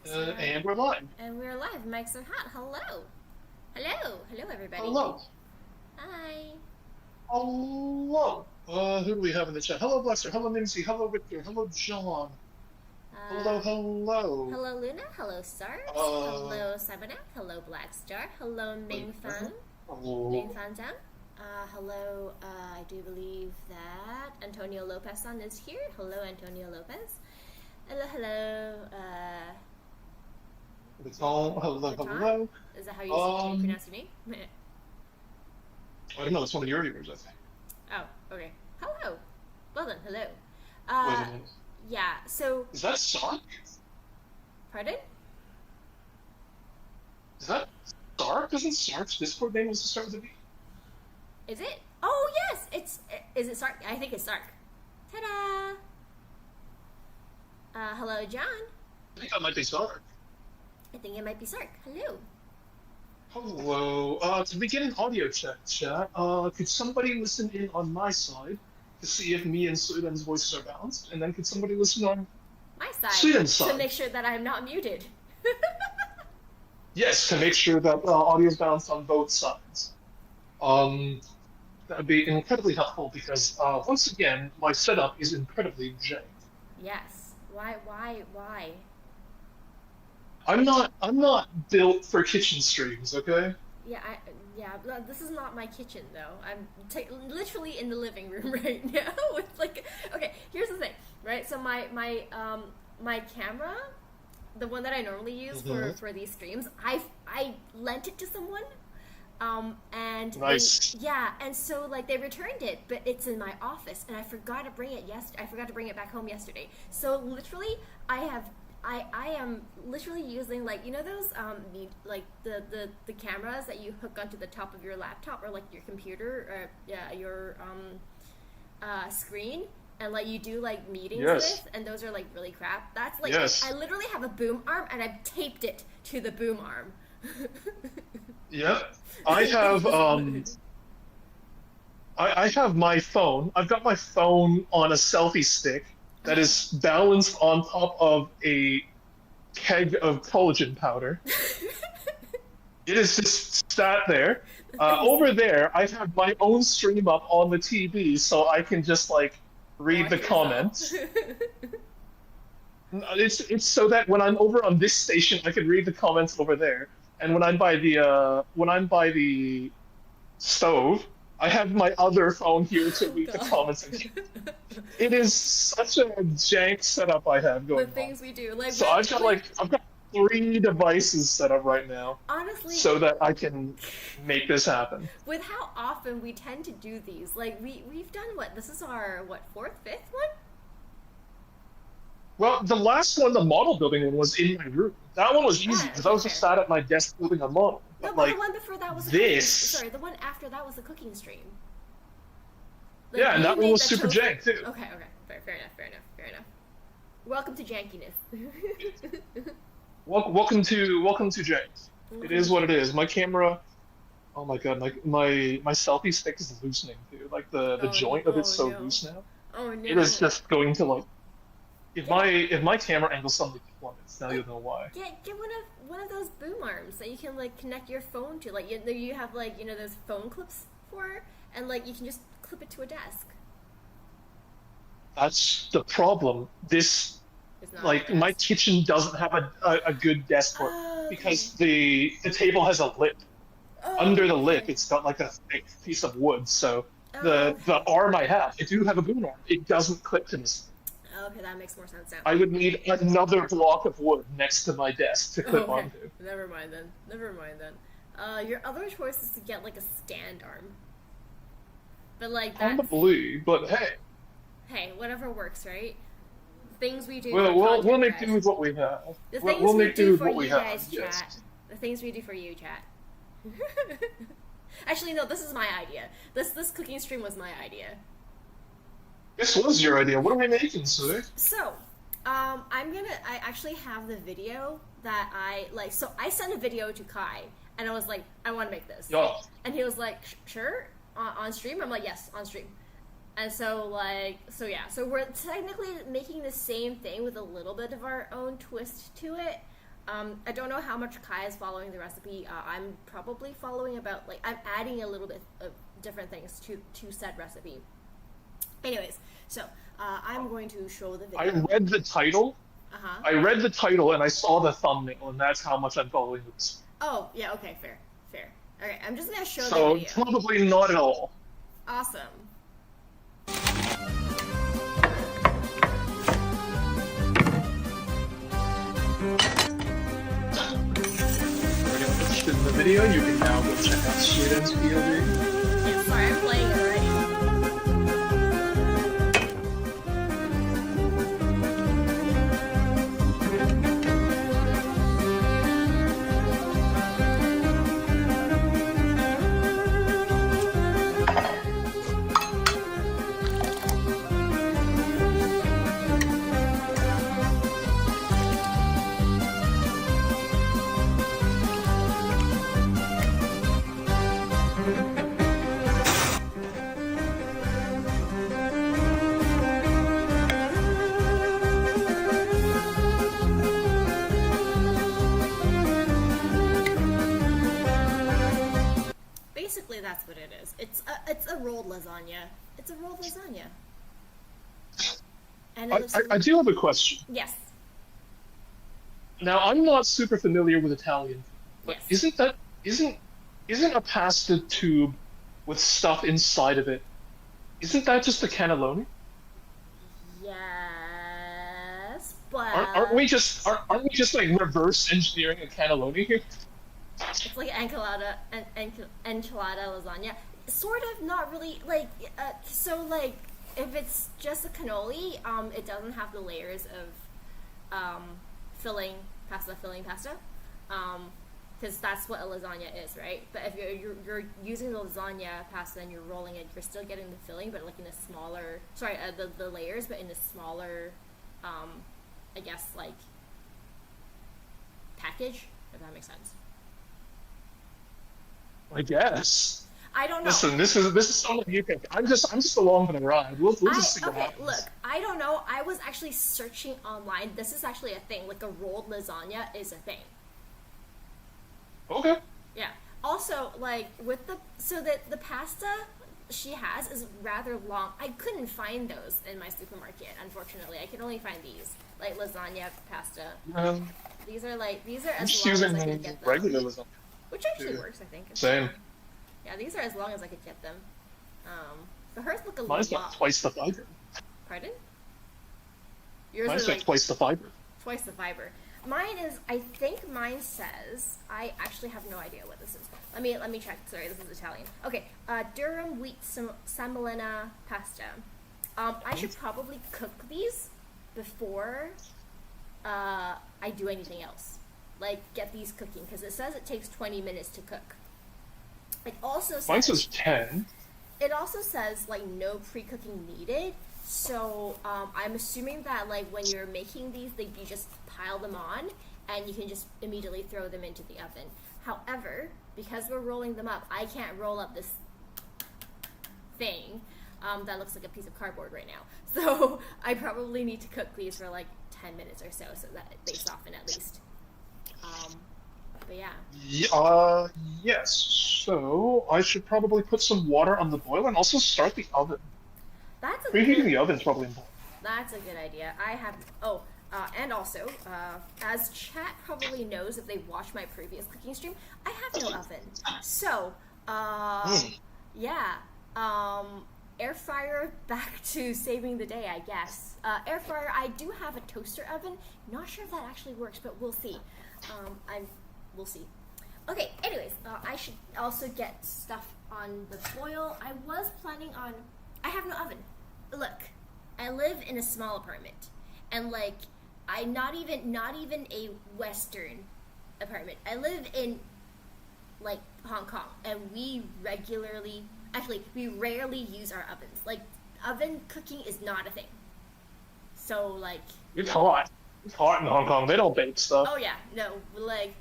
And we're live. And we're live. Mics are hot. Hello. Hello. Hello, everybody. Hello. Hi. Hello. Who do we have in the chat? Hello, Blexter. Hello, Nimsy. Hello, Victor. Hello, John. Hello, Uh, hello. hello, Luna. Hello, Stars. Uh, Hello, Cybernac. Hello, Black Star. Hello, wait, Ming Fan. Ming hello. Fan Zhang. Hello, I do believe that Antonio Lopez-san is here. Hello, Antonio Lopez. Hello, hello. It's all hello, Baton? hello. Is that how you Um, pronounce your name? I don't know. It's one of your viewers, I think. Oh, okay. Hello. Well then, hello. Wait a Uh, minute. yeah, so, Is that Sark? pardon? Is that Sark? Doesn't Sark's Discord name also start with a V? Is it? Oh, yes! Is it Sark? I think it's Sark. Ta-da! Hello, John. I think that might be Sark. I think it might be Sark. Hello. Hello. To begin an audio chat, could somebody listen in on my side to see if me and Suiden's voices are balanced? And then could somebody listen on My side. Suiden's To side? make sure that I'm not muted. Yes, to make sure that audio is balanced on both sides. Um, that would be incredibly helpful because, once again, my setup is incredibly jank. Yes. Why? I'm not built for kitchen streams, okay? Yeah, this is not my kitchen, though. I'm literally in the living room right now with, like, okay, here's the thing, right? So my camera, the one that I normally use Hmm. for these streams, I lent it to someone, and Nice. yeah, and so like they returned it, but it's in my office, and I forgot to bring it I forgot to bring it back home yesterday. So literally, I am literally using, like, you know those like the cameras that you hook onto the top of your laptop or like your computer or your screen, and like you do like meetings Yes. with, and those are like really crap. That's like I Yes. literally have a boom arm and I've taped it to the boom arm. Yep. I have I have my phone. I've got my phone on a selfie stick that is balanced on top of a keg of collagen powder. It is just sat there. Nice. Over there, I have my own stream up on the TV, so I can just like read the Watch yourself. comments. It's so that when I'm over on this station, I can read the comments over there, and when I'm by the stove, I have my other phone here to Oh read the god. comments. It is such a jank setup I have The going on. things we do, like So I've got three devices set up right now honestly, so that I can make this happen. with how often we tend to do these, like we've done what? This is our what, fourth, fifth one? Well, the last one, the model building one, was in my room. That one was easy Yeah. because I Okay. was just Fair. sat at my desk building a model. No, But but the like one before that was a cooking. this, Sorry, the one after that was a cooking stream. Like yeah, and we that one made was the super toast. jank too. Okay. Fair enough. Welcome to jankiness. Welcome to James. It Welcome is to what it jank. is. My camera. Oh my god, my selfie stick is loosening too. Like the joint of it's Oh so no. loose now. Oh It is no. just going to like Get if my camera angle suddenly plummets, now like you'll know why. get one of those boom arms that you can like connect your phone to. Like you have, like, you know, those phone clips for, and like you can just clip it to a desk. That's the problem. This It's not a like my desk. kitchen doesn't have a good desk for it Oh, okay. because the table has a lip. Oh, Under the lip, okay. it's got like a thick piece of wood. So Oh, the okay. arm I do have a boom arm. It doesn't clip to this. Okay, that makes more sense now. I would need another block of wood next to my desk to Oh, clip okay. onto. Never mind then. Your other choice is to get like a stand arm. But like that's, Probably, but hey, hey, whatever works, right? Things we do for we'll content, make do guys. with what we have. The We'll things we make do do with for what we you have. guys, chat. Yes. The things we do for you, chat. Actually, no, this is my idea. This cooking stream was my idea. This was your idea. What are we making, sir? So, I actually have the video that I like. So I sent a video to Kai, and I was like, I want to make this, Yeah. and he was like, Sure, on stream." I'm like, "Yes, on stream." And so, like, so yeah, so we're technically making the same thing with a little bit of our own twist to it. I don't know how much Kai is following the recipe. I'm probably following about like I'm adding a little bit of different things to said recipe. Anyways, so I'm going to show the I video. read the title. Uh-huh. I read the title and I saw the thumbnail, and that's how much I'm following this. Oh, yeah, okay, fair. Fair. Okay, I'm just gonna show the So video. probably not at all. Awesome. We're gonna put in the video. You can now go check out Sweden's POV. Yeah, sorry, I'm playing it already. Basically, that's what it is. It's a rolled lasagna. It's a rolled lasagna. And it looks I do have a question. yes. Now I'm not super familiar with Italian, but Yes. isn't a pasta tube with stuff inside of it? Isn't that just a cannelloni? Yes, but Aren't we just like reverse engineering a cannelloni here? it's like enchilada lasagna. Sort of, not really. Like, so like if it's just a cannoli, it doesn't have the layers of filling pasta, because that's what a lasagna is, right? But if you're using the lasagna pasta and you're rolling it, you're still getting the filling, but like in a smaller, sorry, the layers, but in a smaller, I guess like package, if that makes sense. I guess. I don't know. Listen, this is something you pick. I'm just along for the ride. We'll just see what Okay, happens. look, I don't know. I was actually searching online. This is actually a thing. Like a rolled lasagna is a thing. Okay. Yeah. Also, like with the pasta she has is rather long. I couldn't find those in my supermarket, unfortunately. I could only find these, like lasagna pasta. These are as I'm just long as using I could get them, regular lasagna. which actually works, I think. Same. Yeah, these are as long as I could get them. But hers look a Mine's lot. like twice the fiber. Pardon? Yours Mine's are like like twice the fiber. twice the fiber. Mine is, I think mine says, I actually have no idea what this is. Let me check. Sorry, this is Italian. Okay, durum wheat semolina pasta. I should probably cook these before I do anything else. Like, get these cooking, because it says it takes 20 minutes to cook. It also Mine says, says 10. it also says, like, no pre-cooking needed. So I'm assuming that like when you're making these, like you just pile them on and you can just immediately throw them into the oven. However, because we're rolling them up, I can't roll up this thing that looks like a piece of cardboard right now. So I probably need to cook these for like 10 minutes or so that they soften at least. But yeah. Yes. So I should probably put some water on the boil and also start the oven. That's a Preheating the oven is probably important. That's a good idea. And also, as chat probably knows if they watch my previous cooking stream, I have no oven. So, yeah, air fryer back to saving the day, I guess. Air fryer, I do have a toaster oven. Not sure if that actually works, but we'll see. We'll see. Okay, anyways, I should also get stuff on the boil. I was planning on, I have no oven. Look, I live in a small apartment, and like, not even a Western apartment. I live in like Hong Kong, and we rarely use our ovens. Like, oven cooking is not a thing. So like, It's hot. It's hot in Hong Kong. They don't bake stuff. oh yeah, no, like,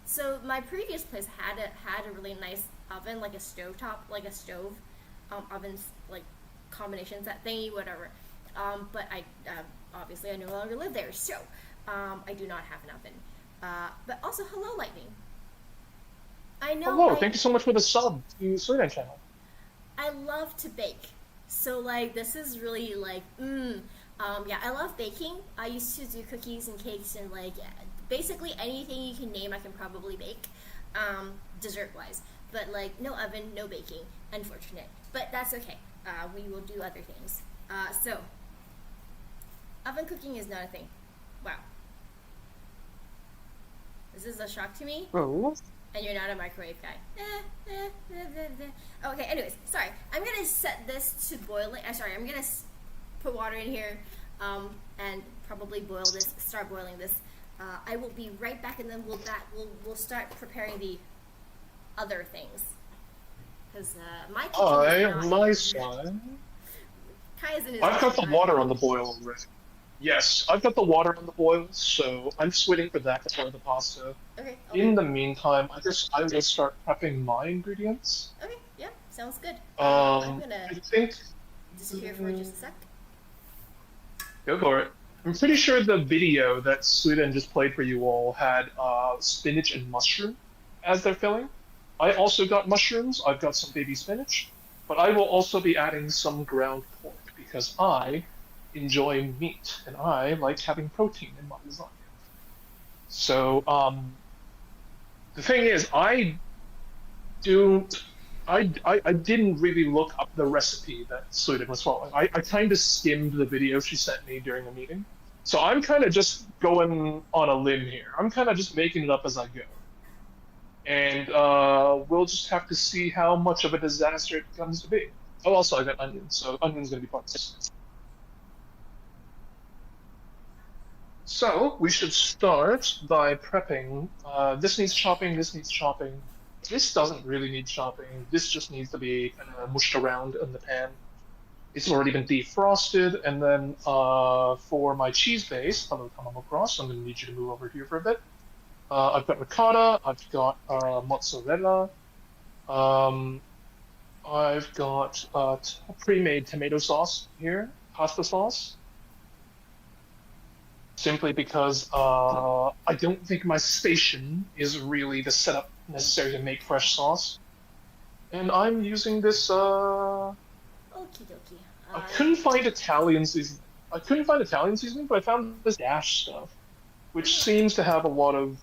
so my previous place had a really nice oven, like a stove ovens, like combinations, that thingy, whatever. But obviously I no longer live there, so I do not have an oven. But also, hello, Lightning. I know Hello, thank you so much for the sub to Sudan channel. I love to bake, so like this is really like yeah, I love baking. I used to do cookies and cakes and like basically anything you can name I can probably bake, dessert wise. But like no oven, no baking. Unfortunate, but that's okay. We will do other things. So oven cooking is not a thing. Wow, this is a shock to me. Oh. And you're not a microwave guy. Okay, anyways, sorry. I'm gonna set this to boiling. Sorry, I'm gonna put water in here, and probably boil this. Start boiling this. I will be right back, and then we'll start preparing the other things. Because my kitchen is not. My son. Kai isn't. I've got the water on the boil already. Yes, I've got the water on the boil, so I'm just waiting for that to pour the pasta. Okay. In the meantime, I will start prepping my ingredients. Okay. Yeah. Sounds good. I'm gonna I think disappear for just a sec. go for it. I'm pretty sure the video that Sweden just played for you all had spinach and mushroom as their filling. I also got mushrooms. I've got some baby spinach, but I will also be adding some ground pork because I enjoy meat and I like having protein in my lasagna. So the thing is, I didn't really look up the recipe that Sweden was following. I kind of skimmed the video she sent me during the meeting. So I'm kind of just going on a limb here. I'm kind of just making it up as I go. And we'll just have to see how much of a disaster it comes to be. Oh, also I got onions, so onions going to be part of this. So we should start by prepping. This needs chopping, this needs chopping. This doesn't really need chopping. This just needs to be kind of mushed around in the pan. It's already been defrosted. And then for my cheese base, hello, come across. I'm going to need you to move over here for a bit. I've got ricotta. I've got mozzarella. I've got pre-made tomato sauce here, pasta sauce. Simply because I don't think my station is really the setup necessary to make fresh sauce. And I'm using this, Okie dokie. I couldn't find Italian seasoning. But I found this Dash stuff, which seems to have a lot of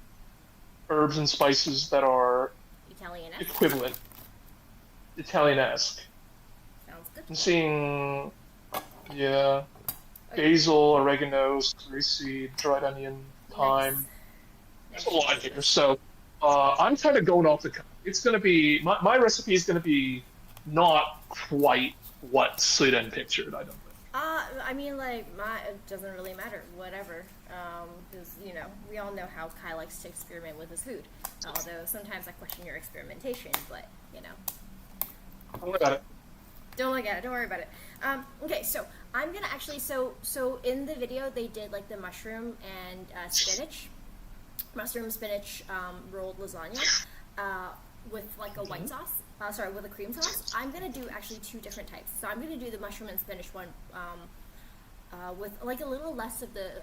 herbs and spices that are Italian-esque. equivalent. Italian-esque. Sounds good. I'm seeing, yeah, basil, oregano, celery seed, dried onion, thyme. Nice. There's a lot here. So I'm kind of going off the cuff. It's going to be, my recipe is going to be not quite what Sweden pictured, I don't think. I mean, like, it doesn't really matter, whatever, because, you know, we all know how Kai likes to experiment with his food, although sometimes I question your experimentation, but, you know. Don't worry about it. Don't look at it, don't worry about it. Okay, so, I'm gonna actually, so in the video, they did, like, the mushroom and spinach, rolled lasagna, with, like, a white sauce. With a cream sauce. I'm gonna do actually two different types. So I'm gonna do the mushroom and spinach one with like a little less of the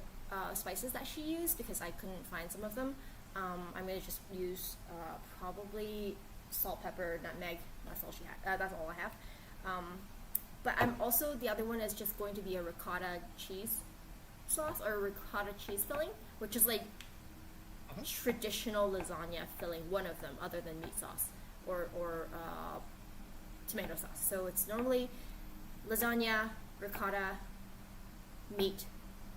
spices that she used because I couldn't find some of them. I'm gonna just use probably salt, pepper, nutmeg. That's all she had. That's all I have. But I'm also, the other one is just going to be a ricotta cheese sauce or ricotta cheese filling, which is like traditional lasagna filling. One of them, other than meat sauce. Or tomato sauce. So it's normally lasagna, ricotta, meat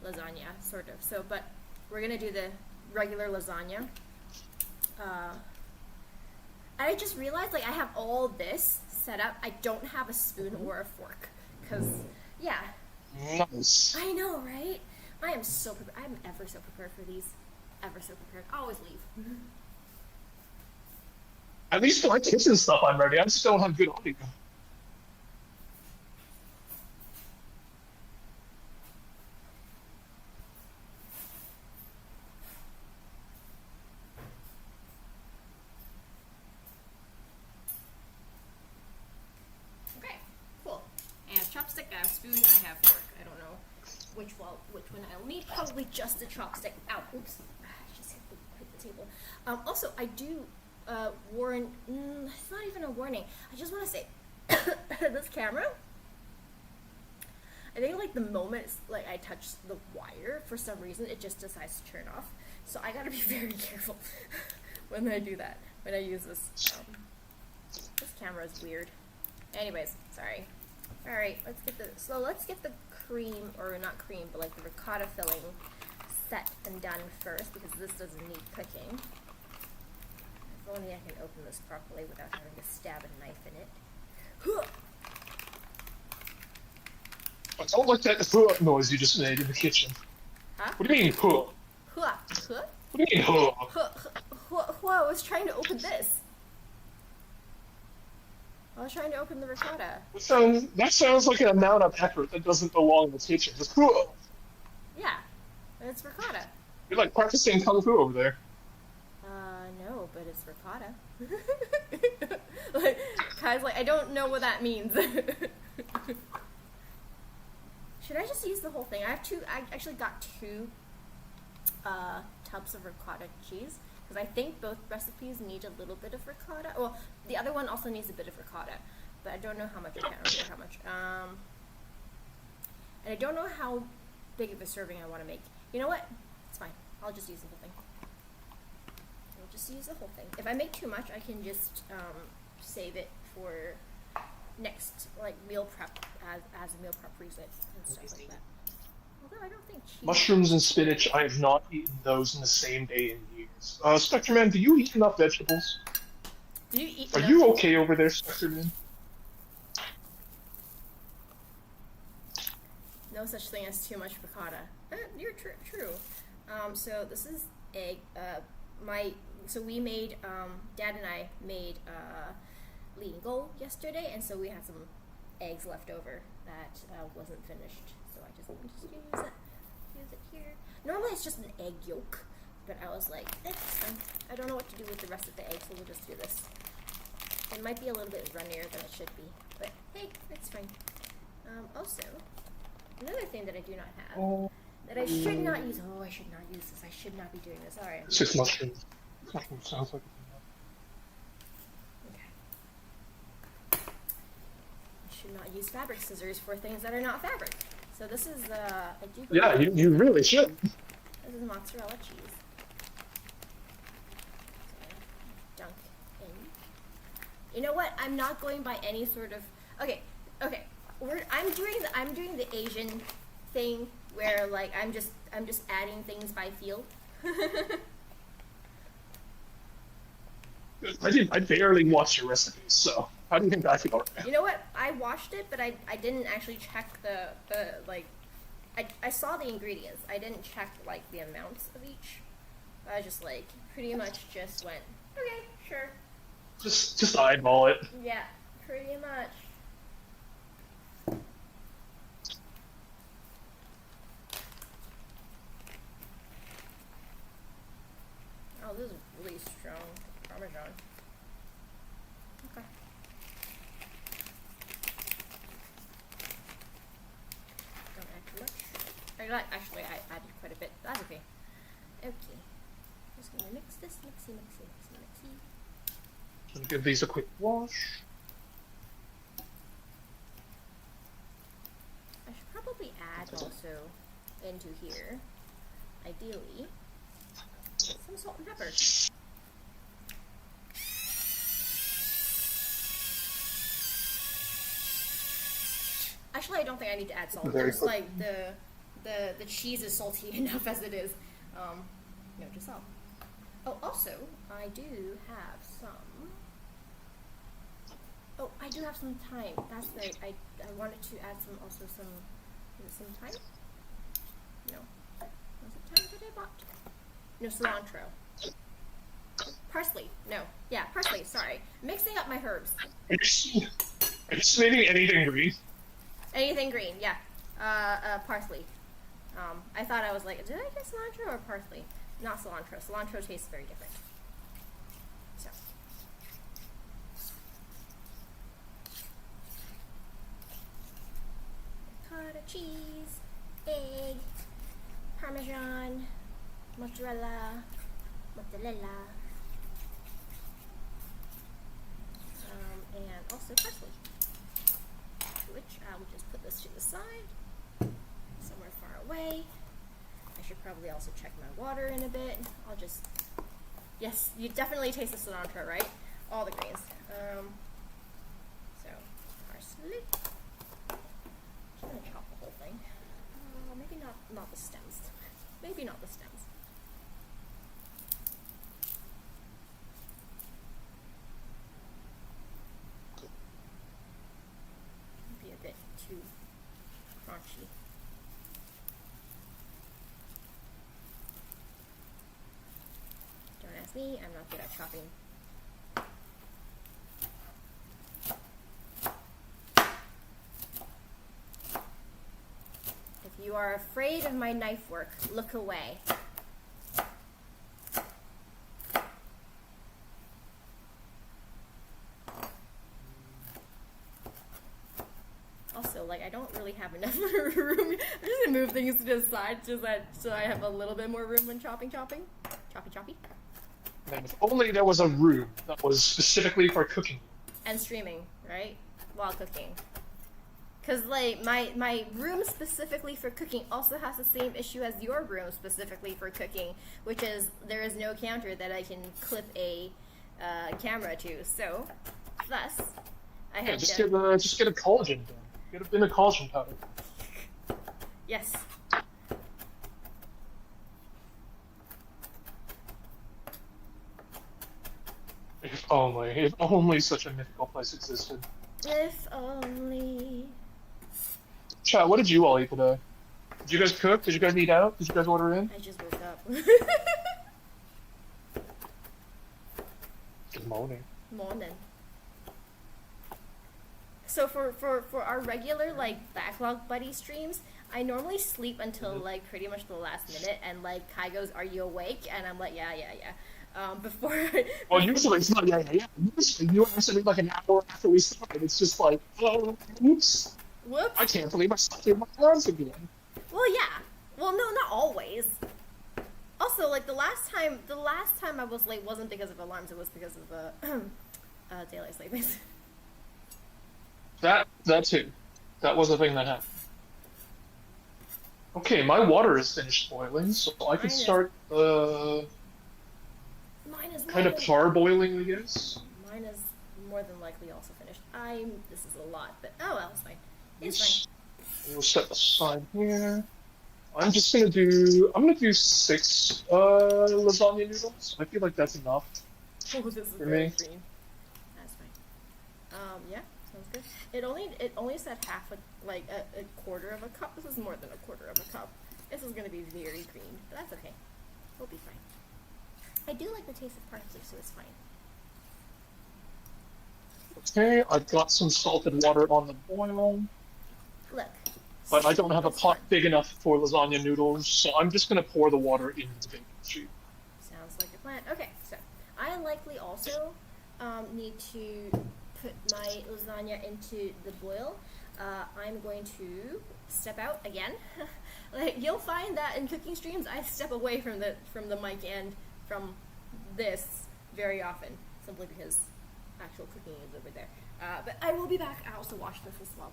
lasagna, sort of. So, but we're gonna do the regular lasagna. I just realized, like, I have all this set up. I don't have a spoon or a fork, cause yeah. Nice. I know, right? I am so prepared. I'm ever so prepared for these. Ever so prepared. I always leave. At least for my kitchen stuff, I'm ready. I just don't have good audio. Okay, cool. I have chopstick, I have spoon, I have fork. I don't know which one I'll need. Probably just a chopstick. Ow, oops. I just hit the table. Also, I do warn. It's not even a warning. I just want to say, this camera. I think like the moment like I touch the wire, for some reason it just decides to turn off. So I gotta be very careful when I do that. When I use this. This camera is weird. Anyways, sorry. All right, let's get the cream, or not cream, but like the ricotta filling set and done first, because this doesn't need cooking. If only I can open this properly without having to stab a knife in it. I don't like that noise you just made in the kitchen. Huh? What do you mean, huh? Huh? Huh? What do you mean, huh? I was trying to open this. I was trying to open the ricotta. That sounds like an amount of effort that doesn't belong in the kitchen. Just huh. Yeah, and it's ricotta. You're like practicing kung fu over there. No, but it's ricotta. Like, Kai's like, I don't know what that means. Should I just use the whole thing? I actually got 2 tubs of ricotta cheese, because I think both recipes need a little bit of ricotta. Well, the other one also needs a bit of ricotta, but I don't know how much. I can't remember how much. And I don't know how big of a serving I want to make. You know what? It's fine. I'll just use the whole thing. I'll just use the whole thing. If I make too much, I can just save it for next, like, meal prep, as a meal prep reset and stuff like that. Although I don't think cheese... Mushrooms and spinach, I have not eaten those in the same day in years. Spectre Man, do you eat enough vegetables? Do you eat Are you okay over there, Spectre Man? No such thing as too much ricotta. You're true. So this is egg. So we made, Dad and I made lingo yesterday, and so we had some eggs left over that wasn't finished. So I just use it here. Normally it's just an egg yolk, but I was like, it's fine. I don't know what to do with the rest of the egg, so we'll just do this. It might be a little bit runnier than it should be, but hey, it's fine. Also, another thing that I do not have, that I should not use. Oh, I should not use this. I should not be doing this. All right. 6 mushrooms. Mushrooms sounds like Should not use fabric scissors for things that are not fabric. So this is I do. Yeah, you really should. This is mozzarella cheese. So, dunk in. You know what? I'm not going by any sort of. Okay. I'm doing the Asian thing where like I'm just adding things by feel. I barely watched your recipes, so how do you think I feel right now? You know what? I watched it, but I didn't actually check the like. I saw the ingredients. I didn't check like the amounts of each. I just like pretty much just went, okay, sure. Just eyeball it. Yeah, pretty much. Oh, this is really strong Parmesan. Okay. Don't add too much. Actually, I added quite a bit. That's okay. Okay. Just gonna mix this. Mixy. Gonna give these a quick wash. I should probably add also into here, ideally, some salt and pepper. Actually, I don't think I need to add salt. Just like the cheese is salty enough as it is. No, just salt. Oh, also, I do have some. Oh, I do have some thyme. That's right. I wanted to add some thyme. No, was it thyme that I bought? No, cilantro. Parsley. No, yeah, parsley. Sorry, mixing up my herbs. Are you making anything green? Anything green, yeah. Parsley. I thought I was like, did I get cilantro or parsley? Not cilantro. Cilantro tastes very different. So. Ricotta cheese. egg, parmesan, mozzarella, and also parsley. Which I will just put this to the side, somewhere far away. I should probably also check my water in a bit. I'll just, yes, you definitely taste the cilantro, right? All the greens. So, parsley. I'm gonna chop the whole thing. Maybe not the stems. Maybe not the stems. Be a bit too crunchy. Don't ask me, I'm not good at chopping. If you are afraid of my knife work, look away. Also, like, I don't really have enough room. I'm just gonna move things to the side so I have a little bit more room when chopping. Choppy. And if only there was a room that was specifically for cooking. And streaming, right? While cooking. Because, like, my room specifically for cooking also has the same issue as your room specifically for cooking, which is there is no counter that I can clip a camera to. So, thus, I have just get a collagen gun. Get a bin of collagen powder. Yes. If only such a mythical place existed. If only. Chat, what did you all eat today? Did you guys cook? Did you guys eat out? Did you guys order in? I just woke up. Good morning. Morning. So for our regular like backlog buddy streams, I normally sleep until like pretty much the last minute, and like Kai goes, "Are you awake?" And I'm like, "Yeah." Before. Well, usually it's not. Yeah. Usually you answer me like an hour after we started. It's just like, oh, oops. Whoops. I can't believe I slept in my alarms again. Well, yeah. Well, no, not always. Also, like the last time I was late wasn't because of alarms. It was because of daylight savings. That too. That was the thing that happened. Okay, my water is finished boiling, so I can start Mine is kind of parboiling, I guess. Mine is more than likely also finished. This is a lot, but oh well, it's fine. It's fine. We'll set the sign here. I'm gonna do 6 lasagna noodles. I feel like that's enough. Oh, this is for very me. green. That's fine. Yeah, sounds good. It only said half a quarter of a cup. This is more than a quarter of a cup. This is gonna be very green, but that's okay. We'll be fine. I do like the taste of parsley, so it's fine. Okay, I've got some salted water on the boil. Look. But I don't have a pot big enough for lasagna noodles, so I'm just gonna pour the water into the baking sheet. Sounds like a plan. Okay, so I likely also need to put my lasagna into the boil. I'm going to step out again. Like you'll find that in cooking streams, I step away from the mic and from this very often, simply because actual cooking is over there. But I will be back. I also wash this as well.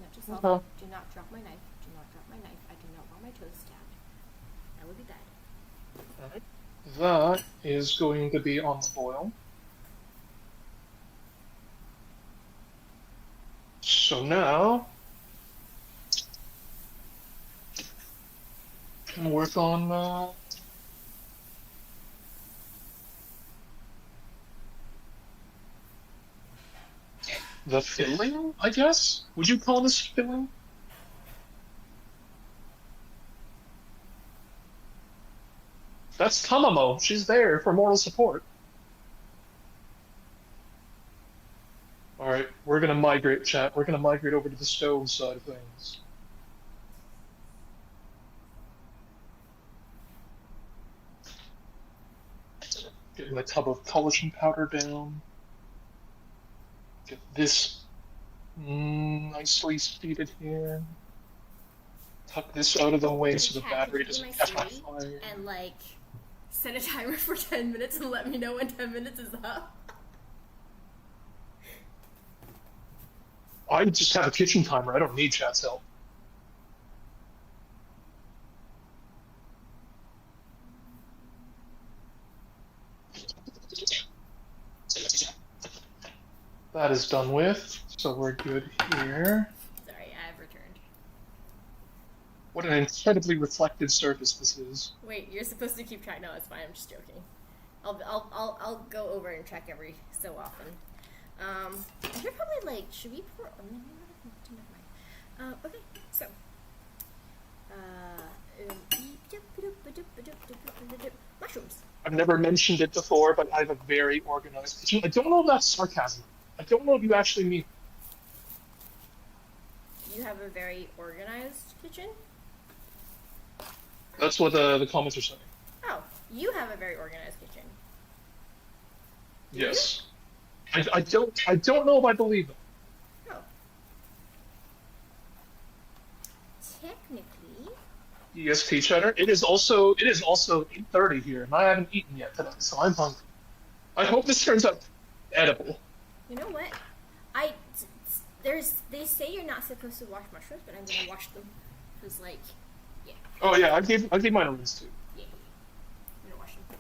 Note to self, do not drop my knife. Do not drop my knife. I do not want my toes stabbed. I will be dead. Alright. That is going to be on the boil. So now, I'm going to work on the filling, I guess? Would you call this filling? That's Tamamo. She's there for moral support. Alright, we're gonna migrate, chat. We're gonna migrate over to the stove side of things. Getting the tub of collagen powder down. Get this nicely seated here. tuck this out of the way Hey so the chat, could battery you be doesn't my catch on Siri fire. and like set a timer for 10 minutes and let me know when 10 minutes is up? I just have a kitchen timer. I don't need chat's help. That is done with, so we're good here. Sorry, I've returned. What an incredibly reflective surface this is. Wait, you're supposed to keep track. No, it's fine. I'm just joking. I'll go over and check every so often. I should probably like. Should we pour? Oh, no, never mind. Okay, so. Mushrooms. I've never mentioned it before, but I have a very organized kitchen. I don't know if that's sarcasm. I don't know if you actually mean. You have a very organized kitchen? That's what the comments are saying. Oh, you have a very organized kitchen. Do Yes. I don't know if I believe them. you? Oh. Technically. EST cheddar. It is also 8:30 here, and I haven't eaten yet today, so I'm hungry. I hope this turns out edible. You know what? They say you're not supposed to wash mushrooms, but I'm gonna wash them. Cause like, yeah. Oh yeah, I gave mine a rinse too. Yeah. I'm gonna wash them.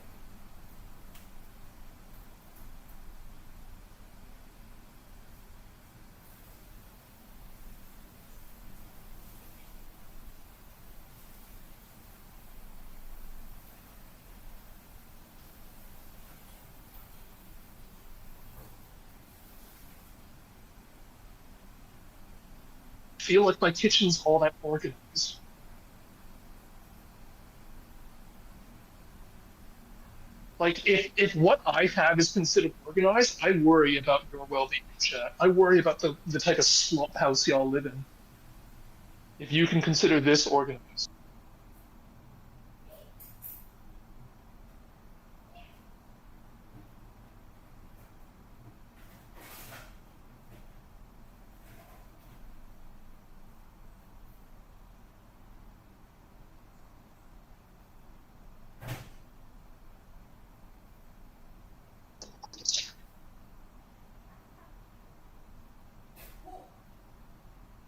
I feel like my kitchen's all that organized. Like if what I have is considered organized, I worry about your well-being, chat. I worry about the type of slop house y'all live in. If you can consider this organized.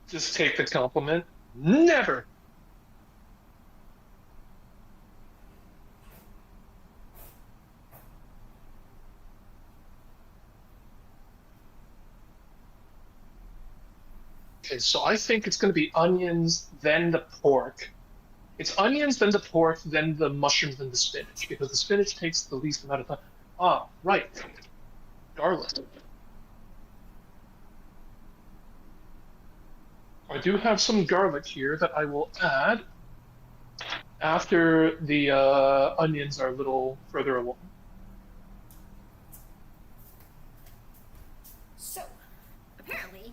Just take the compliment. Never. Okay, so I think it's going to be onions, then the pork. It's onions, then the pork, then the mushrooms, then the spinach, because the spinach takes the least amount of time. Ah, right. Garlic. I do have some garlic here that I will add after the onions are a little further along. So, apparently,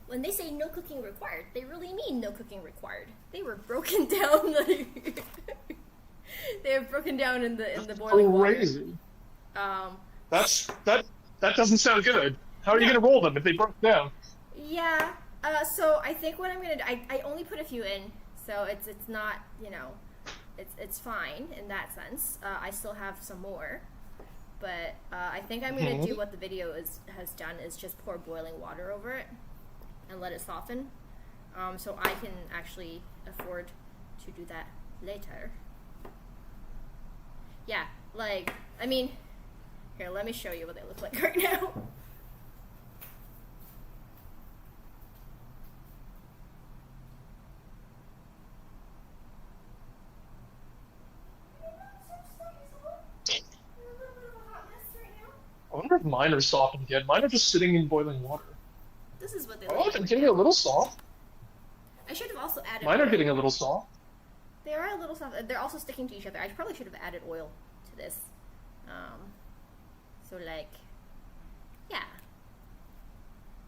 when they say no cooking required, they really mean no cooking required. They were broken down like they were broken down in the boiling Crazy. water. That doesn't sound good. How are you gonna roll them if they broke down? Yeah. So I think what I'm gonna do, I only put a few in, so it's not, you know, it's fine in that sense. I still have some more, but I think I'm gonna do what the video has done, is just pour boiling water over it and let it soften. So I can actually afford to do that later. Yeah, like, I mean, here, let me show you what they look like right now. I wonder if mine are softened yet. Mine are just sitting in boiling water. This is what they Oh, look they're like. getting a little soft. I should have also added Mine are oil. getting a little soft. They are a little soft. They're also sticking to each other. I probably should have added oil to this. So like, yeah.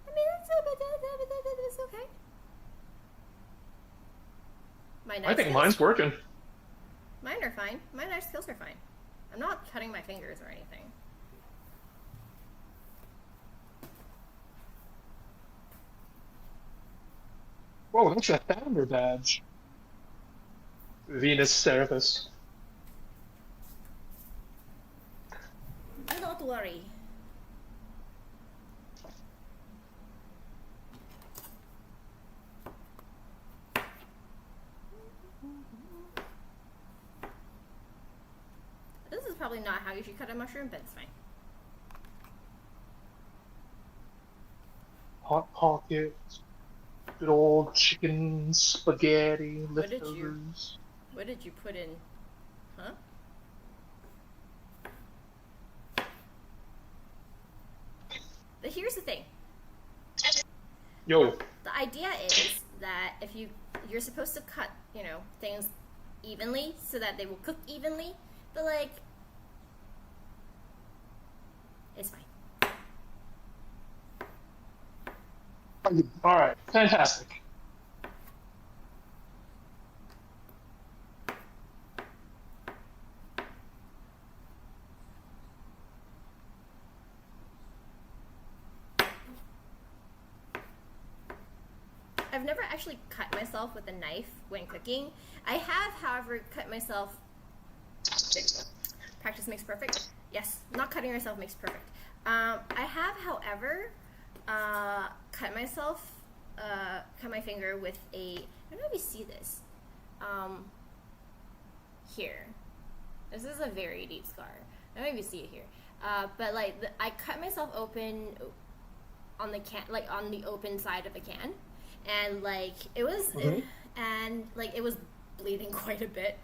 I mean, that's okay. My knife I think skills? mine's working. Mine are fine. My knife skills are fine. I'm not cutting my fingers or anything. Whoa, that's a founder badge. Venus Serapis. Do not worry. This is probably not how you should cut a mushroom, but it's fine. Hot Pocket. Good old chicken spaghetti What did you- leftovers. What did you put in? Huh? But here's the thing. Yo, The idea is that if you're supposed to cut, things evenly so that they will cook evenly, but like it's fine. all right, fantastic. I've never actually cut myself with a knife when cooking. I have, however, cut myself. Practice makes perfect. Yes, not cutting yourself makes perfect. I have, however, cut my finger with a. I don't know if you see this. Here. This is a very deep scar. I don't know if you see it here. But like, I cut myself open on the can, like on the open side of a can, and like it was, and like it was bleeding quite a bit.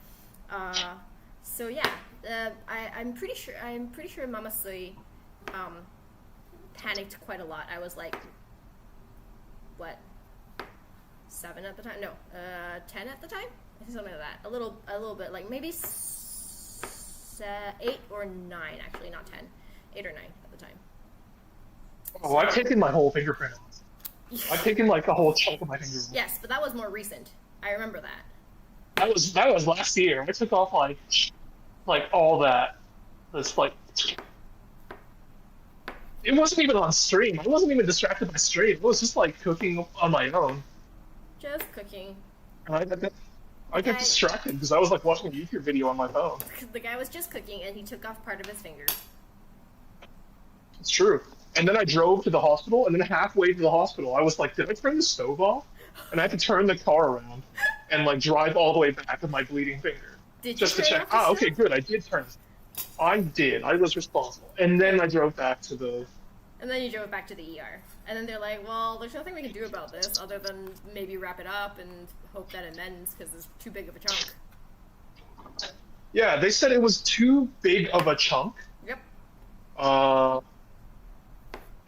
So yeah, I'm pretty sure Mama Sui panicked quite a lot. I was like, what, 7 at the time? No, 10 at the time. I think something like that. A little bit, like maybe 8 or 9, actually, not 10, 8 or 9 at the time. Oh, I've taken my whole fingerprint off. I've taken like a whole chunk of my finger off. Yes, but that was more recent. I remember that. That was last year. I took off like all that. It's like it wasn't even on stream. I wasn't even distracted by stream. It was just like cooking on my own. Just cooking. And I got distracted because I was like watching a YouTube video on my phone. The guy was just cooking and he took off part of his finger. It's true. And then I drove to the hospital, and then halfway to the hospital, I was like, did I turn the stove off? And I had to turn the car around and like drive all the way back with my bleeding finger. Did just you to turn check. off the Okay, stove? good. I did turn it. I did. I was responsible. And then I drove back to the. And then you drove back to the ER. And then they're like, well, there's nothing we can do about this other than maybe wrap it up and hope that it mends because it's too big of a chunk. Yeah, they said it was too big of a chunk. Yep.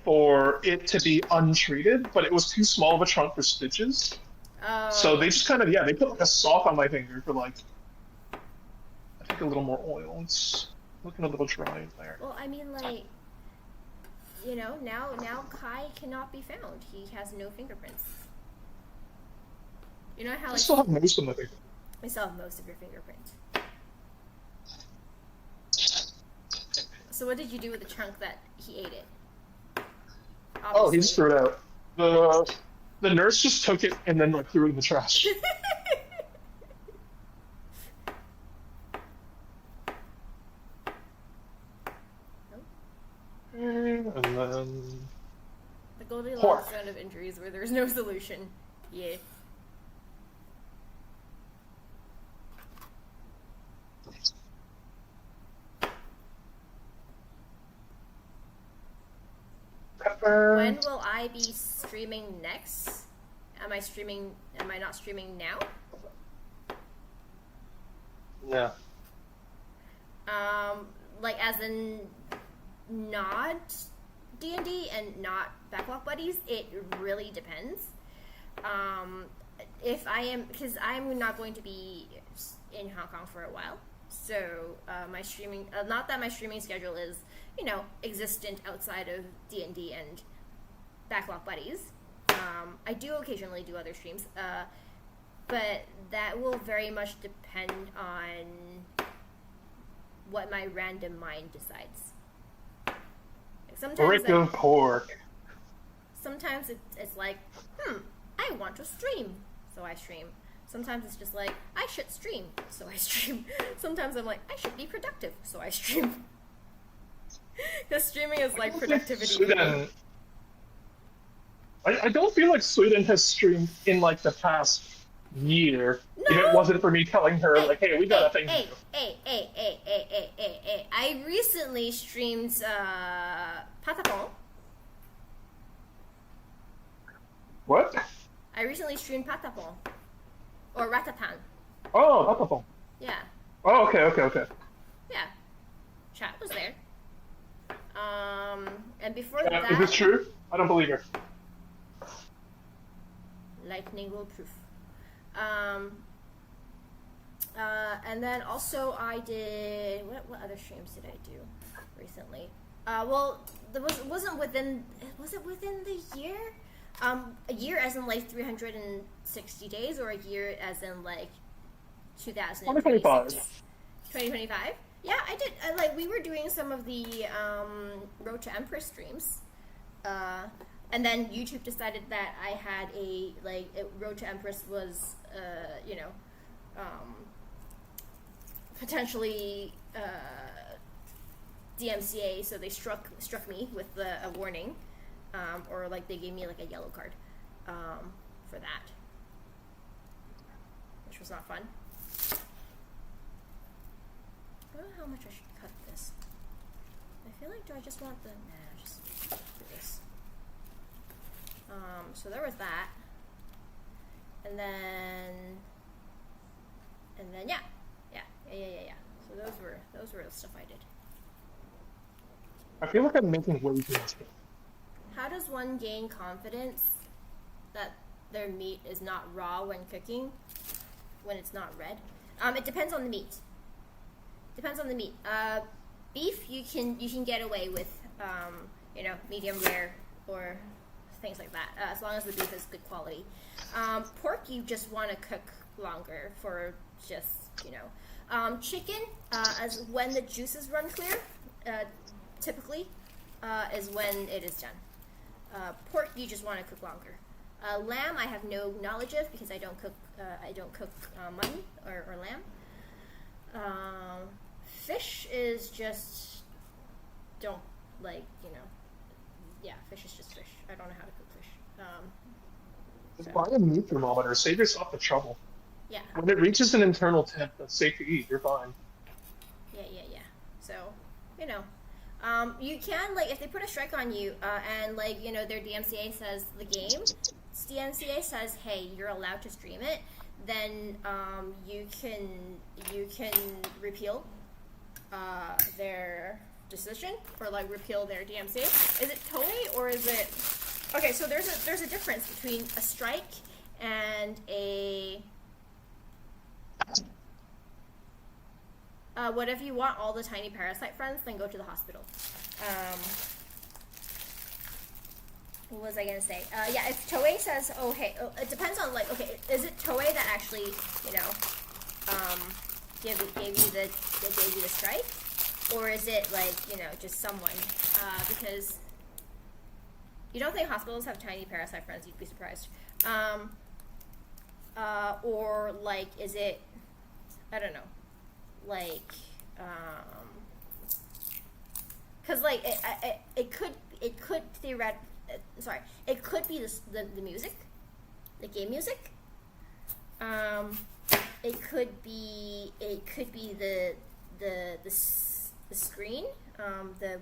For it to be untreated, but it was too small of a chunk for stitches. So they just kind of, they put like a sock on my finger for like, I think a little more oil. It's looking a little dry in there. Well, I mean, like, now Kai cannot be found. He has no fingerprints. You know how I like still have most of my finger. I still have most of your fingerprints. So what did you do with the chunk that he ate it? Oh, he just threw it out. The nurse just took it and then like threw it in the trash. And then The Goldilocks zone of injuries where there's no solution. Yeah. pepper. When will I be streaming next? Am I not streaming now? Yeah. Like as in not D&D and not Backlog Buddies? It really depends. If I am, because I'm not going to be in Hong Kong for a while, so my streaming, not that my streaming schedule is, existent outside of D&D and Backlog Buddies. I do occasionally do other streams, but that will very much depend on what my random mind decides. Like sometimes Brick of pork. sometimes it's like, I want to stream, so I stream. Sometimes it's just like, I should stream, so I stream. Sometimes I'm like, I should be productive, so I stream. Because streaming is like productivity. I don't feel like Sweden has streamed in like the past year. No. If it wasn't for me telling her, Hey, like, hey, we got a thing to do. Hey. I recently streamed Patapon. What? I recently streamed Patapon. Or Ratapan. Oh, that's a phone. Yeah. Oh, okay. Yeah. Chat was there. And before Is that... this true? I don't believe her. Lightning will proof. And then also I did... What other streams did I do recently? Well, was it within the year? A year as in like 360 days, or a year as in like 2025. 2025? Yeah, I did. We were doing some of the Road to Empress streams. And then YouTube decided that I had Road to Empress was, potentially DMCA, so they struck me with a warning, or like they gave me like a yellow card for that, which was not fun. I don't know how much I should cut this. I feel like, do I just want the... Nah, just do this. So there was that. And then yeah. So those were the stuff I did. I feel like I'm making way too much. How does one gain confidence that their meat is not raw when cooking, when it's not red? It depends on the meat. Beef, you can get away with, medium rare or things like that, as long as the beef is good quality. Pork, you just want to cook longer for just, chicken, as when the juices run clear, typically, is when it is done. Pork, you just want to cook longer. Lamb, I have no knowledge of because I don't cook mutton or lamb. Fish is just fish is just fish. I don't know how to cook fish. Just buy a meat thermometer. Save yourself the trouble. Yeah. When it reaches an internal temp that's safe to eat, you're fine. Yeah. So, you can, if they put a strike on you, and, their DMCA says the game, DMCA says, hey, you're allowed to stream it, then, you can repeal, their decision, or, repeal their DMCA. Is it Toei, or is it... Okay, so there's a difference between a strike and a... what if you want all the tiny parasite friends, then go to the hospital. What was I gonna say? Yeah, if Toei says, it depends on, is it Toei that actually, gave you the strike? Or is it, just someone? Because you don't think hospitals have tiny parasite friends, you'd be surprised. Or, is it, I don't know, because it could theoretically, it could be the music, the game music. It could be the screen,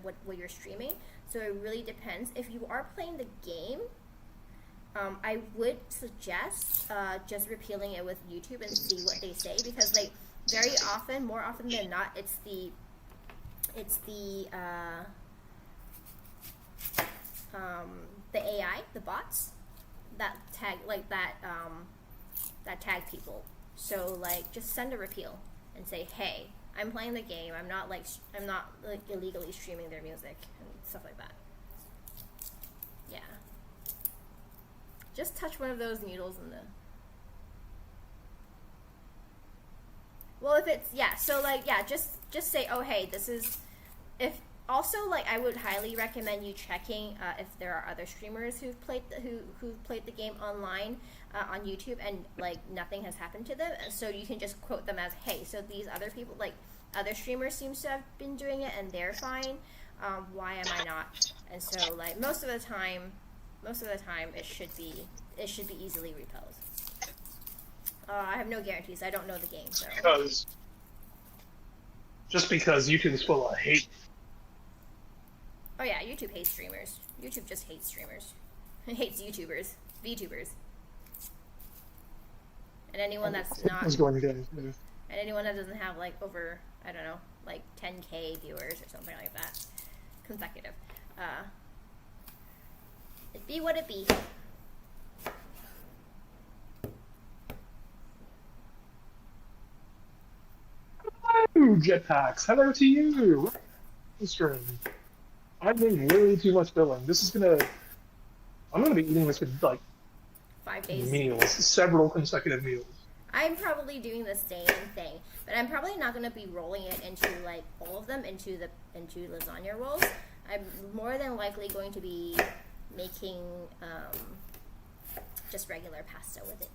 what you're streaming. So it really depends. If you are playing the game, I would suggest just repealing it with YouTube and see what they say, because very often, more often than not, it's the AI, the bots that tag that tag people. So just send a repeal and say, hey, I'm playing the game. I'm not illegally streaming their music and stuff like that. Yeah. Just touch one of those needles in the... Well, if it's... Yeah, so, just say, oh, hey, this is... If Also, like, I would highly recommend you checking if there are other streamers who've played the game online on YouTube, and like nothing has happened to them. So you can just quote them as, "Hey, so these other people, like other streamers, seems to have been doing it, and they're fine. Why am I not?" And so, like, most of the time, it should be easily repelled. I have no guarantees. I don't know the game, so. Just because YouTube's full of hate. Oh yeah, YouTube hates streamers. YouTube just hates streamers. It hates YouTubers, VTubers, and anyone that's not. And anyone that doesn't have like over, I don't know, like 10K viewers or something like that, consecutive. It be what it be. Hello, jetpacks. Hello to you. Stream. I'm doing way too much filling. I'm gonna be eating this for like 5 days. Meals, several consecutive meals. I'm probably doing the same thing, but I'm probably not gonna be rolling it into like all of them into lasagna rolls. I'm more than likely going to be making just regular pasta with it.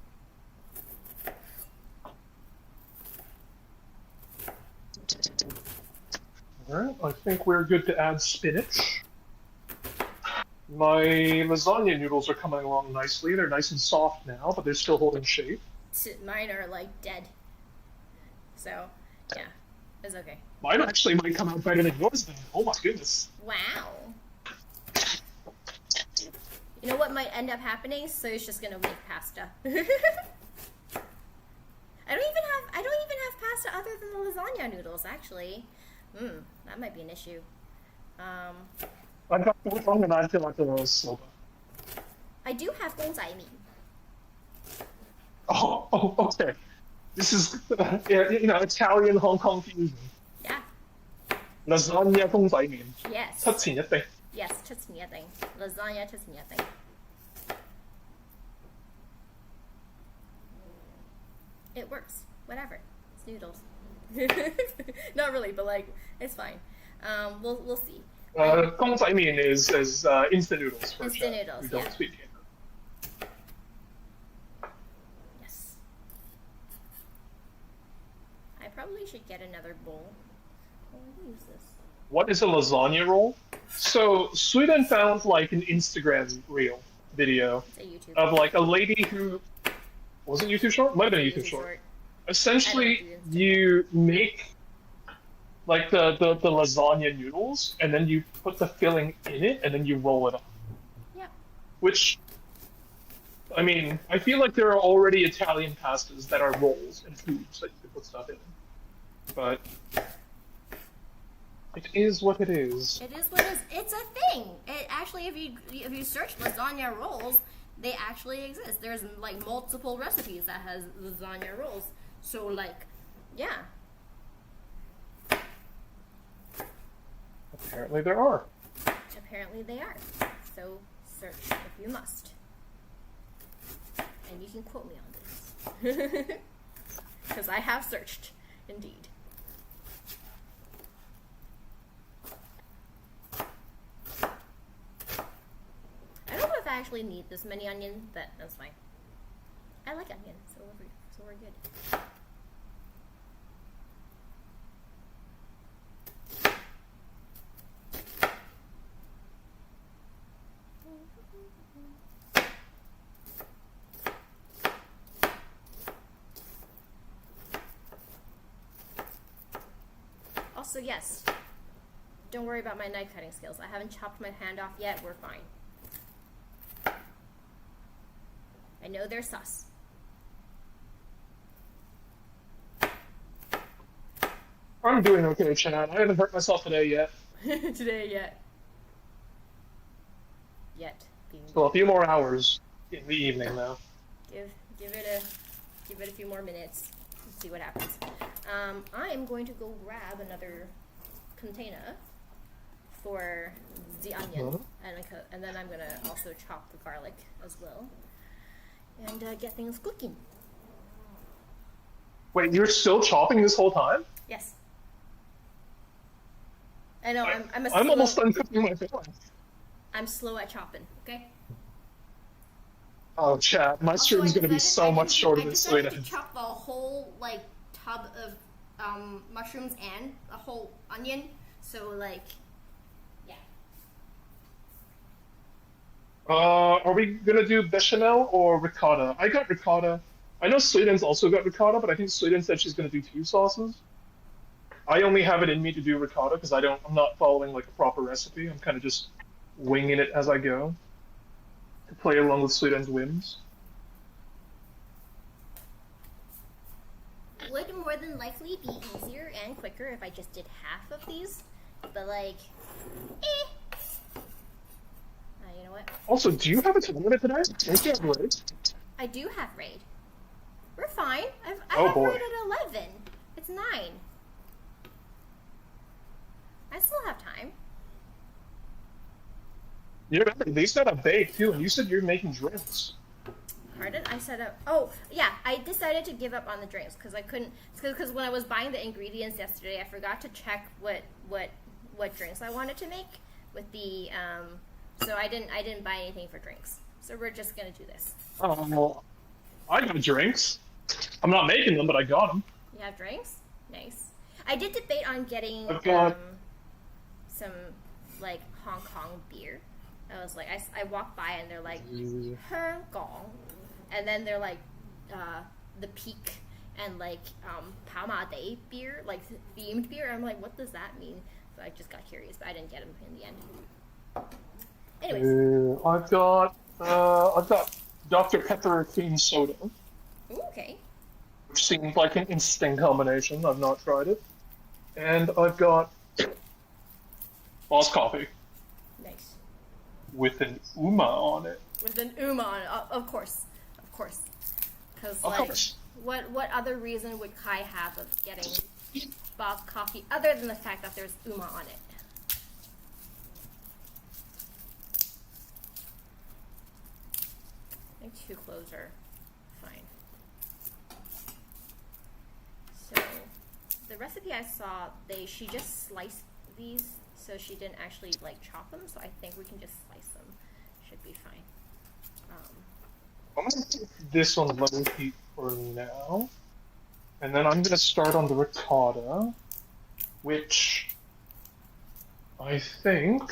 Alright, I think we're good to add spinach. My lasagna noodles are coming along nicely. They're nice and soft now, but they're still holding shape. Mine are like dead. So, yeah, it's okay. Mine actually might come out better than yours then. Oh my goodness. Wow. You know what might end up happening? So it's just gonna make pasta. I don't even have pasta other than the lasagna noodles, actually. That might be an issue. I got the wrong and I feel like there was soba. I do have gonzai meat. Oh, okay. This is, Italian Hong Kong fusion. Yeah. Lasagna 公仔麵 Yes. 出前一丁 Yes, 出前一丁 Lasagna 出前一丁 It works. Whatever. It's noodles. Not really, but like, it's fine. We'll see. 公仔麵 is instant noodles for Instant noodles, who don't yeah. speak English. Yes. I probably should get another bowl. Oh, I'll use this. What is a lasagna roll? So Sweden found like an Instagram reel video It's a YouTube. of like a lady who was it YouTube short? Might have been a YouTube short. Essentially, you make like the lasagna noodles, and then you put the filling in it, and then you roll it up. Yeah. Which, I mean, I feel like there are already Italian pastas that are rolls and tubes that you can put stuff in. But it is what it is. It is what it is. It's a thing. It actually, if you search lasagna rolls, they actually exist. There's like multiple recipes that has lasagna rolls. So like, yeah. Apparently there are. Apparently they are. So search if you must. And you can quote me on this. Because I have searched, indeed. I don't know if I actually need this many onions, but that's fine. I like onions, so we're good. Also, yes, don't worry about my knife cutting skills. I haven't chopped my hand off yet. We're fine. I know they're sus. I'm doing okay, Chad. I haven't hurt myself today yet. Today yet. So a few more hours in the evening, though. Give it a few more minutes. Let's see what happens. I am going to go grab another container for the onion, and then I'm gonna also chop the garlic as well, and get things cooking. Wait, you're still chopping this whole time? Yes. I know I'm a I'm slow. almost done cooking my bacon. I'm slow at chopping. Okay. Oh, chat, my Also, stream's gonna be so much shorter I than decided to Sweden's. chop the whole like tub of mushrooms and a whole onion. So like, yeah. Are we gonna do bechamel or ricotta? I got ricotta. I know Sweden's also got ricotta, but I think Sweden said she's gonna do two sauces. I only have it in me to do ricotta because I'm not following like a proper recipe. I'm kind of just winging it as I go to play along with Sweden's whims. Would more than likely be easier and quicker if I just did half of these, but like, you know what? Also, do you have a tournament today? Don't you have raid? I do have raid. We're fine. I Oh have boy. raid at 11. It's 9. I still have time. You remember, they said a bake too, and you said you're making drinks. Pardon? I said, oh, yeah, I decided to give up on the drinks because I couldn't, because when I was buying the ingredients yesterday, I forgot to check what drinks I wanted to make with the, so I didn't buy anything for drinks. So we're just going to do this. Oh, well, I got drinks. I'm not making them, but I got them. You have drinks? Nice. I did debate on getting I've got... some, like, Hong Kong beer. I was like, I walked by and they're like, Hong Kong. And then they're like, the Peak and like, Pao Ma Day beer, like themed beer. I'm like, what does that mean? So I just got curious, but I didn't get them in the end. Anyways. I've got Dr. Pepper cream soda. Ooh, okay. Which seems like an interesting combination. I've not tried it. And I've got Boss Coffee. Nice. With an Uma on it. With an Uma on it, of course. Of course. Because, like, course. What other reason would Kai have of getting Boss Coffee other than the fact that there's Uma on it? I think 2 cloves are fine. So, the recipe I saw, she just sliced these, so she didn't actually like chop them. So I think we can just slice them. Should be fine. I'm gonna put this on low heat for now, and then I'm gonna start on the ricotta, which I think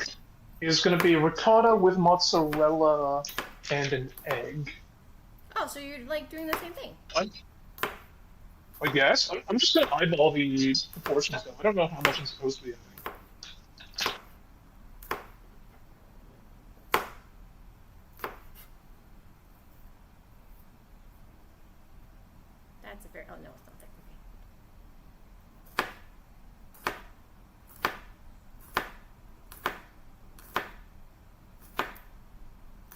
is gonna be ricotta with mozzarella and an egg. Oh, so you're like doing the same thing? I guess. I'm just gonna eyeball the proportions though. I don't know how much I'm supposed to be adding. That's a very. Oh no, it's not that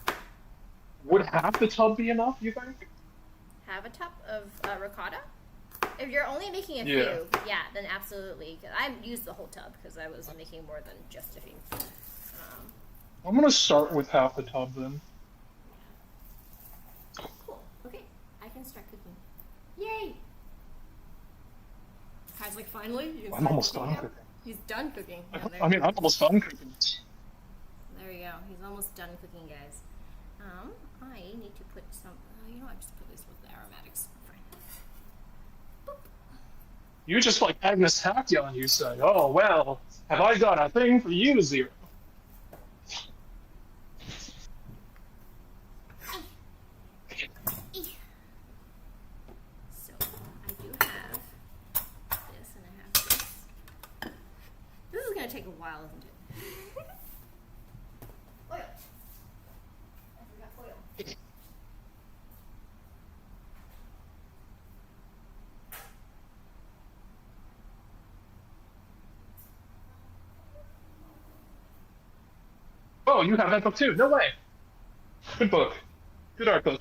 cooking. Would half the tub be enough, you think? Have a tub of ricotta? If you're only making a Yeah. few, yeah, then absolutely. I used the whole tub because I was making more than just a few. I'm gonna start with half the tub then. Cool. Okay, I can start cooking. Yay! Kai's like, finally? You can I'm start almost cooking done now? cooking. He's done cooking. Yeah, I mean, I'm almost done cooking. there we go. He's almost done cooking, guys. I need to put some. You know, I just put this with the aromatics. Fine. Boop. You just like Agnes Hackyon, you say. Oh well, have I got a thing for you, Zero? So I do have this, and I have this. This is gonna take a while, isn't it? Oil. I forgot oil. Oh, you have that book too? No way. Good book. Good art book.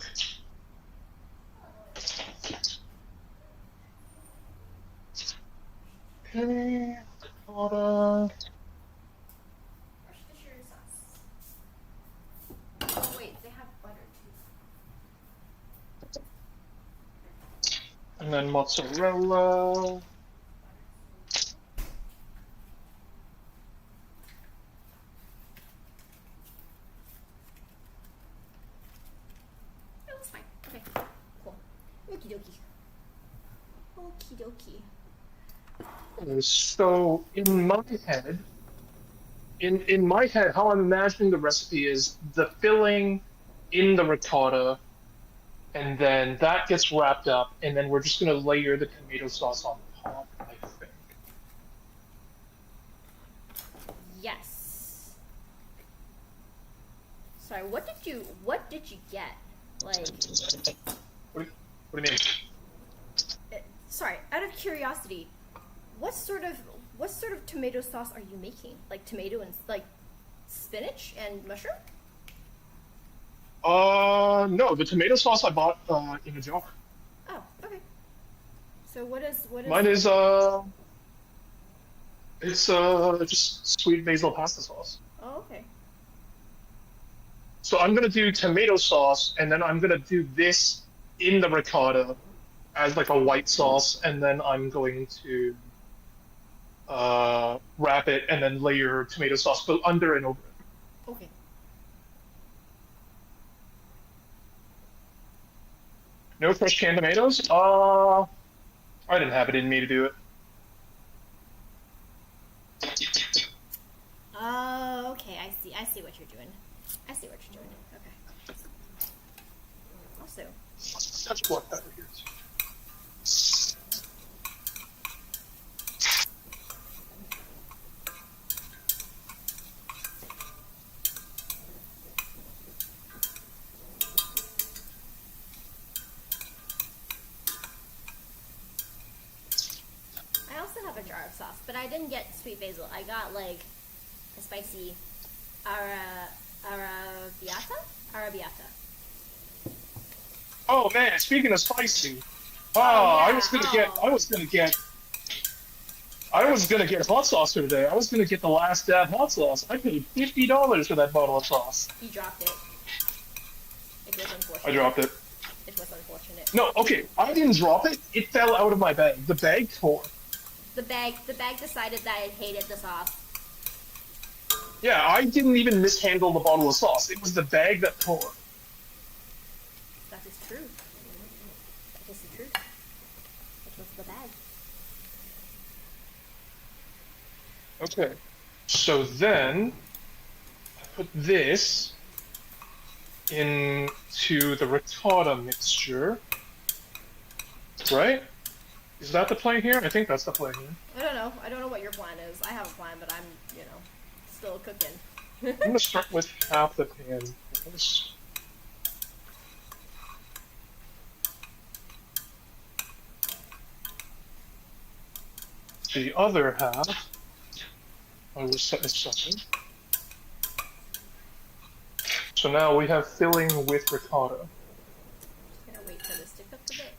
Okay, ricotta. Worcestershire sauce. Oh wait, they have butter too. And then mozzarella. Okie dokie. Okie dokie. So in my head, how I'm imagining the recipe is the filling in the ricotta, and then that gets wrapped up, and then we're just gonna layer the tomato sauce on top, I think. Yes. Sorry, what did you get? Like, What do you mean? sorry, out of curiosity, what sort of tomato sauce are you making? Like tomato and like spinach and mushroom? No, the tomato sauce I bought in a jar. Oh, okay. So what is Mine is it's just sweet basil pasta sauce. Oh, okay. So I'm gonna do tomato sauce, and then I'm gonna do this in the ricotta as like a white sauce, and then I'm going to wrap it and then layer tomato sauce both under and over it. Okay. No fresh canned tomatoes? I didn't have it in me to do it. Oh, okay. I see what you're doing. I see what you're doing. Okay. Also, Touch black pepper here. I also have a jar of sauce, but I didn't get sweet basil. I got like a spicy arrabbiata. Oh man, speaking of spicy, Oh I yeah. was gonna get, Oh, I was gonna get, I was gonna get hot sauce for today. I was gonna get the last dab hot sauce. I paid $50 for that bottle of sauce. you dropped it. It was unfortunate. I dropped it. It was unfortunate. No, okay, I didn't drop it. It fell out of my bag. The bag tore. The bag decided that it hated the sauce. Yeah, I didn't even mishandle the bottle of sauce. It was the bag that tore. That is true. That is the truth. It was the bag. Okay, so then I put this into the ricotta mixture, right? Is that the play here? I think that's the play here. I don't know. I don't know what your plan is. I have a plan, but I'm, still cooking. I'm gonna start with half the pan. The other half, I will set aside. So now we have filling with ricotta. Just gonna wait for this to cook a bit.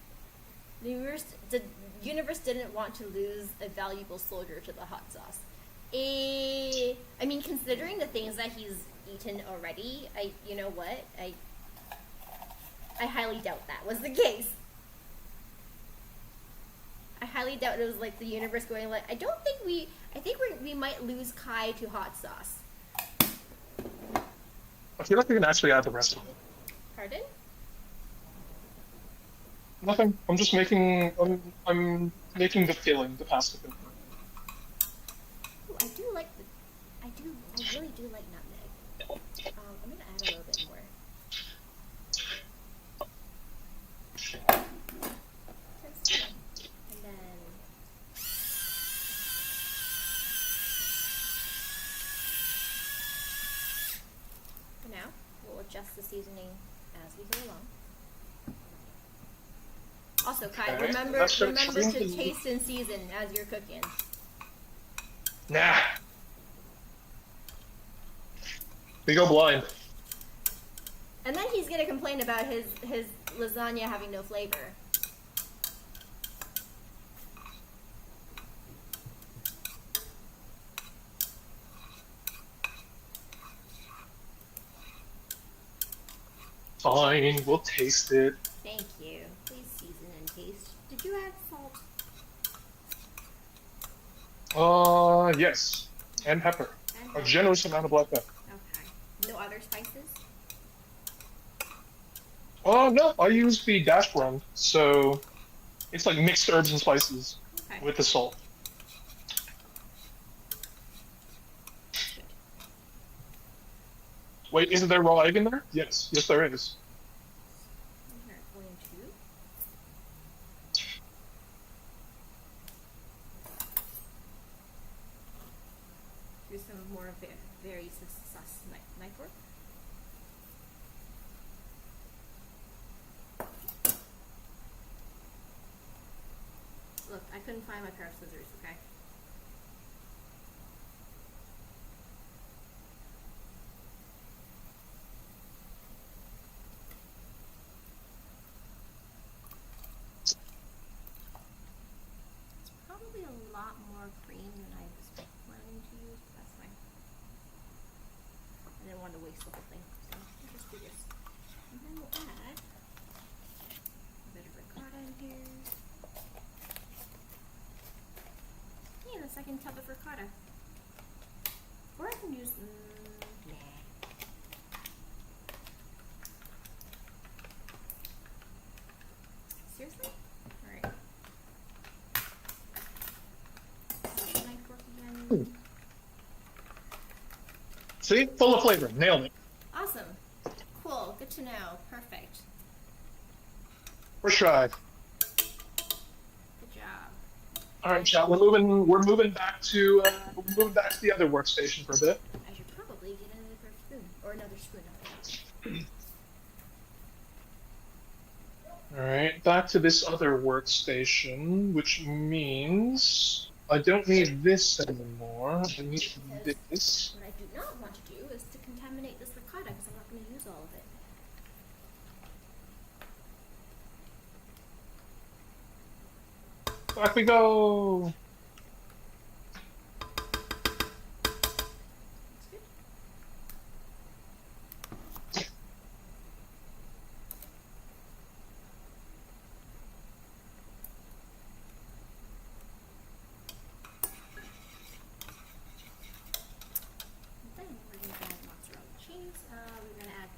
The universe didn't want to lose a valuable soldier to the hot sauce. I mean, considering the things that he's eaten already, you know what? I highly doubt that was the case. I highly doubt it was like the universe going like, I think we might lose Kai to hot sauce. I feel like we can actually add the rest of it. Pardon? Nothing. I'm just making. I'm making the filling, the pasta filling. Ooh, I really do like nutmeg. I'm gonna add a little bit more. And then for now, we'll adjust the seasoning as we go along. Also, Kai, Okay, remember that's to the- taste and season as you're cooking. Nah. We go blind. And then he's gonna complain about his lasagna having no flavor. Fine, we'll taste it. Thank you. Please season and taste. Did you add salt? Yes. And pepper. And A pepper? generous amount of black pepper. Okay. No other spices? Oh no, I use the dash blend, so it's like mixed herbs and spices Okay, with the salt. that's good. Wait, isn't there raw egg in there? Yes, yes there is. We are going to do some more very sus knife work. Look, I couldn't find my pair of scissors, okay? It's probably a lot more cream than I was planning to use, but that's fine. I didn't want to waste the whole thing, so I'll just do this. And then we'll add a bit of ricotta in here. And a second tub of ricotta. Or I can use, nah. Seriously? Alright. Knife work again. See? Full of flavor. Nailed it. Awesome. Cool. Good to know. Perfect. First try. Good job. All right, chat. We're moving back to the other workstation for a bit. I should probably get another spoon. Or another spoon. All right, back to this other workstation, which means I don't need this anymore. I need this. What I do not want to do is to contaminate this ricotta because I'm not going to use all of it. Back we go.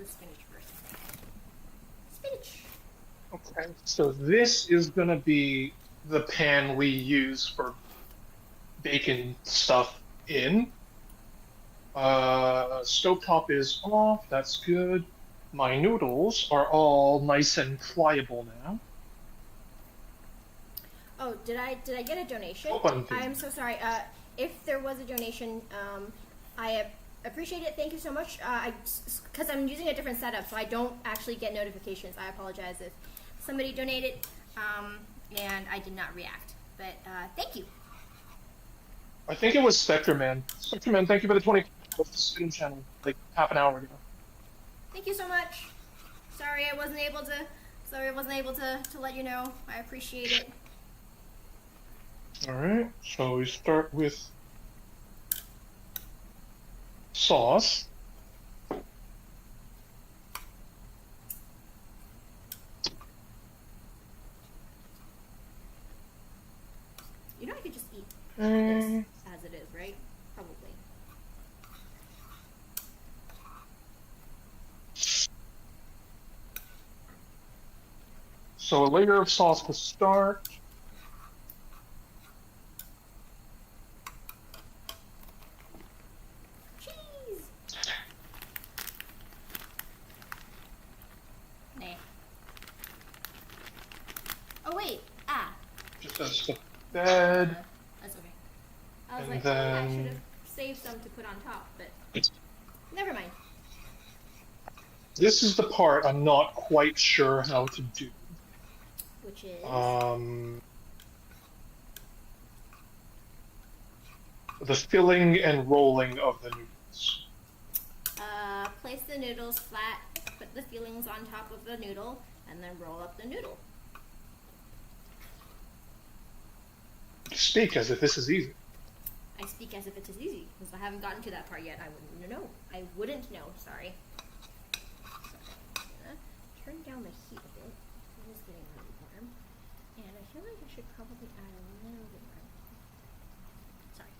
Spinach first. Spinach! Okay, so this is gonna be the pan we use for baking stuff in. Stovetop is off, that's good. My noodles are all nice and pliable now. Oh, did I get a donation? I'm so sorry. If there was a donation, I appreciate it. Thank you so much. Because I'm using a different setup, so I don't actually get notifications. I apologize if somebody donated and I did not react. But thank you. I think it was Spectre Man. Spectre Man, thank you for the 20 the spin channel like half an hour ago. Thank you so much. Sorry I wasn't able to. Sorry I wasn't able to let you know. I appreciate it. All right, so we start with sauce. You know I could just eat this as it is, right? Probably. So a layer of sauce to start. Cheese! Nah. Oh wait, Just as the bed. That's okay. I was And like, then... I should have saved some to put on top, but never mind. This is the part I'm not quite sure how to do. Which is? The filling and rolling of the noodles. Place the noodles flat, put the fillings on top of the noodle, and then roll up the noodle. Speak as if this is easy. I speak as if it is easy, because I haven't gotten to that part yet. I wouldn't know. I wouldn't know, sorry. Turn down the heat a bit. It is getting really warm. And I feel like I should probably add a little bit more. Sorry.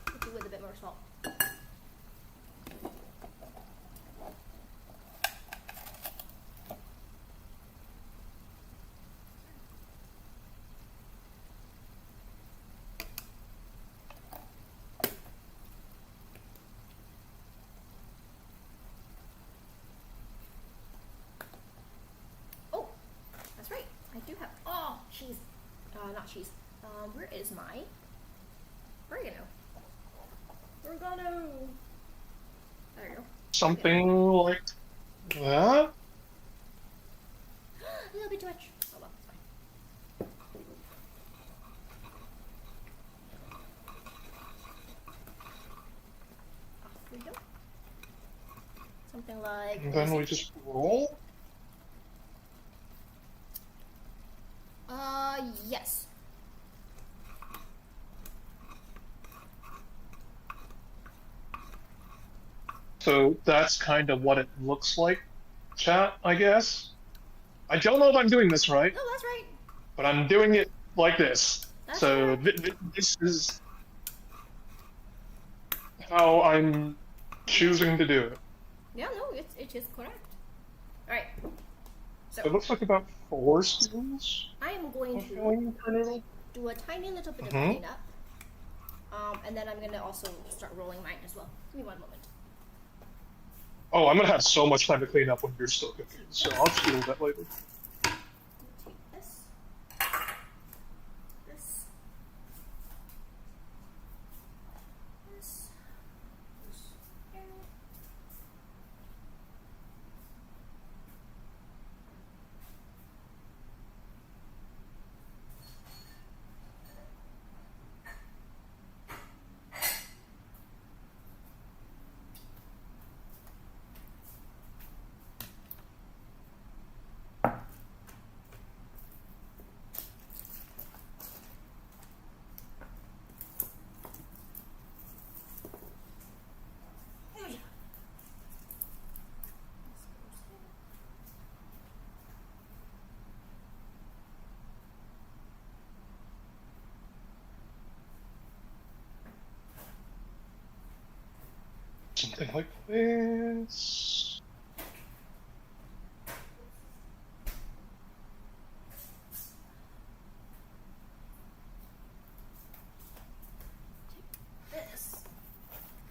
Could do with a bit more salt. have. Oh, cheese. Not cheese. Where is my oregano? Oregano. There you go. Something like that. A little bit too much. Oh well, it's fine. Off we go. Something like. And then we just roll. Yes. So that's kind of what it looks like, chat, I guess. I don't know if I'm doing this right, No, that's right. but I'm doing it like this. That's So right. this is how I'm choosing to do it. Yeah, no, it is correct. All right. So It looks like about 4 spoons. I am going of to filling per noodle. do a tiny little bit of Mhm. cleanup, and then I'm gonna also start rolling mine as well. Give me one moment. Oh, I'm gonna have so much time to clean up when you're still cooking, so I'll just do that later. Take this, this, this, this here. Something like this. This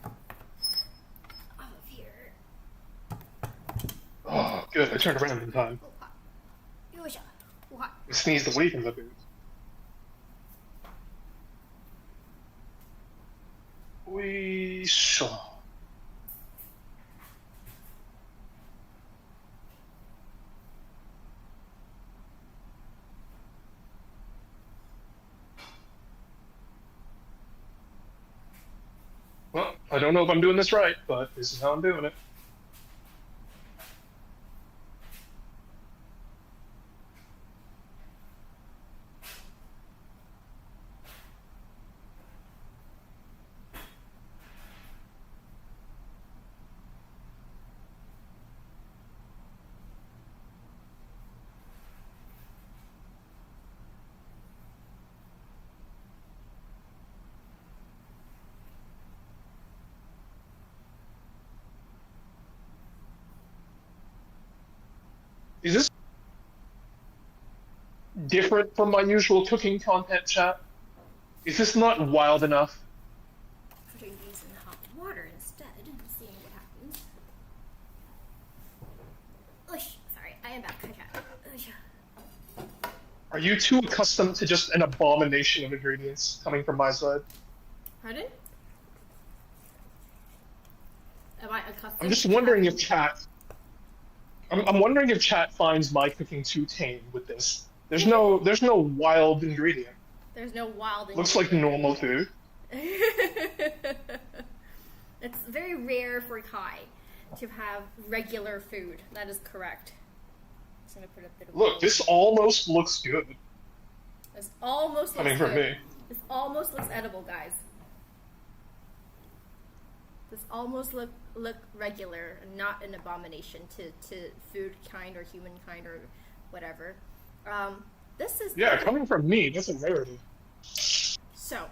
out of here. Oh, good. I turned around in time. Yoisha. What? I sneezed away from the booth. We saw. Well, I don't know if I'm doing this right, but this is how I'm doing it. Is this different from my usual cooking content, chat? Is this not wild enough? Putting these in hot water instead and seeing what happens. Ush, sorry, I am back. Ush. Are you too accustomed to just an abomination of ingredients coming from my side? Pardon? Am I accustomed? I'm just to wondering having- if chat. I'm wondering if chat finds my cooking too tame with this. There's no wild ingredient. There's no wild. Looks like normal food. It's very rare for Kai to have regular food. That is correct. I'm just gonna put a bit of. Look, this almost looks good. This almost looks Coming from good. me. This almost looks edible, guys. This almost look regular, not an abomination to food kind or human kind or whatever. This is Yeah, coming from me, that's a rarity. So,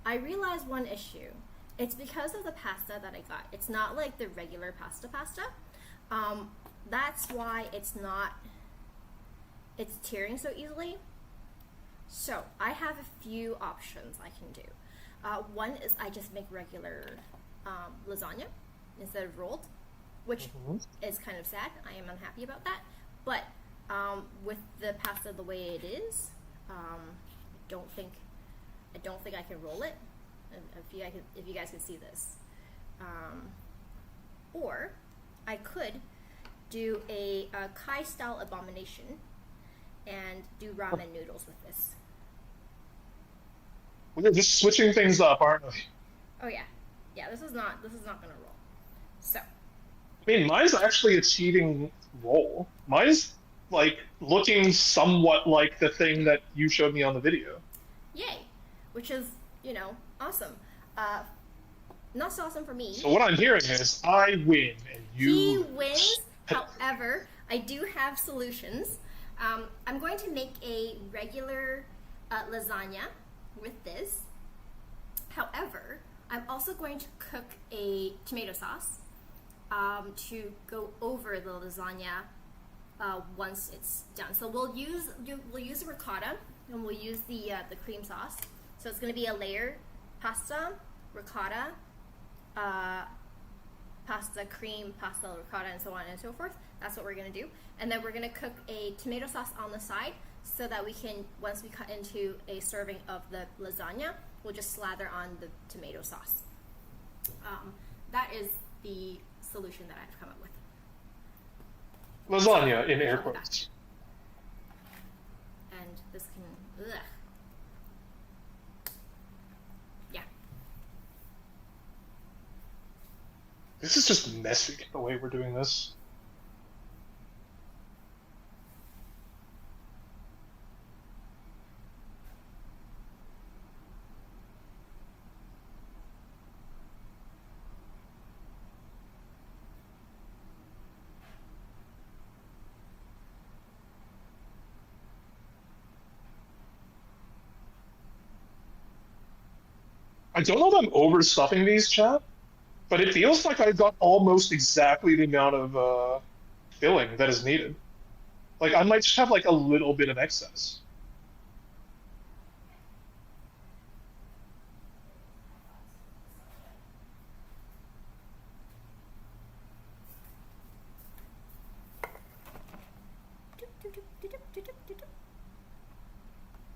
I realized one issue. It's because of the pasta that I got. It's not like the regular pasta. That's why it's tearing so easily. So, I have a few options I can do. One is I just make regular lasagna instead of rolled, which is kind of sad. I am unhappy about that. But With the pasta the way it is, I don't think I can roll it. If you guys can see this, or I could do a Kai style abomination and do ramen noodles with this. We're just switching things up, aren't we? Oh yeah, yeah. This is not gonna roll. So I mean, mine's actually achieving roll. Mine's like looking somewhat like the thing that you showed me on the video. yay, which is awesome. Uh, Not so awesome for me. So what I'm hearing is I win and you He wins. However, I do have solutions. I'm going to make a regular lasagna with this. However, I'm also going to cook a tomato sauce to go over the lasagna once it's done. So we'll use the ricotta and we'll use the cream sauce. So it's going to be a layer: pasta, ricotta, pasta, cream, pasta, ricotta, and so on and so forth. That's what we're going to do. And then we're going to cook a tomato sauce on the side so that we can, once we cut into a serving of the lasagna, we'll just slather on the tomato sauce. That is the solution that I've come up with. lasagna in air quotes. And this can, ugh. Yeah. This is just messy the way we're doing this. I don't know if I'm overstuffing these, chat, but it feels like I've got almost exactly the amount of filling that is needed. Like I might just have like a little bit of excess.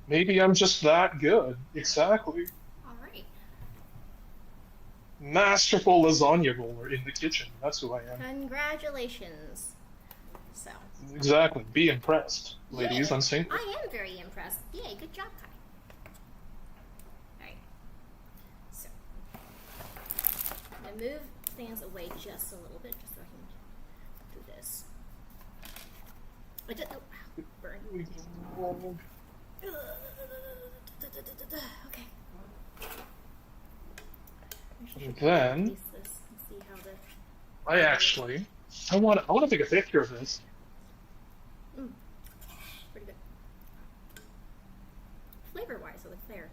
Maybe I'm just that good. Exactly. All right. Masterful lasagna roller in the kitchen. That's who I am. Congratulations. So. Exactly. Be impressed, ladies. Yay. I'm single. I am very impressed. Yay, good job, Kai. Alright. So. I'm going to move things away just a little bit, just so I can do this. I just, oh, ow, burn. Okay. And then Release this and see how the... I want to take a picture of this. Pretty good. Flavor-wise, so it's there.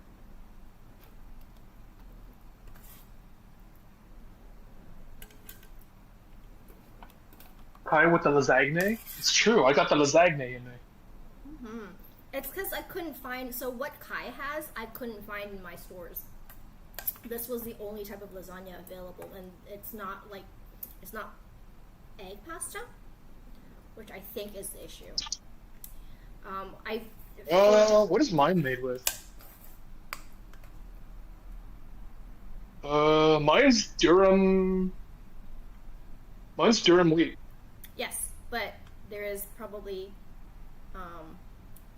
Kai with the lasagna. It's true. I got the lasagna in there. Mm-hmm. It's because I couldn't find... So what Kai has, I couldn't find in my stores. This was the only type of lasagna available, and it's not egg pasta, which I think is the issue. What is mine made with? Mine's Durham. Mine's Durham wheat. Yes, but there is probably, I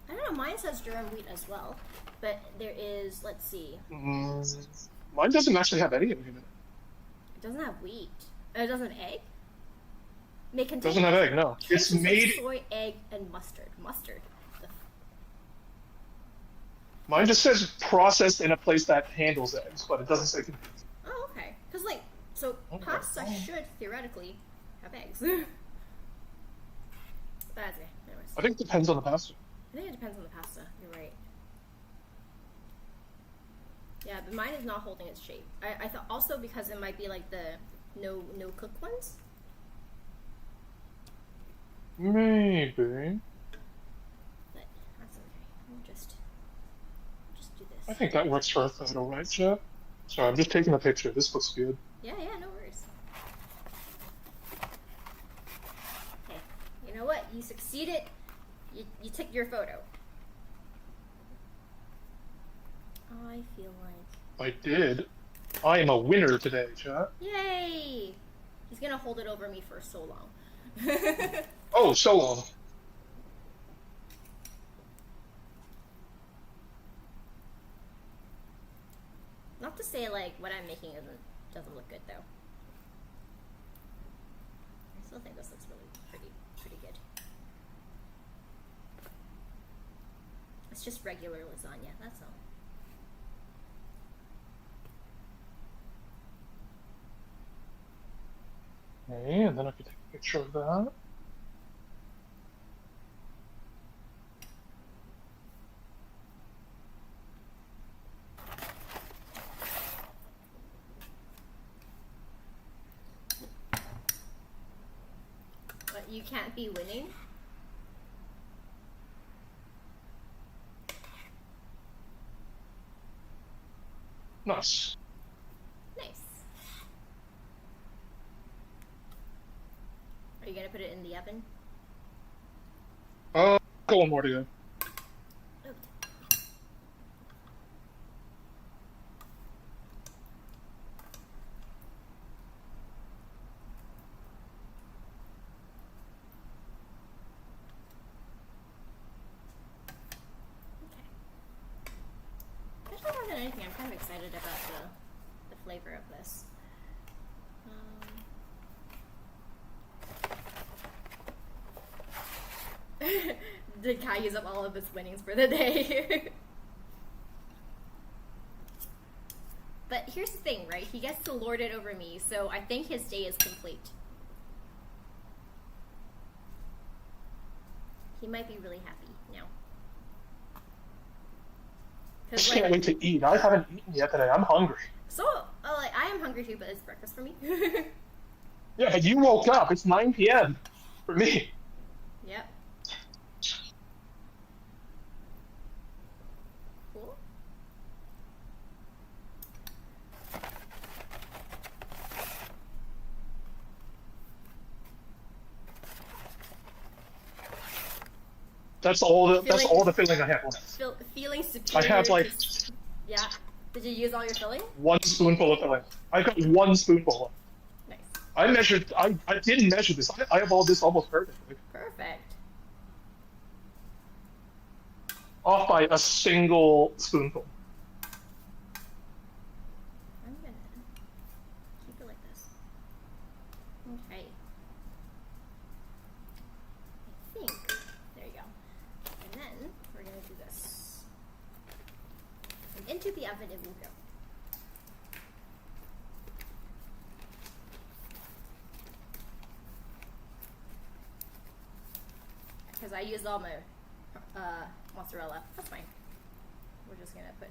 don't know, mine says Durham wheat as well, but there is, let's see. Mine doesn't actually have any of it in it. It doesn't have wheat. It doesn't have egg? It Doesn't have egg, no. It's made... soy, egg, and mustard. Mustard. Mine just says processed in a place that handles eggs, but it doesn't say... Oh, okay. Because, so pasta should theoretically have eggs. That's it. Anyways. I think it depends on the pasta. I think it depends on the pasta. You're right. Yeah, but mine is not holding its shape. I thought also because it might be like the no cook ones. Maybe. But that's okay. We'll just do this. I think that works for a photo, right, Jeff? Sorry, I'm just taking a picture. This looks good. Yeah, no worries. Hey, you know what? You succeeded You took your photo. I feel like... I did. I am a winner today, chat. Yay! He's gonna hold it over me for so long. Oh, so long. Not to say like what I'm making doesn't look good though. I still think this looks really pretty good. It's just regular lasagna, that's all. Okay, and then I can take a picture of that. But you can't be winning? Nice. Nice. Are you gonna put it in the oven? Got one more to go. Oh. Actually, more than anything, I'm kind of excited about the flavor of this. Did Kai use up all of his winnings for the day? But here's the thing, right? He gets to lord it over me, so I think his day is complete. He might be really happy now. I can't wait to eat. I haven't eaten yet today. I'm hungry. So, like, I am hungry too, but it's breakfast for me. Yeah, you woke up. It's 9 p.m. for me. Yep. Cool. That's all the filling I have left. Feeling superior. I have like... Yeah. Did you use all your filling? 1 spoonful of filling. I've got 1 spoonful. Nice. I didn't measure this. I have all this almost perfectly. Perfect. Off by a single spoonful. I'm gonna keep it like this. Okay. I think. There you go. And then we're gonna do this. And into the oven it will go. Because I used all my mozzarella. That's fine. We're just gonna put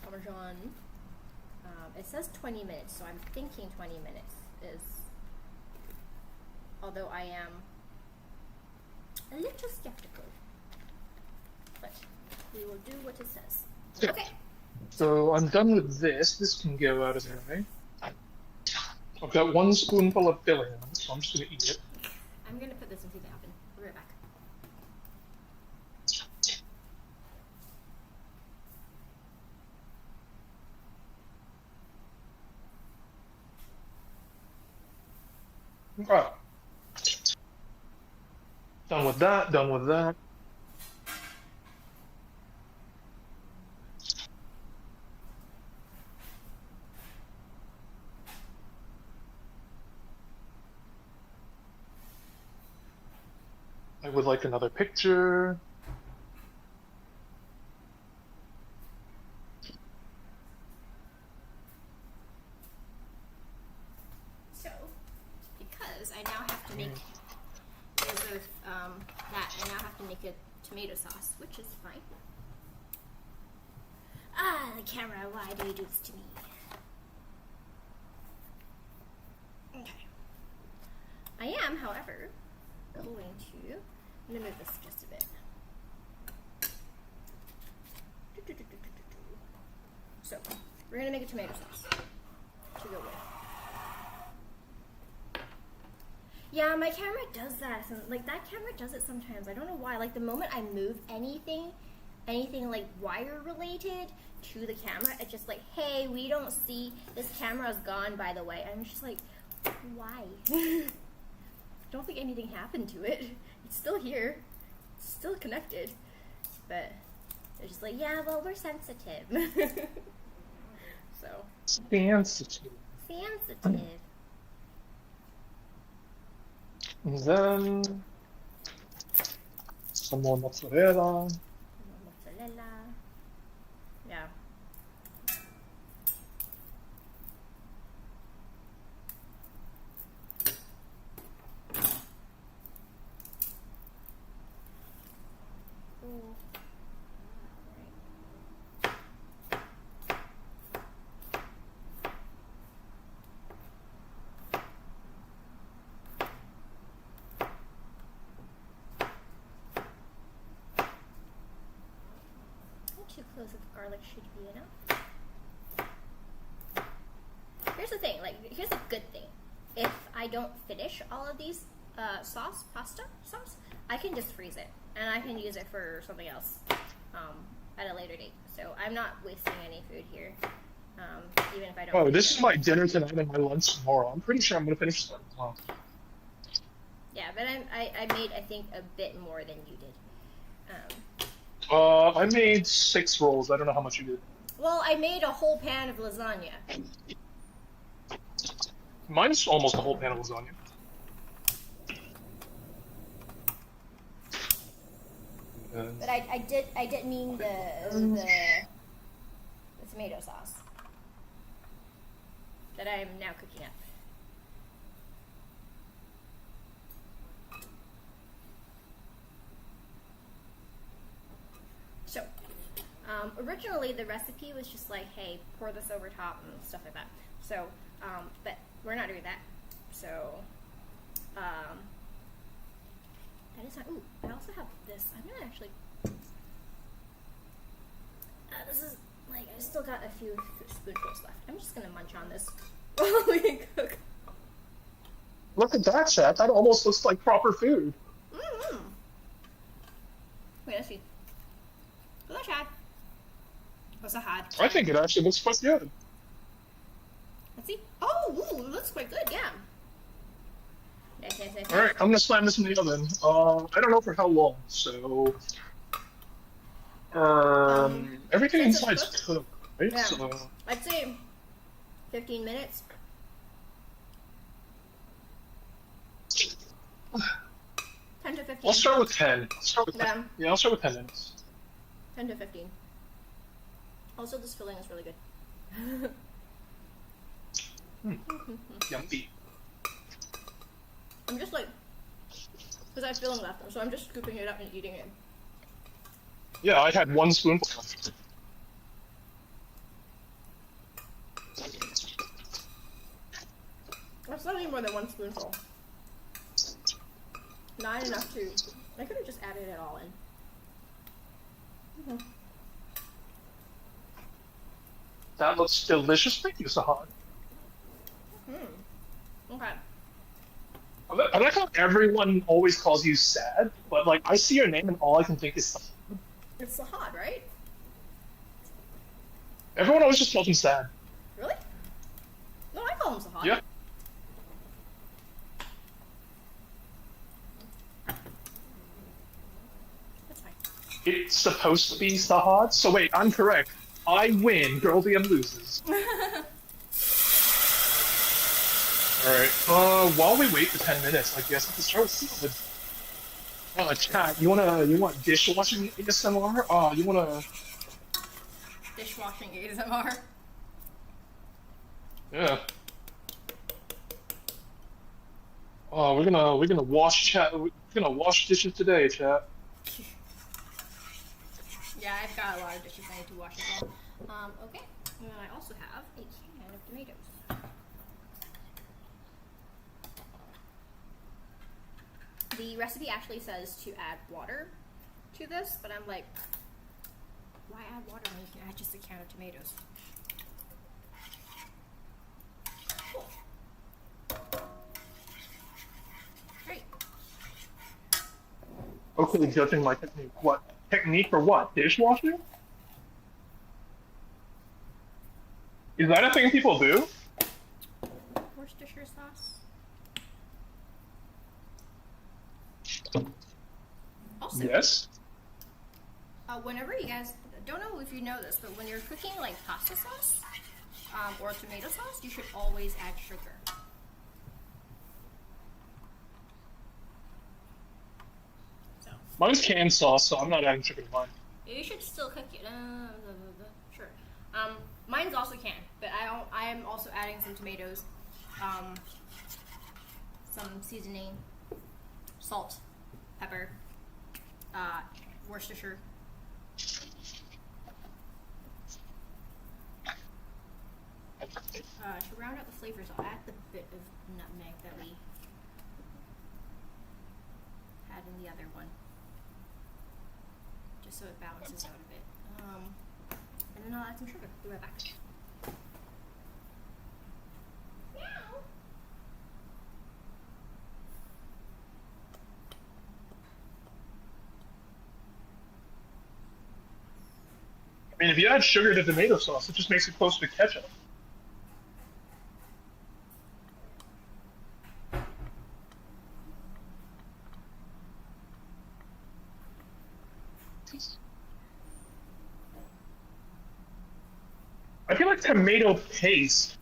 Parmesan. It says 20 minutes, so I'm thinking 20 minutes is. Although I am a little skeptical, but we will do what it says. Yeah. Okay. So I'm done with this. This can go out of the way. I've got 1 spoonful of filling on it, so I'm just gonna eat it. I'm gonna put this into the oven. I'll be right back. Okay. Done with that, done with that. I would like another picture. So, because I now have to make I now have to make a tomato sauce, which is fine. Ah, the camera, why do you do this to me? Okay. I am, however, going to... I'm going to move this just a bit. So, we're going to make a tomato sauce to go with. Yeah, my camera does that. Like, that camera does it sometimes. I don't know why. Like, the moment I move anything like wire related to the camera, it's just like, hey, we don't see, this camera's gone, by the way. I'm just like, why? Don't think anything happened to it. It's still here. It's still connected. But they're just like, yeah, well, we're sensitive. So. Sensitive. Sensitive. And then some more mozzarella. Mozzarella. Yeah. Ooh. Two cloves of garlic should be enough. Here's the thing, like, here's a good thing. If I don't finish all of these pasta sauce, I can just freeze it. And I can use it for something else at a later date. So I'm not wasting any food here, even if I don't. Oh, this is my dinner tonight and my lunch tomorrow. I'm pretty sure I'm gonna finish that. Oh. Yeah, but I made, I think, a bit more than you did. I made 6 rolls. I don't know how much you did. Well, I made a whole pan of lasagna. Mine's almost a whole pan of lasagna. But I did mean the tomato sauce that I am now cooking up. So, originally the recipe was just like, hey, pour this over top and stuff like that. So, but we're not doing that. So, that is not. Ooh, I also have this. I'm gonna actually. This is like, I still got a few spoonfuls left. I'm just gonna munch on this while we cook. Look at that, chat. That almost looks like proper food. Mm-hmm. Wait, let's see. Hello, Chad. What's a hot? I think it actually looks quite good. Let's see. Oh, ooh, it looks quite good, yeah. Yes. Alright, I'm gonna slam this in the oven. I don't know for how long, so... everything inside's cooked, right? Yeah. So... I'd say 15 minutes. 10 to 15. I'll start with 10. Yeah. Yeah, I'll start with 10 minutes. 10 to 15. Also, this filling is really good. Yummy. I'm just like, because I have filling left, so I'm just scooping it up and eating it. Yeah, I had 1 spoonful left. That's not even more than 1 spoonful. Not enough to. I could have just added it all in. That looks delicious. Thank you, Sahad. Okay. I like how everyone always calls you Sad, but like I see your name and all I can think is Sahad. It's Sahad, right? Everyone always just calls him Sad. Really? No, I call him Sahad. Yeah. That's fine. It's supposed to be Sahad, so wait, I'm correct. I win, Girl DM loses. Alright, while we wait for 10 minutes, I guess we can start with salad. Chat, you want dishwashing ASMR? You wanna... Dishwashing ASMR. Yeah. We're gonna wash dishes today, chat. Yeah, I've got a lot of dishes I need to wash as well. Okay. And then I also have a can of tomatoes. The recipe actually says to add water to this, but I'm like, why add water when you can add just a can of tomatoes? Cool. Okay, judging my technique. What? Technique for what? Dishwashing? Is that a thing people do? Worcestershire sauce. Also, Yes. whenever you guys, don't know if you know this, but when you're cooking like pasta sauce or tomato sauce, you should always add sugar. So Mine's canned sauce, so I'm not adding sugar to mine. you should still cook it. Sure. Mine's also canned, but I am also adding some tomatoes, some seasoning, salt, pepper, Worcestershire. To round out the flavors, I'll add the bit of nutmeg that we had in the other one, just so it balances out a bit. And then I'll add some sugar. Be right back. I mean, if you add sugar to tomato sauce, it just makes it closer to ketchup. I feel like tomato paste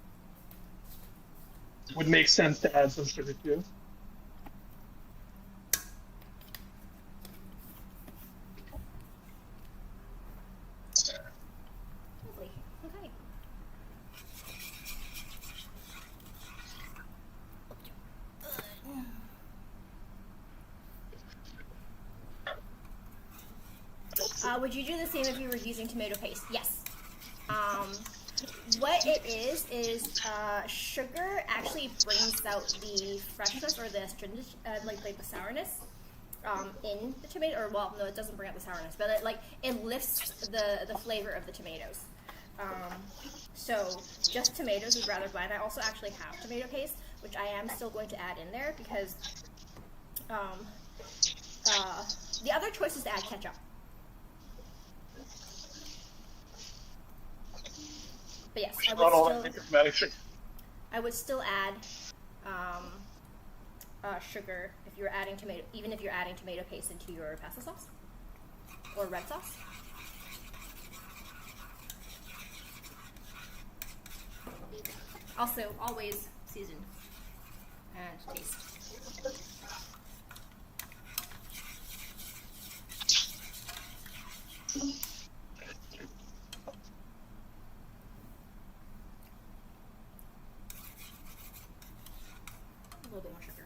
would make sense to add some sugar to. Lovely. Okay. Would you do the same if you were using tomato paste? Yes. What it is sugar actually brings out the freshness or the astringent, like the sourness in the tomato. Or well, no, it doesn't bring out the sourness, but it lifts the flavor of the tomatoes. So just tomatoes is rather bland. I also actually have tomato paste, which I am still going to add in there because the other choice is to add ketchup. But yes, I would still add sugar if you're adding tomato, even if you're adding tomato paste into your pasta sauce or red sauce. Also, always season and taste. A little bit more sugar.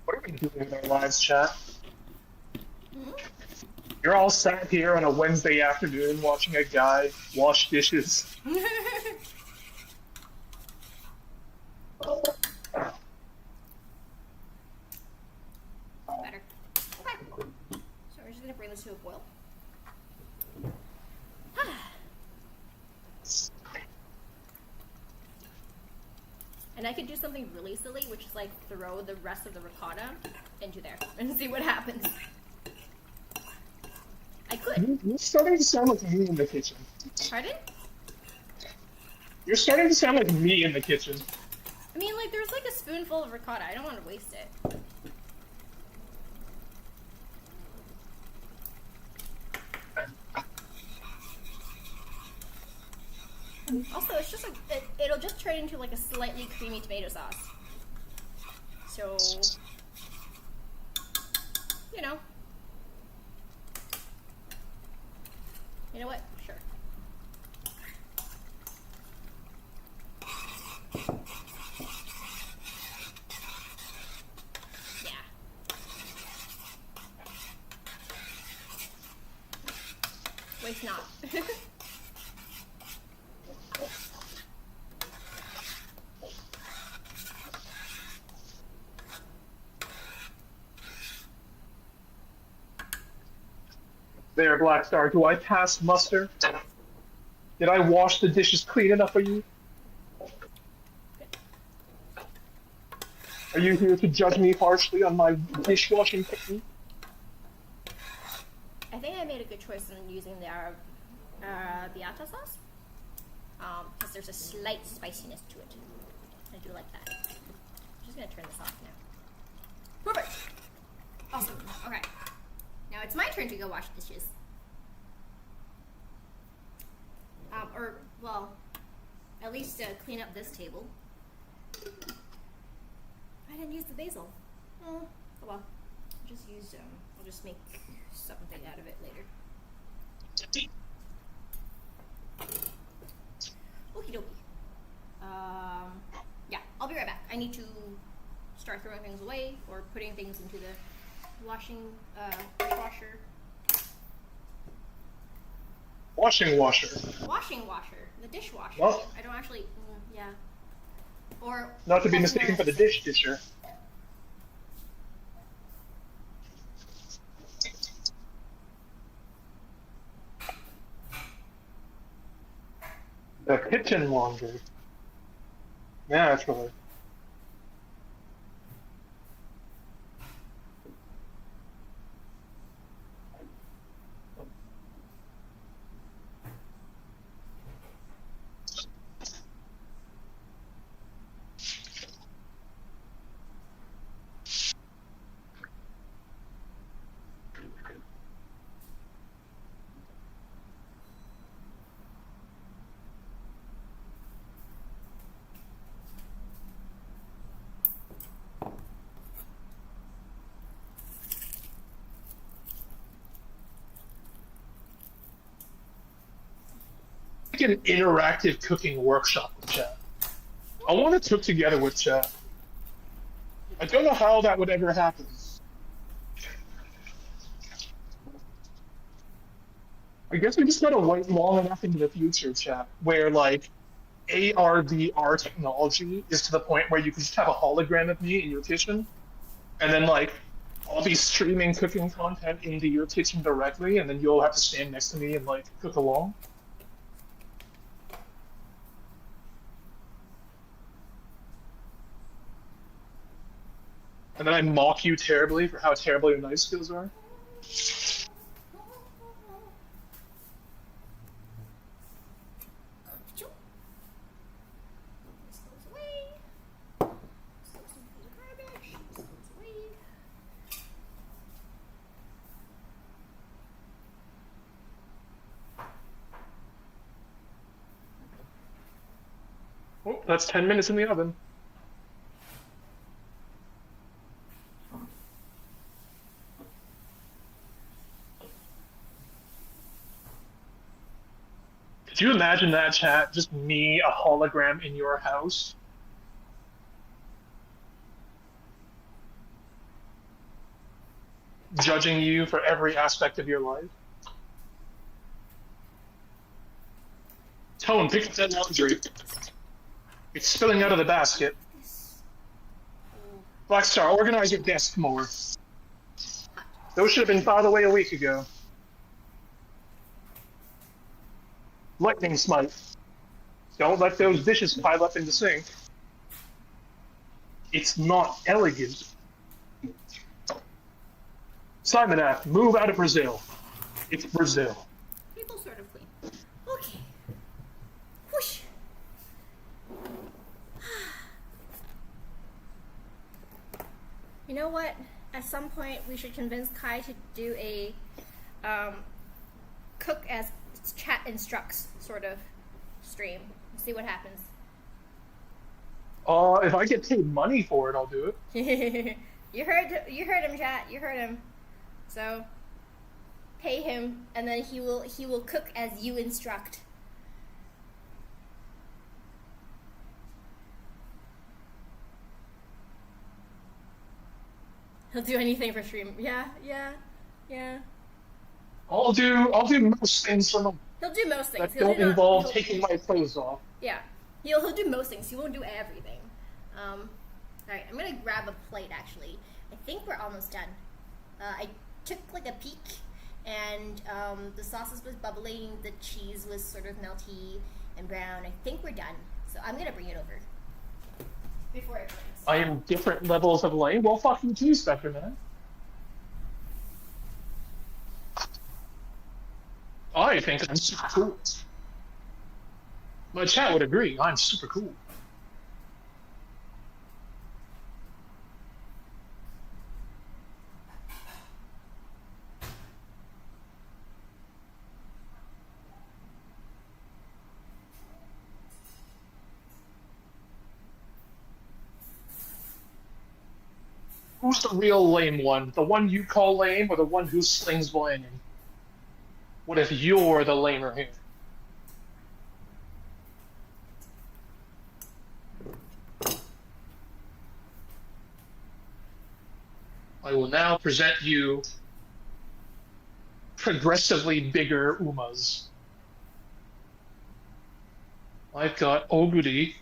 What are we doing in our lives, chat? You're all sat here on a Wednesday afternoon watching a guy wash dishes. Better. Okay. So we're just gonna bring this to a boil. And I could do something really silly, which is like throw the rest of the ricotta into there and see what happens. I could. You're starting to sound like me in the kitchen. Pardon? You're starting to sound like me in the kitchen. I mean, like, there's like a spoonful of ricotta. I don't want to waste it. Also, it's just like, it'll just turn into like a slightly creamy tomato sauce. So, you know. You know what? Sure. Yeah. Waste not. There, Black Star, do I pass muster? Did I wash the dishes clean enough for you? Are you here to judge me harshly on my dishwashing technique? I think I made a good choice in using the arrabbiata sauce. Because there's a slight spiciness to it. I do like that. I'm just gonna turn this off now. Perfect! Awesome. Okay. Now it's my turn to go wash dishes. Or, well, at least clean up this table. I didn't use the basil. Oh well. I'll just make something out of it later. Okie dokie. Yeah, I'll be right back. I need to start throwing things away or putting things into the dishwasher. Washing washer. Washing washer. The dishwasher. Well, I don't actually, yeah. Or not to be mistaken for the dish disher. The kitchen laundry. Naturally. Like an interactive cooking workshop with chat. I want to cook together with chat. I don't know how that would ever happen. I guess we just gotta wait long enough into the future, chat, where like AR/VR technology is to the point where you can just have a hologram of me in your kitchen, and then like I'll be streaming cooking content into your kitchen directly, and then you'll have to stand next to me and like cook along. And then I mock you terribly for how terrible your knife skills are. Oh, that's 10 minutes in the oven. Could you imagine that, chat? Just me, a hologram in your house? Judging you for every aspect of your life? Tone, pick up that laundry. It's spilling out of the basket. Black Star, organize your desk more. Those should have been filed away a week ago. Lightning smite. Don't let those dishes pile up in the sink. It's not elegant. Simon F., move out of Brazil. It's Brazil. People sort of clean. Okay. Whoosh. You know what? At some point, we should convince Kai to do a cook as chat instructs sort of stream. See what happens. If I get paid money for it, I'll do it. You heard him, chat. You heard him. So pay him, and then he will cook as you instruct. He'll do anything for stream. Yeah. I'll do most things for him. He'll do most things. That don't involve taking my clothes off. Yeah, he'll do most things. He won't do everything. All right, I'm gonna grab a plate. Actually, I think we're almost done. I took like a peek, and the sauces was bubbling, the cheese was sort of melty and brown. I think we're done. So I'm gonna bring it over before it burns. I am different levels of lame. Well, fucking cheese, Spectre Man. I think I'm super cool. My chat would agree. I'm super cool. Who's the real lame one? The one you call lame, or the one who slings blame? What if you're the lamer here? I will now present you progressively bigger Umas. I've got Oguri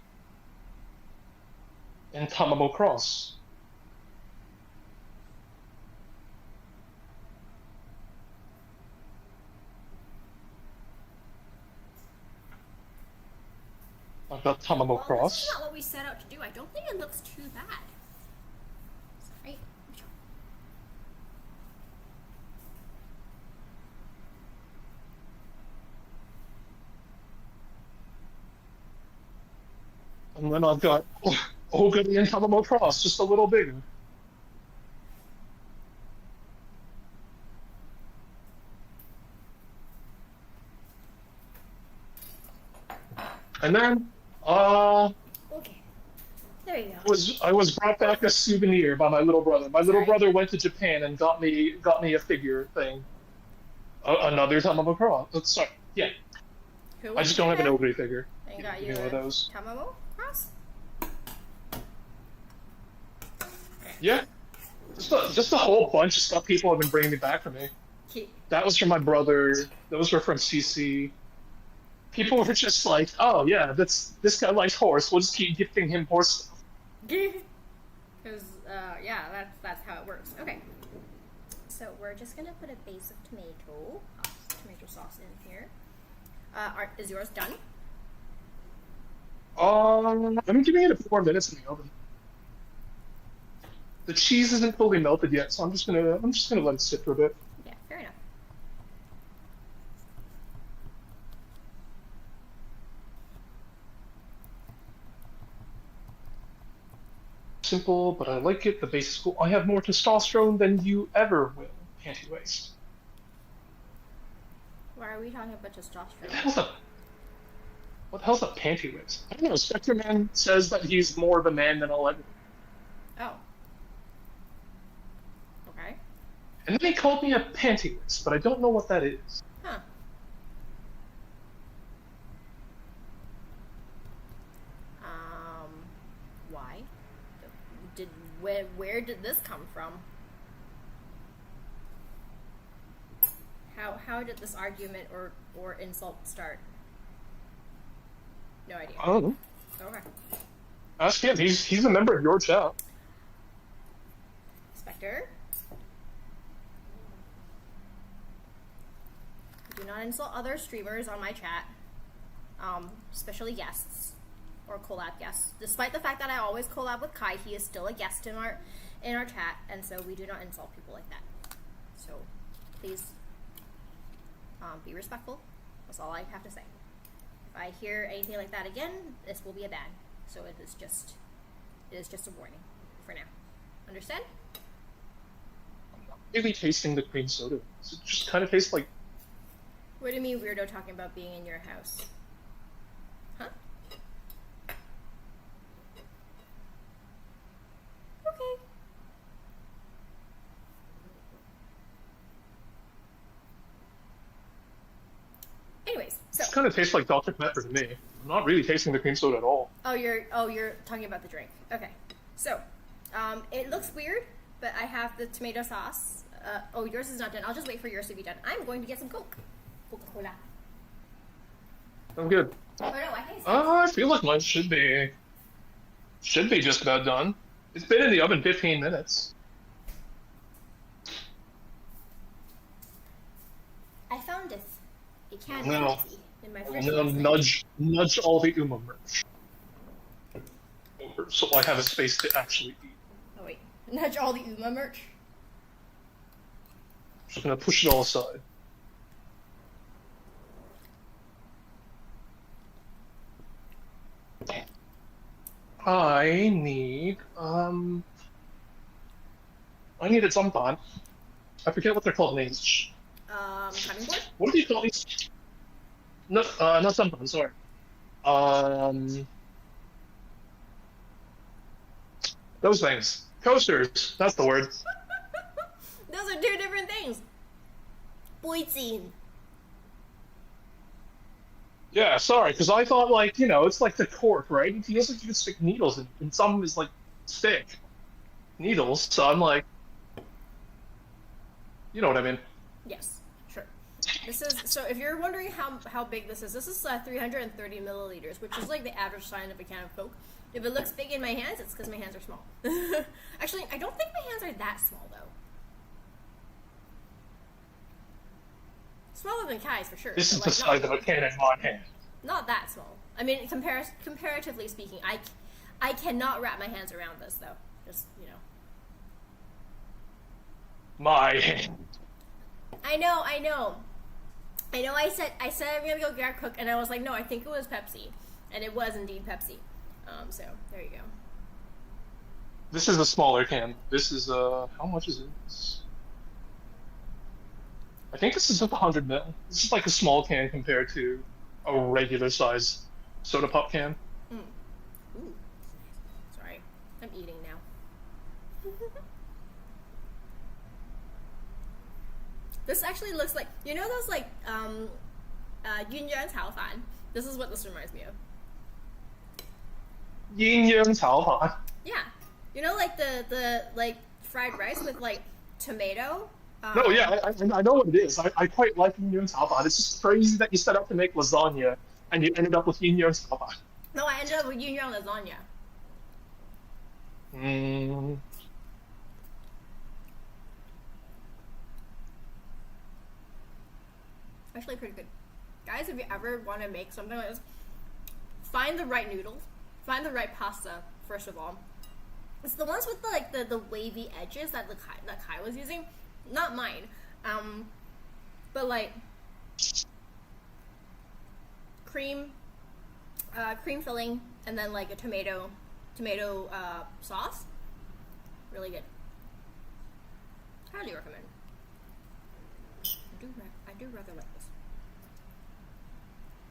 and Tamamo Cross. I've got Tamamo Well, Cross. this is not what we set out to do. I don't think it looks too bad. Sorry. And then I've got Oguri and Tamamo Cross, just a little bigger. And then, Okay. There you go. I was brought back a souvenir by my little brother. My little brother went to Japan and got me a figure thing. Another Tamamo Cross. Sorry, yeah. I just don't have an Oguri figure. I got you One of those. Tamamo Cross? Yeah. Just a whole bunch of stuff people have been bringing me back for me. That was from my brother. Those were from CC. People were just like, "Oh yeah, this guy likes horse. We'll just keep gifting him horse stuff." Because yeah, that's how it works. Okay. So we're just gonna put a base of tomato sauce in here. Is yours done? I'm giving it a few more minutes in the oven. The cheese isn't fully melted yet, so I'm just gonna let it sit for a bit. Yeah, fair enough. Simple, but I like it. The base is cool. I have more testosterone than you ever will, panty waist. Why are we talking about testosterone? What the hell's a panty waist? I don't know. Spectre Man says that he's more of a man than I'll ever. Oh. Okay. And then he called me a panty waist, but I don't know what that is. Huh. Why? Where did this come from? How did this argument or insult start? No idea. I don't know. Okay. Ask him. He's a member of your chat. Spectre? Do not insult other streamers on my chat. Especially guests. Or collab guests. Despite the fact that I always collab with Kai, he is still a guest in our chat, and so we do not insult people like that. So please be respectful. That's all I have to say. If I hear anything like that again, this will be a ban. So it is just a warning for now. Understand? I'm not really tasting the cream soda. It just kind of tastes like. What do you mean, weirdo, talking about being in your house? Huh? Okay. Anyways, so It kind of tastes like Dr. Pepper to me. I'm not really tasting the cream soda at all. Oh, you're talking about the drink. Okay. So, it looks weird, but I have the tomato sauce. Oh, yours is not done. I'll just wait for yours to be done. I'm going to get some Coke. Coca-Cola. I'm good. Oh no, I think I feel like mine should be just about done. It's been in the oven 15 minutes. I found a canned No, Pepsi in my I will fridge now last night. nudge all the Uma merch over so I have a space to actually eat. Oh wait, nudge all the Uma merch. Just gonna push it all aside. I need I needed sometime. I forget what they're called names. Cutting board. What do you call these? No, not sometime. Sorry. Um, those things. Coasters. That's the word. Those are two different things. Boitzin. Yeah, sorry, because I thought like it's like the cork, right? It feels like you could stick needles in, and some is like stick needles. So I'm like, you know what I mean? Yes, sure. This is so. If you're wondering how big this is 330 milliliters, which is like the average size of a can of Coke. If it looks big in my hands, it's because my hands are small. Actually, I don't think my hands are that small though. Smaller than Kai's for sure. This is but, the like, size of a can in my hand. not that small. I mean, comparatively speaking, I cannot wrap my hands around this though. Just My hand. I know. I said I'm gonna go grab Coke, and I was like, no, I think it was Pepsi, and it was indeed Pepsi. So there you go. This is a smaller can. This is how much is this? I think this is just 100 ml. This is like a small can compared to a regular size soda pop can. Mm. Ooh, sorry, I'm eating now. This actually looks like those like Yun Yuan's Hao Fan. This is what this reminds me of. Yin Yang Cao Fan. Yeah, like the like fried rice with like tomato. No, yeah, I know what it is. I quite like Yin Yang Cao Fan. It's just crazy that you set out to make lasagna and you ended up with Yin Yang Cao Fan. No, I ended up with Yun Yuan lasagna. Mm. Actually, pretty good. Guys, if you ever want to make something like this, find the right noodles, find the right pasta. First of all, it's the ones with the wavy edges that Kai was using, not mine. But like cream filling, and then like a tomato sauce. Really good. Highly recommend. I do rather like this.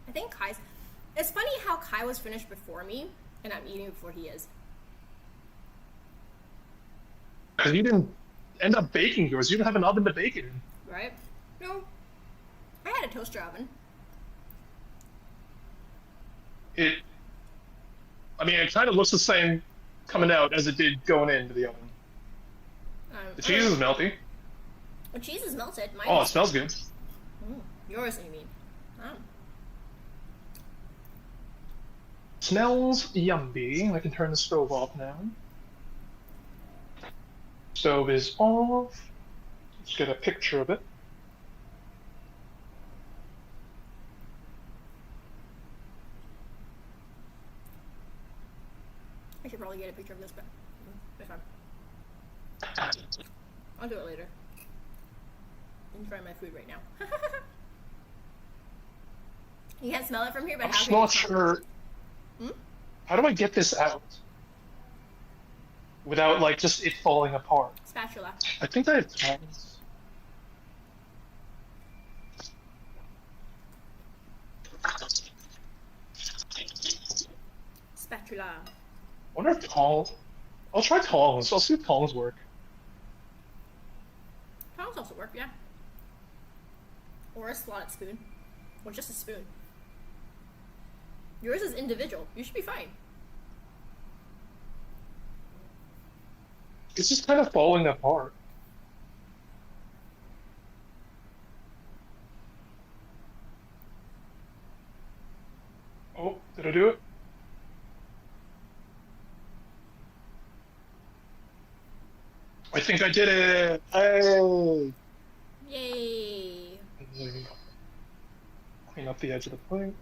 I think Kai's. It's funny how Kai was finished before me, and I'm eating before he is. Because you didn't end up baking yours. You didn't have an oven to bake it in. Right? No. I had a toaster oven. I mean, it kind of looks the same coming out as it did going into the oven. The cheese is melty. The cheese is melted. Mine Oh, it smells good. Yours, you mean? Oh. Smells yummy. I can turn the stove off now. Stove is off. Let's get a picture of it. I should probably get a picture of this, but it's fine. I'll do it later. I'm trying my food right now. You can't smell it from here, but I'm how just can you not smell sure. How do I get this out without like just it falling apart? Spatula. I think I have tongs. Spatula. I wonder if tongs. I'll try tongs. I'll see if tongs work. Tongs also work, yeah. Or a slotted spoon. Or just a spoon. Yours is individual. You should be fine. It's just kind of falling apart. Oh, did I do it? I think I did it. Hey. Yay. There you go. Clean up the edge of the plate.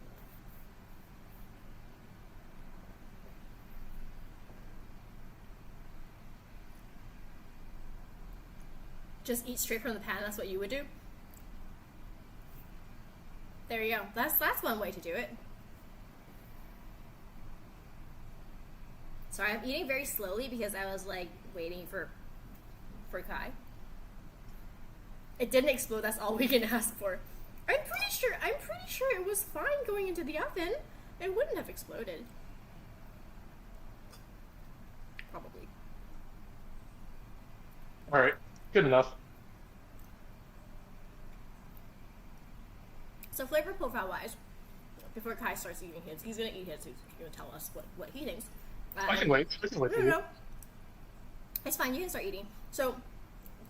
Just eat straight from the pan. That's what you would do. There you go. That's one way to do it. Sorry, I'm eating very slowly because I was like waiting for Kai. It didn't explode. That's all we can ask for. I'm pretty sure it was fine going into the oven. It wouldn't have exploded. Probably. All right, good enough. So flavor profile wise, before Kai starts eating his, he's gonna eat his. He's gonna tell us what he thinks. I can wait. No. It's fine. You can start eating. So,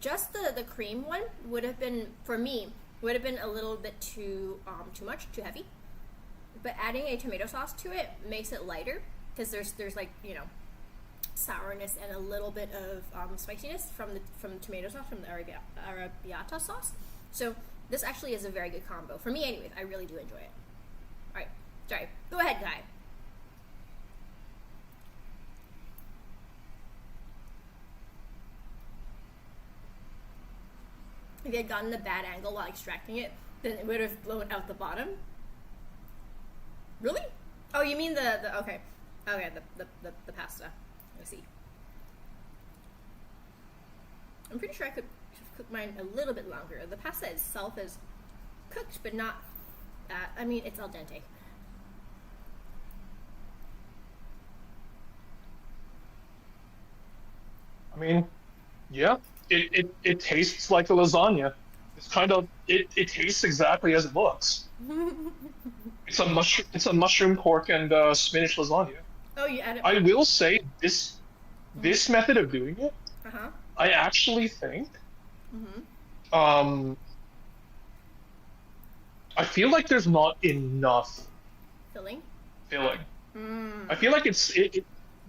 just the cream one would have been, for me, would have been a little bit too much, too heavy. But adding a tomato sauce to it makes it lighter because there's like, you know, sourness and a little bit of spiciness from the tomato sauce, from the arrabbiata sauce. So this actually is a very good combo for me. Anyways, I really do enjoy it. All right, sorry. Go ahead, Kai. If you had gotten a bad angle while extracting it, then it would have blown out the bottom. Really? Oh, you mean the okay, the pasta. I see. I'm pretty sure I could cook mine a little bit longer. The pasta itself is cooked, but not. I mean, it's al dente. I mean, yeah, it tastes like a lasagna. It's kind of it tastes exactly as it looks. It's a mushroom, pork, and spinach lasagna. Oh, you added. I will say this method of doing it, Uh-huh. I actually think, Mm-hmm. um, I feel like there's not enough Filling. filling. Mm. I feel like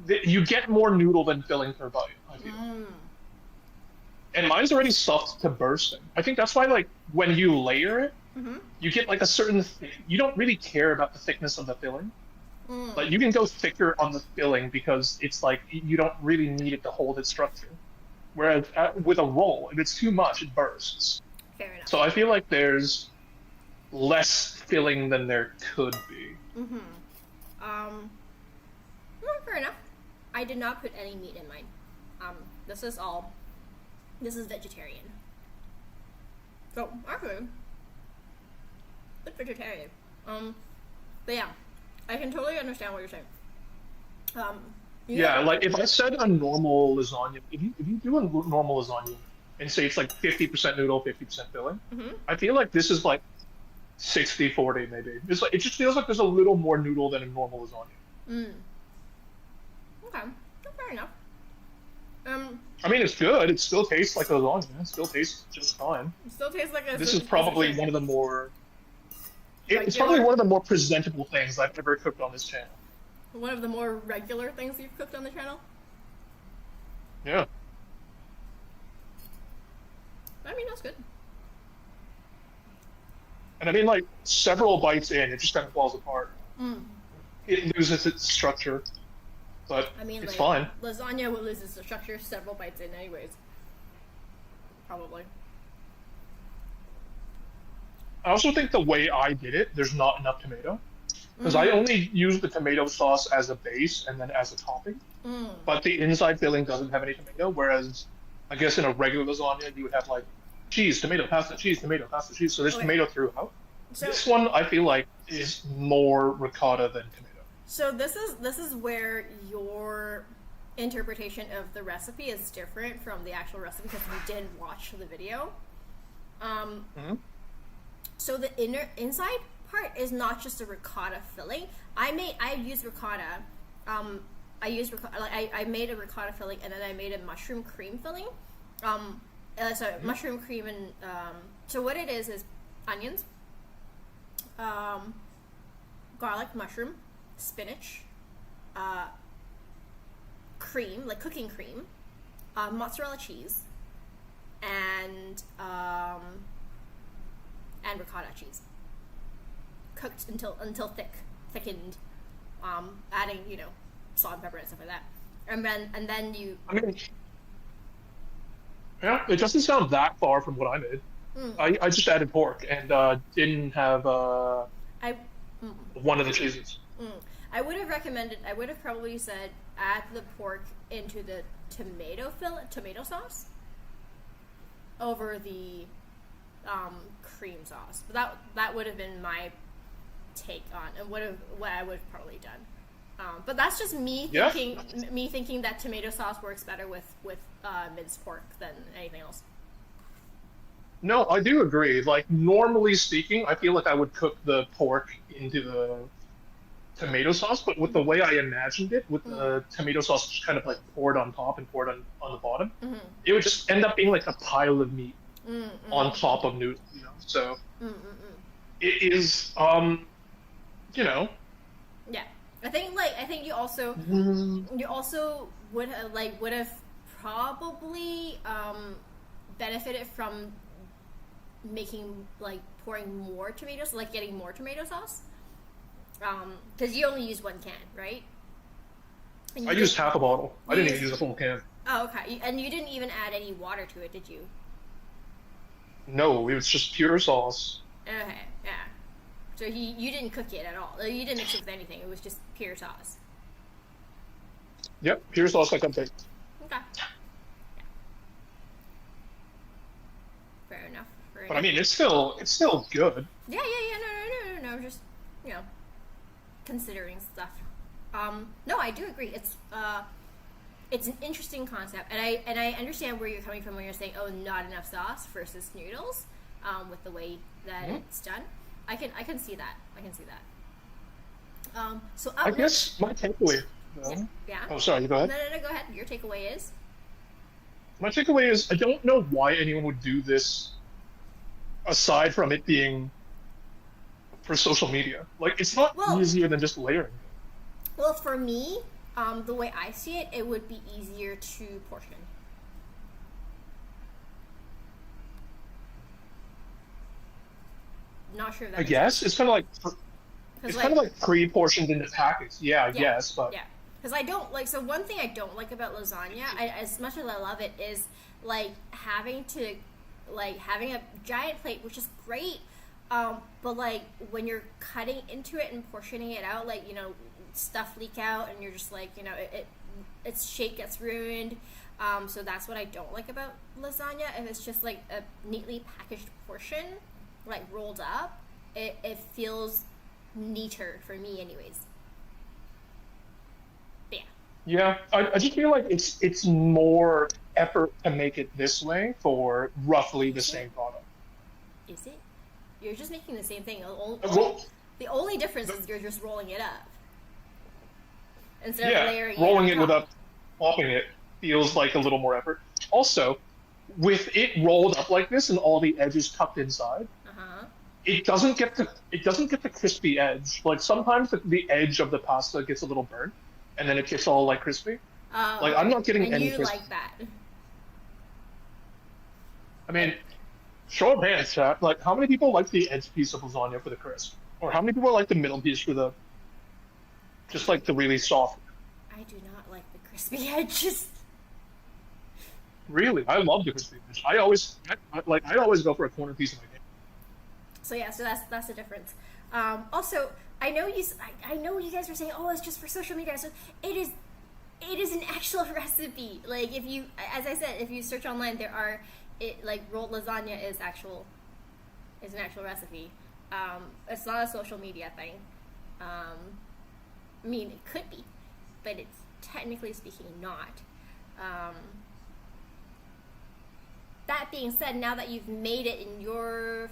you get more noodle than filling per bite. I feel. Mm. And mine's already stuffed to bursting. I think that's why, like, when you layer it, Mm-hmm. you get like a certain. You don't really care about the thickness of the filling. Mm. Like, you can go thicker on the filling because it's like you don't really need it to hold its structure. Whereas with a roll, if it's too much, it bursts. Fair enough. So I feel like there's less filling than there could be. Mm-hmm. Fair enough. I did not put any meat in mine. This is vegetarian. So, actually, it's vegetarian. But yeah, I can totally understand what you're saying. Yeah, like if I said a normal lasagna, if you do a normal lasagna and say it's like 50% noodle, 50% filling, Mm-hmm. I feel like this is like 60-40 maybe. It's like it just feels like there's a little more noodle than a normal lasagna. Mm. Okay, fair enough. I mean, it's good. It still tastes like lasagna. It still tastes just fine. It still tastes like a. This is probably one of the more. It's Regular? probably one of the more presentable things I've ever cooked on this channel. One of the more regular things you've cooked on the channel. Yeah. I mean, that's good. And I mean, like, several bites in, it just kind of falls apart. Mm. It loses its structure, but I mean, it's like, fine. lasagna will lose its structure several bites in, anyways. Probably. I also think the way I did it, there's not enough tomato. Because I only use the tomato sauce as a base and then as a topping. Mm. But the inside filling doesn't have any tomato, whereas I guess in a regular lasagna, you would have like cheese, tomato, pasta, cheese, tomato, pasta, cheese. So there's Okay. tomato throughout. So, This one, I feel like, is more ricotta than tomato. so this is where your interpretation of the recipe is different from the actual recipe because you did watch the video. Mhm. So the inside part is not just a ricotta filling. I used ricotta. I made a ricotta filling and then I made a mushroom cream filling. Mushroom cream and so what it is onions, garlic, mushroom, spinach, cream, like cooking cream, mozzarella cheese, and ricotta cheese. cooked until thickened, adding salt and pepper and stuff like that, and then you. I mean, yeah, it doesn't sound that far from what I made. Mm, I just added pork and didn't have I. Mm, one of the cheeses. mm. I would have recommended. I would have probably said add the pork into the tomato sauce over the cream sauce. But that would have been my take on and what I would have probably done. But that's just me thinking. Yeah. Me thinking that tomato sauce works better with minced pork than anything else. No, I do agree. Like normally speaking, I feel like I would cook the pork into the tomato sauce, but with the way I imagined it, with the tomato sauce just kind of like poured on top and poured on the bottom, Mm-hmm. it would just end up being like a pile of meat Mm-hmm. on top of noodles, So Mm-hmm. it is, Yeah, I think you also would have probably benefited from making pouring more tomatoes, getting more tomato sauce, because you only use one can, right? And I used half a bottle. I didn't even use a full can. Oh, okay. And you didn't even add any water to it, did you? No, it was just pure sauce. Okay, yeah. So you didn't cook it at all. You didn't mix it with anything. It was just pure sauce. Yep, pure sauce like I'm baked. Okay. Yeah. Fair enough. But I mean, it's still good. Yeah. No. Just considering stuff. No, I do agree. It's an interesting concept, and I understand where you're coming from when you're saying, oh, not enough sauce versus noodles, with the way that it's done. I can see that. So I guess my takeaway. Yeah. Oh, sorry. You go ahead. No. Go ahead. Your takeaway is. My takeaway is I don't know why anyone would do this, aside from it being for social media. Like it's not easier than just layering. Well, for me, the way I see it, it would be easier to portion. Not sure if that I makes guess sense. it's kind of like kind of like pre-portioned into packets. Yeah, I guess, but yeah, because I don't like. So one thing I don't like about lasagna, as much as I love it, is having a giant plate, which is great. But when you're cutting into it and portioning it out, stuff leak out, and you're just its shape gets ruined. So that's what I don't like about lasagna. If it's just a neatly packaged portion, rolled up, it feels neater for me, anyways. But yeah, I just feel like it's more effort to make it this way for roughly the same product. Is it? You're just making the same thing. The only difference is you're just rolling it up instead of layering rolling it it without popping it feels like a little more effort. Also, with it rolled up like this and all the edges tucked inside, it doesn't get the crispy edge. Like sometimes the edge of the pasta gets a little burnt, and then it gets all crispy. I'm not getting any. You like that? I mean, show of hands, chat. How many people like the edge piece of lasagna for the crisp, or how many people like the middle piece for the the really soft? I do not like the crispy edges. Really, I love the crispy edge. I always go for a corner piece of my cake. So that's the difference. Also, I know you guys were saying, oh, it's just for social media. So it is an actual recipe. If you, as I said, if you search online, there are rolled lasagna is an actual recipe. It's not a social media thing. I mean, it could be, but it's technically speaking not. That being said, now that you've made it in your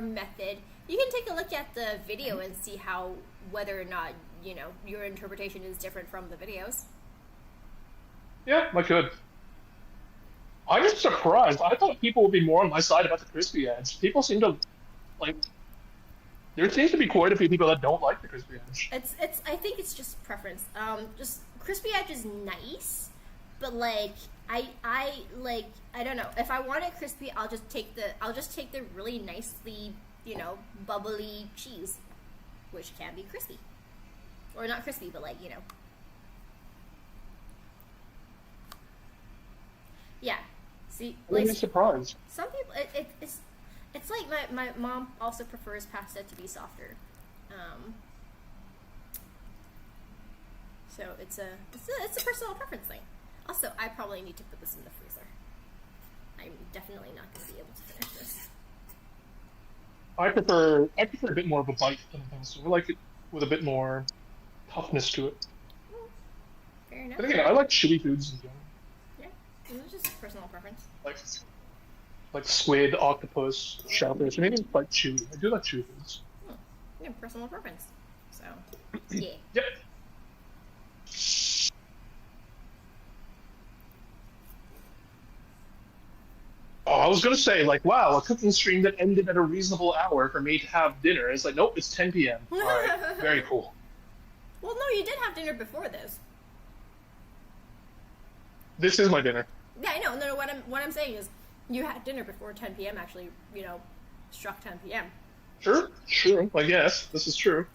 method, you can take a look at the video and see whether or not your interpretation is different from the videos. Yeah, I could. I'm just surprised. I thought people would be more on my side about the crispy edge. People seem to there seems to be quite a few people that don't like the crispy edge. I think it's just preference. Just crispy edge is nice, but I don't know. If I want it crispy, I'll just take the really nicely, bubbly cheese. which can be crispy. Or not crispy, but like, you know. Yeah. See, I wouldn't be surprised. some people, it's like my mom also prefers pasta to be softer. So it's a personal preference thing. Also, I probably need to put this in the freezer. I'm definitely not going to be able to finish this. I prefer a bit more of a bite than a pencil. I like it with a bit more toughness to it. Fair enough. But again, I like chewy foods in general. Yeah, it's just personal preference. Like squid, octopus, shellfish. Maybe it's like chewy. I do like chewy foods. Yeah, personal preference. So, yeah. Yep. Oh, I was gonna say, like, wow, a cooking stream that ended at a reasonable hour for me to have dinner. It's like, nope, it's 10 p.m. All right, very cool. Well, no, you did have dinner before this. This is my dinner. Yeah, I know. No, what I'm saying is, you had dinner before 10 p.m. actually, you know, struck 10 p.m. Sure. Like, yes, this is true.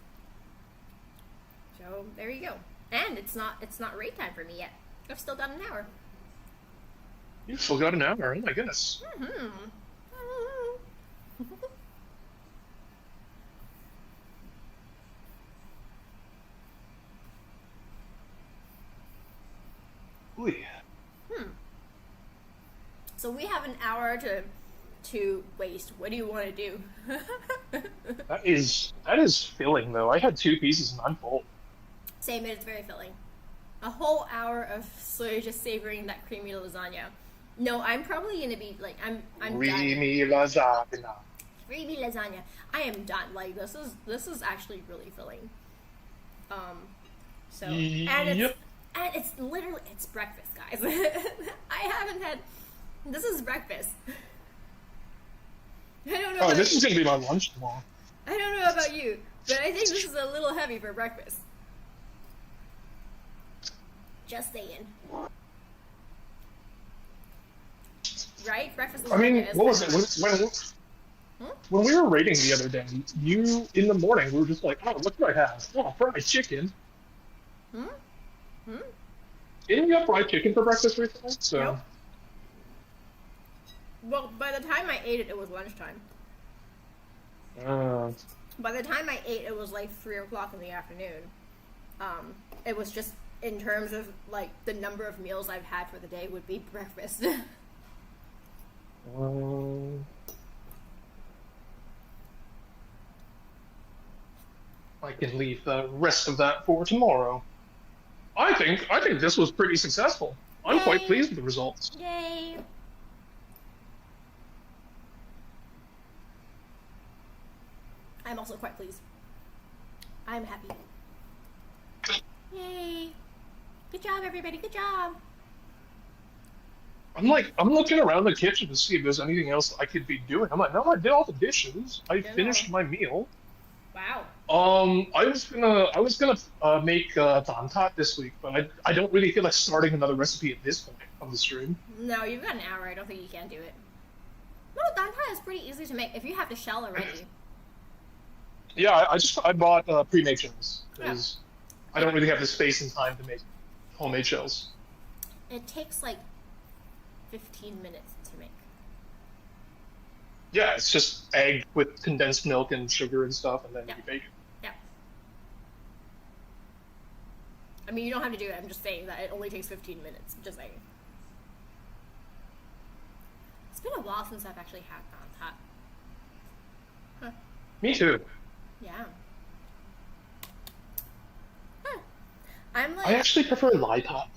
So there you go. And it's not raid time for me yet. I've still got an hour. You've still got an hour. Oh my goodness. Mm-hmm. Ooh. So we have an hour to waste. What do you want to do? That is filling though. I had 2 pieces and I'm full. Same, it's very filling. A whole hour of just savoring that creamy lasagna. No, I'm probably gonna be like I'm Creamy lasagna. Creamy lasagna. I am done. Like this is actually really filling. So Yep. and it's literally it's breakfast, guys. I haven't had. This is breakfast. I don't know. Oh, this is gonna be my lunch tomorrow. I don't know about you, but I think this is a little heavy for breakfast. Just saying. Right? Breakfast lasagna. I mean, what was it? When we were raiding the other day, you in the morning we were just like, oh, what do I have? Oh, fried chicken. Didn't you have fried chicken for breakfast recently? So. Nope. Well, by the time I ate it, it was lunchtime. By the time I ate, it was like 3 o'clock in the afternoon. It was just in terms of like the number of meals I've had for the day would be breakfast. I can leave the rest of that for tomorrow. I think this was pretty successful. I'm quite pleased with the results. Yay! I'm also quite pleased. I'm happy. Yay! Good job, everybody. Good job. I'm looking around the kitchen to see if there's anything else I could be doing. I'm like, no, I did all the dishes. I finished my meal. Wow. I was gonna make dan tat this week, but I don't really feel like starting another recipe at this point of the stream. No, you've got an hour. I don't think you can do it. No, dan tat is pretty easy to make if you have the shell already. Yeah, I bought pre-made shells because I don't really have the space and time to make homemade shells. It takes like 15 minutes to make. Yeah, it's just egg with condensed milk and sugar and stuff, and then you bake it. Yeah. I mean, you don't have to do it. I'm just saying that it only takes 15 minutes. Just saying. It's been a while since I've actually had dan tat. Huh. Me too. Yeah. Huh. I'm like. I actually prefer lai tat.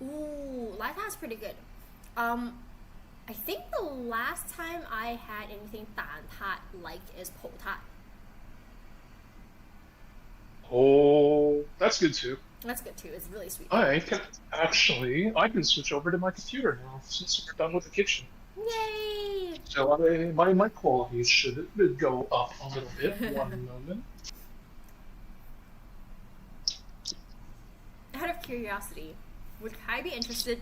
Ooh, lai tat's pretty good. I think the last time I had anything dan tat like is po tat. Oh, that's good too. That's good too. It's really sweet. I can switch over to my computer now since we're done with the kitchen. Yay! So my quality should go up a little bit. One moment. Out of curiosity, would Kai be interested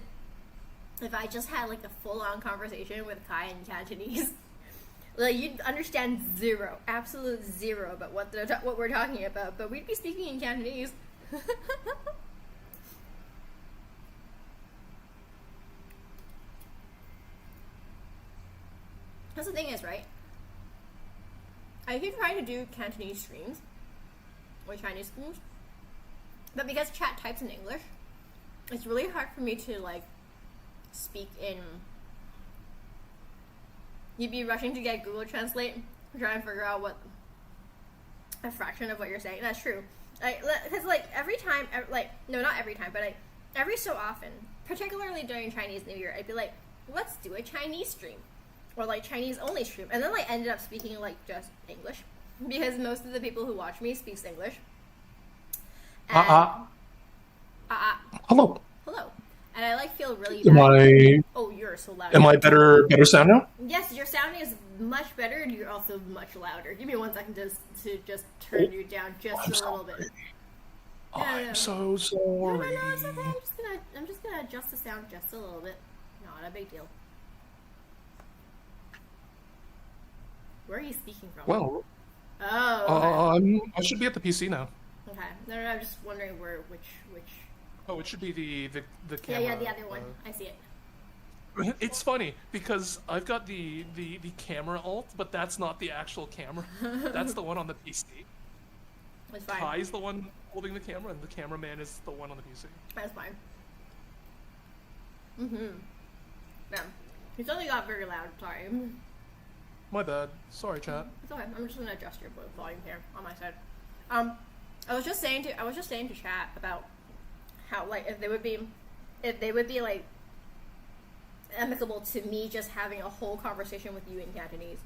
if I just had like a full-on conversation with Kai in Cantonese? Like you'd understand zero, absolute zero about what we're talking about, but we'd be speaking in Cantonese. That's the thing is, right? I keep trying to do Cantonese streams or Chinese streams, but because chat types in English, it's really hard for me to like speak in. You'd be rushing to get Google Translate, try and figure out what a fraction of what you're saying. That's true. Like, because like every time, like no, not every time, but like every so often, particularly during Chinese New Year, I'd be like, let's do a Chinese stream, or like Chinese only stream, and then like ended up speaking like just English, because most of the people who watch me speaks English. And, Hello. hello. And I like feel really Am bad. I Oh, you're so loud. am I better sound now? Yes, your sounding is much better, and you're also much louder. Give me 1 second to just turn you down just a little bit. I'm so No, sorry. it's okay. I'm just gonna adjust the sound just a little bit. Not a big deal. Where are you speaking from? Well, Oh, okay. I should be at the PC now. Okay. No, I'm just wondering which. Oh, it should be the Yeah, camera. the other one. I see it. It's funny because I've got the camera alt, but that's not the actual camera. That's the one on the PC. It's fine. Kai's the one holding the camera, and the cameraman is the one on the PC. That's fine. Yeah. He's only got very loud. Sorry. My bad. Sorry, chat. It's okay. I'm just gonna adjust your volume here on my side. I was just saying to chat about how like if they would be like amicable to me just having a whole conversation with you in Cantonese.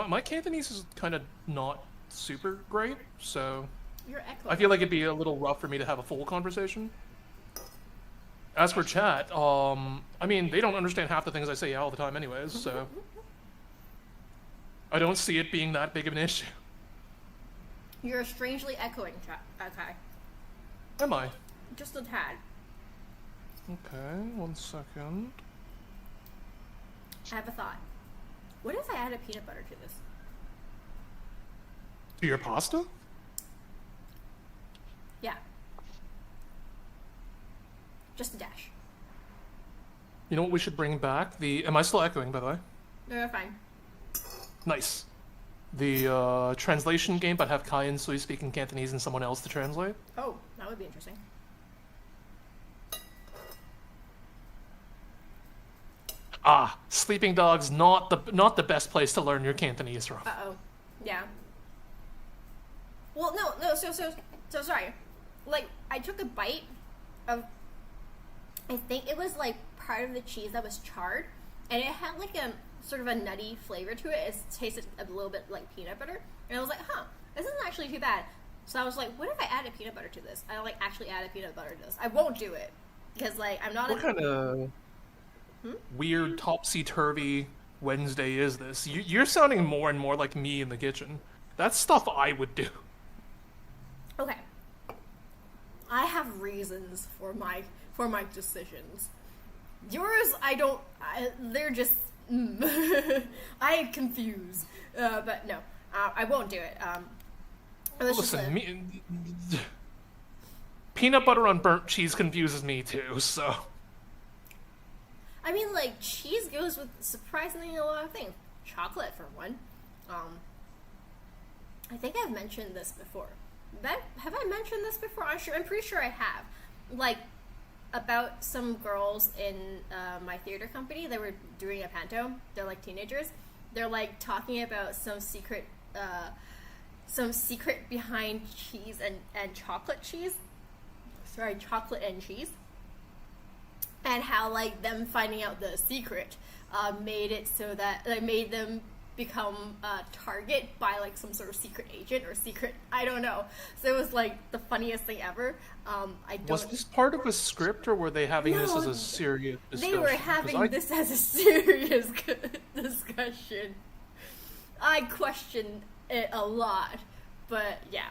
My Cantonese is kind of not super great, so You're echoing. I feel like it'd be a little rough for me to have a full conversation. As for chat, I mean, they don't understand half the things I say all the time anyways, so I don't see it being that big of an issue. You're strangely echoing, chat. Okay. Am I? Just a tad. Okay, 1 second. I have a thought. What if I added peanut butter to this? To your pasta? Yeah. Just a dash. You know what we should bring back? Am I still echoing, by the way? No, you're fine. Nice. The translation game, but have Kai and Sui speak in Cantonese and someone else to translate. Oh, that would be interesting. Sleeping Dogs, not the best place to learn your Cantonese from. Uh-oh. Yeah. Well, no, so sorry. Like, I took a bite of, I think it was, like, part of the cheese that was charred, and it had, like, a sort of a nutty flavor to it. It tasted a little bit like peanut butter, and I was like, huh, this isn't actually too bad. So I was like, what if I added peanut butter to this? I, like, actually added peanut butter to this. I won't do it, because, like, I'm not What kind of weird topsy-turvy Wednesday is this? You're sounding more and more like me in the kitchen. That's stuff I would do. Okay. I have reasons for my decisions. Yours, they're just, I confuse. But no, I won't do it. Listen, peanut butter on burnt cheese confuses me too, so... I mean, like, cheese goes with surprisingly a lot of things. Chocolate, for one. I think I've mentioned this before. Have I mentioned this before? I'm pretty sure I have. Like, about some girls in my theater company. They were doing a panto. They're, like, teenagers. They're, like, talking about some secret behind cheese and chocolate cheese. Sorry, chocolate and cheese. And how, like, them finding out the secret made it so that made them become target by, like, some sort of secret agent or secret, I don't know. So it was, like, the funniest thing ever. Was this part of a script, or were they having this as a serious discussion? They were having this as a serious discussion. I question it a lot, but yeah.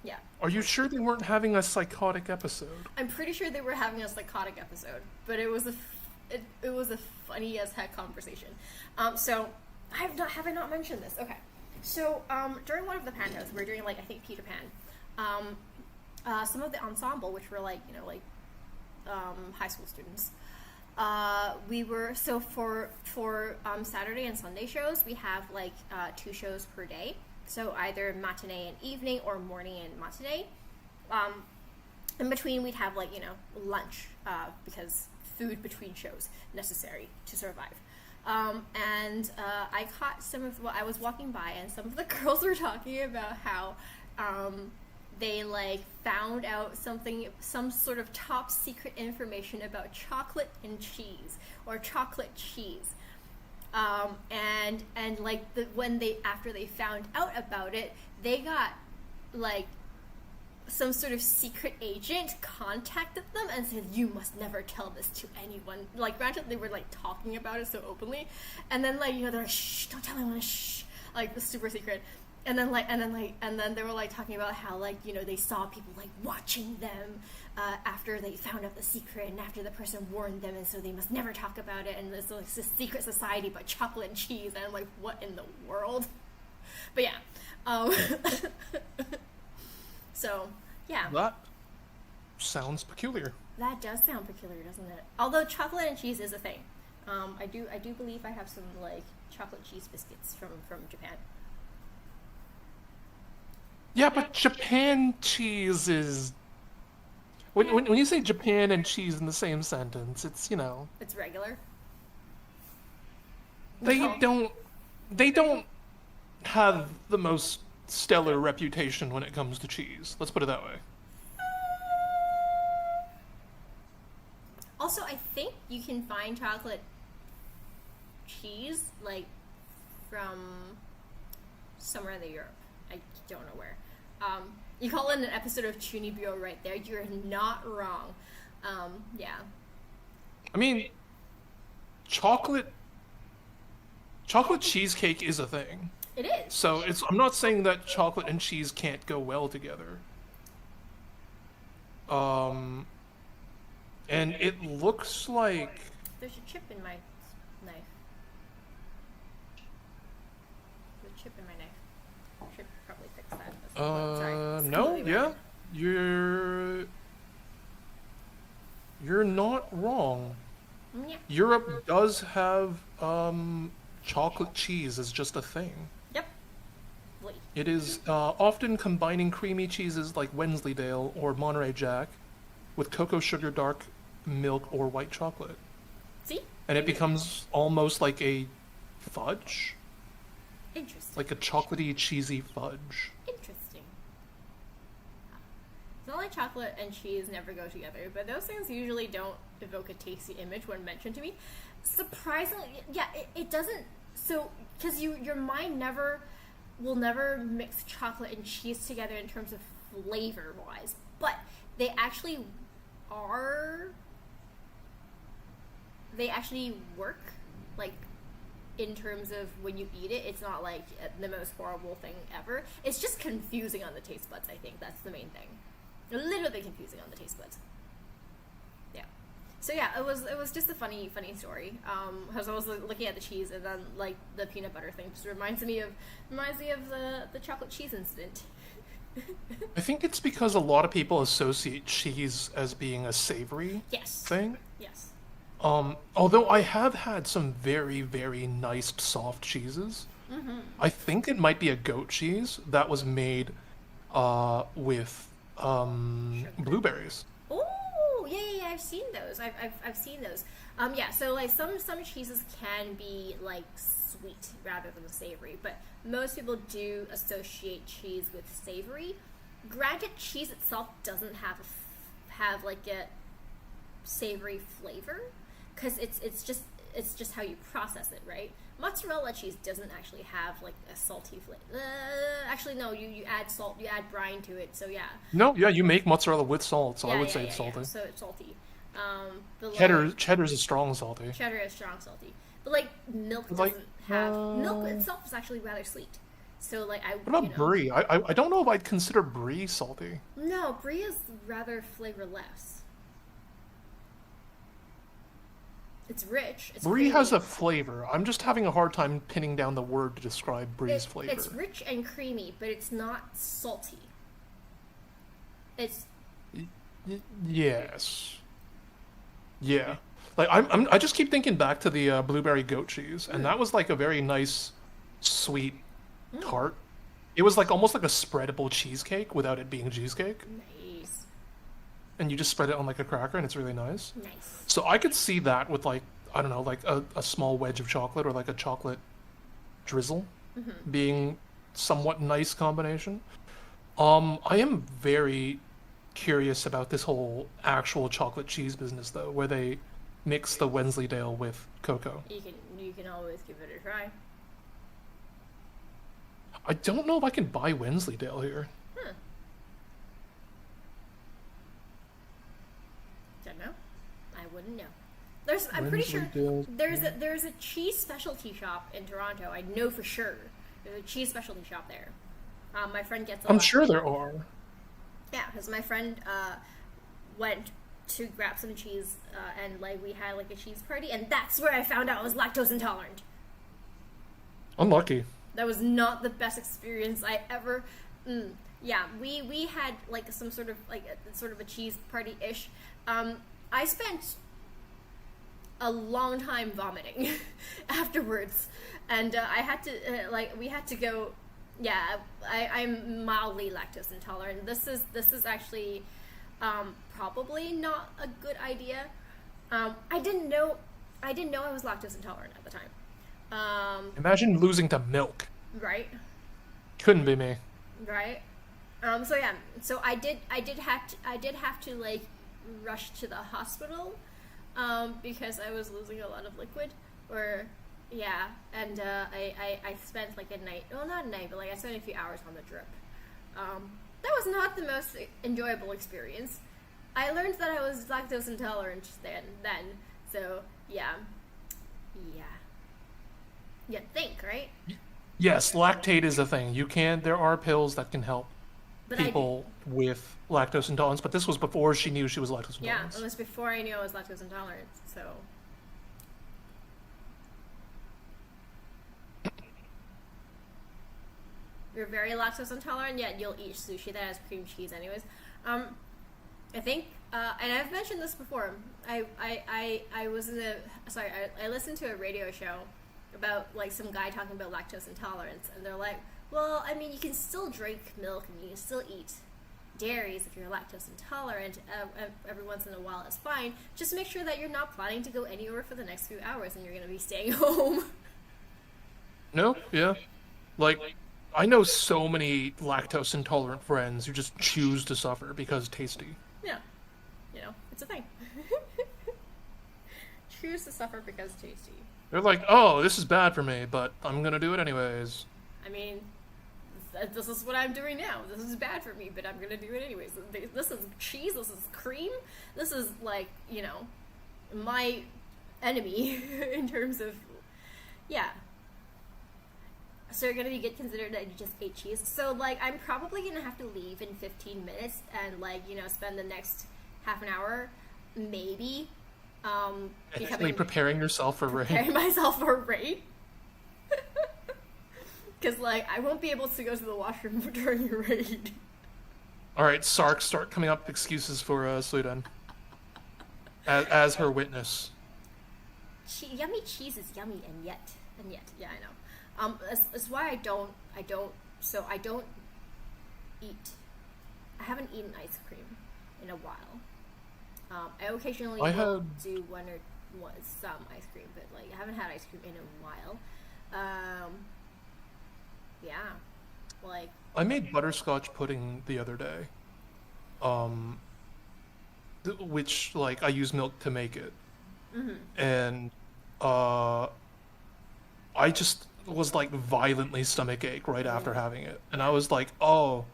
Yeah. Are you sure they weren't having a psychotic episode? I'm pretty sure they were having a psychotic episode, but it was it was a funny as heck conversation. So have I not mentioned this? Okay. So during one of the pantos, we were doing like I think Peter Pan. Some of the ensemble, which were like high school students. We were so for Saturday and Sunday shows, we have like 2 shows per day. So either matinee and evening or morning and matinee. In between, we'd have like lunch because food between shows necessary to survive. And I caught I was walking by and some of the girls were talking about how they like found out some sort of top secret information about chocolate and cheese or chocolate cheese. And like after they found out about it, they got like some sort of secret agent contacted them and said, you must never tell this to anyone. Like, granted, they were like talking about it so openly, and then like they're like, shh, don't tell anyone, shh, like the super secret. And then they were like talking about how like they saw people like watching them after they found out the secret and after the person warned them, and so they must never talk about it. And there's like this secret society about chocolate and cheese, and I'm like, what in the world? But yeah, so yeah. That sounds peculiar. That does sound peculiar, doesn't it? Although chocolate and cheese is a thing. I do believe I have some like chocolate cheese biscuits from Japan. Yeah, but Japan cheese is... When you say Japan and cheese in the same sentence, it's, It's regular. They don't have the most stellar reputation when it comes to cheese. Let's put it that way. Also, I think you can find chocolate cheese, like, from somewhere in Europe. I don't know where. You call it an episode of Chunibyo right there. You're not wrong. Yeah. I mean, chocolate cheesecake is a thing. It is. So I'm not saying that chocolate and cheese can't go well together. And it looks like... There's a chip in my knife. There's a chip in my knife. Should probably fix that. Sorry. No, yeah. You're not wrong. Yeah. Europe does have chocolate cheese as just a thing. Yep. Wait. It is often combining creamy cheeses like Wensleydale or Monterey Jack with cocoa sugar, dark milk, or white chocolate. See? And it becomes almost like a fudge. Interesting. Like a chocolatey, cheesy fudge. Interesting. It's not like chocolate and cheese never go together, but those things usually don't evoke a tasty image when mentioned to me. Surprisingly, yeah, it doesn't. So, because your mind will never mix chocolate and cheese together in terms of flavor-wise, but they actually work, like, in terms of when you eat it. It's not like the most horrible thing ever. It's just confusing on the taste buds. I think that's the main thing. A little bit confusing on the taste buds. Yeah. So yeah, it was just a funny story. Because I was looking at the cheese, and then like the peanut butter thing just reminds me of the chocolate cheese incident. I think it's because a lot of people associate cheese as being a savory thing. Yes. Although I have had some very, very nice soft cheeses. Mm-hmm. I think it might be a goat cheese that was made with blueberries. Oh, yeah, I've seen those. I've seen those. Yeah, so like some cheeses can be like sweet rather than savory, but most people do associate cheese with savory. Granted, cheese itself doesn't have like a savory flavor, because it's just how you process it, right? Mozzarella cheese doesn't actually have like a salty flavor. Actually, no, you add salt, you add brine to it, so yeah. No, yeah, you make mozzarella with salt, so yeah, I would yeah, say yeah, it's salty. Yeah. So it's salty. But Cheddar's a strong salty. Cheddar is strong salty, but like milk doesn't have milk itself is actually rather sweet. So like I, What about you know, brie? I don't know if I'd consider brie salty. no, brie is rather flavorless. It's rich. It's Brie has creamy. a flavor. I'm just having a hard time pinning down the word to describe brie's It's flavor. rich and creamy, but it's not salty. It's Yes. Yeah. Like I just keep thinking back to the blueberry goat cheese, and that was like a very nice, sweet tart. It was like almost like a spreadable cheesecake without it being cheesecake, nice, and you just spread it on like a cracker, and it's really nice. nice. So I could see that with like I don't know, like a small wedge of chocolate or like a chocolate drizzle being somewhat nice combination. I am very curious about this whole actual chocolate cheese business though, where they mix the Wensleydale with cocoa. You can always give it a try. I don't know if I can buy Wensleydale here. Hmm. Don't know. I wouldn't know. I'm pretty sure Wensleydale. there's a cheese specialty shop in Toronto. I know for sure. There's a cheese specialty shop there. My friend gets a I'm lot. sure there are. Yeah, because my friend went to grab some cheese, and like we had like a cheese party, and that's where I found out I was lactose intolerant. Unlucky. That was not the best experience I ever. Yeah, we had like some sort of like sort of a cheese party ish. I spent a long time vomiting afterwards, and I had to like we had to go. Yeah, I'm mildly lactose intolerant. This is actually probably not a good idea. I didn't know I was lactose intolerant at the time. Imagine losing to milk. Right, Couldn't be me. right. So yeah, so I did have to like rush to the hospital, because I was losing a lot of liquid, or yeah, and I spent like a night, well not a night, but like I spent a few hours on the drip. That was not the most enjoyable experience. I learned that I was lactose intolerant then, so yeah, yeah. You'd think, right? Yes, lactate is a thing. There are pills that can help But people with lactose intolerance, but this was before she knew she was lactose yeah, intolerant. it was before I knew I was lactose intolerant, so. You're very lactose intolerant, yet you'll eat sushi that has cream cheese anyways. I think, and I've mentioned this before, I was in I listened to a radio show about like some guy talking about lactose intolerance, and they're like, well, I mean, you can still drink milk and you can still eat dairies if you're lactose intolerant. Every once in a while is fine. Just make sure that you're not planning to go anywhere for the next few hours and you're going to be staying home. No, yeah. Like, I know so many lactose intolerant friends who just choose to suffer because tasty. Yeah, it's a thing. Choose to suffer because tasty. They're like, oh, this is bad for me, but I'm gonna do it anyways. I mean, this is what I'm doing now. This is bad for me, but I'm gonna do it anyways. This is cheese. This is cream. This is like my enemy in terms of yeah. So you're gonna get considered that you just ate cheese. So like I'm probably gonna have to leave in 15 minutes and spend the next half an hour maybe Actually preparing yourself for rain. preparing myself for raid. Because like I won't be able to go to the washroom during your raid. All right, Sark, start coming up with excuses for Sudan as her witness. Yummy cheese is yummy, and yet, yeah, I know. That's why I don't eat. I haven't eaten ice cream in a while. I occasionally will do some ice cream, but like I haven't had ice cream in a while. Yeah, like I made butterscotch pudding the other day, which like I use milk to make it, and I just was like violently stomach ache right after having it, and I was like, oh.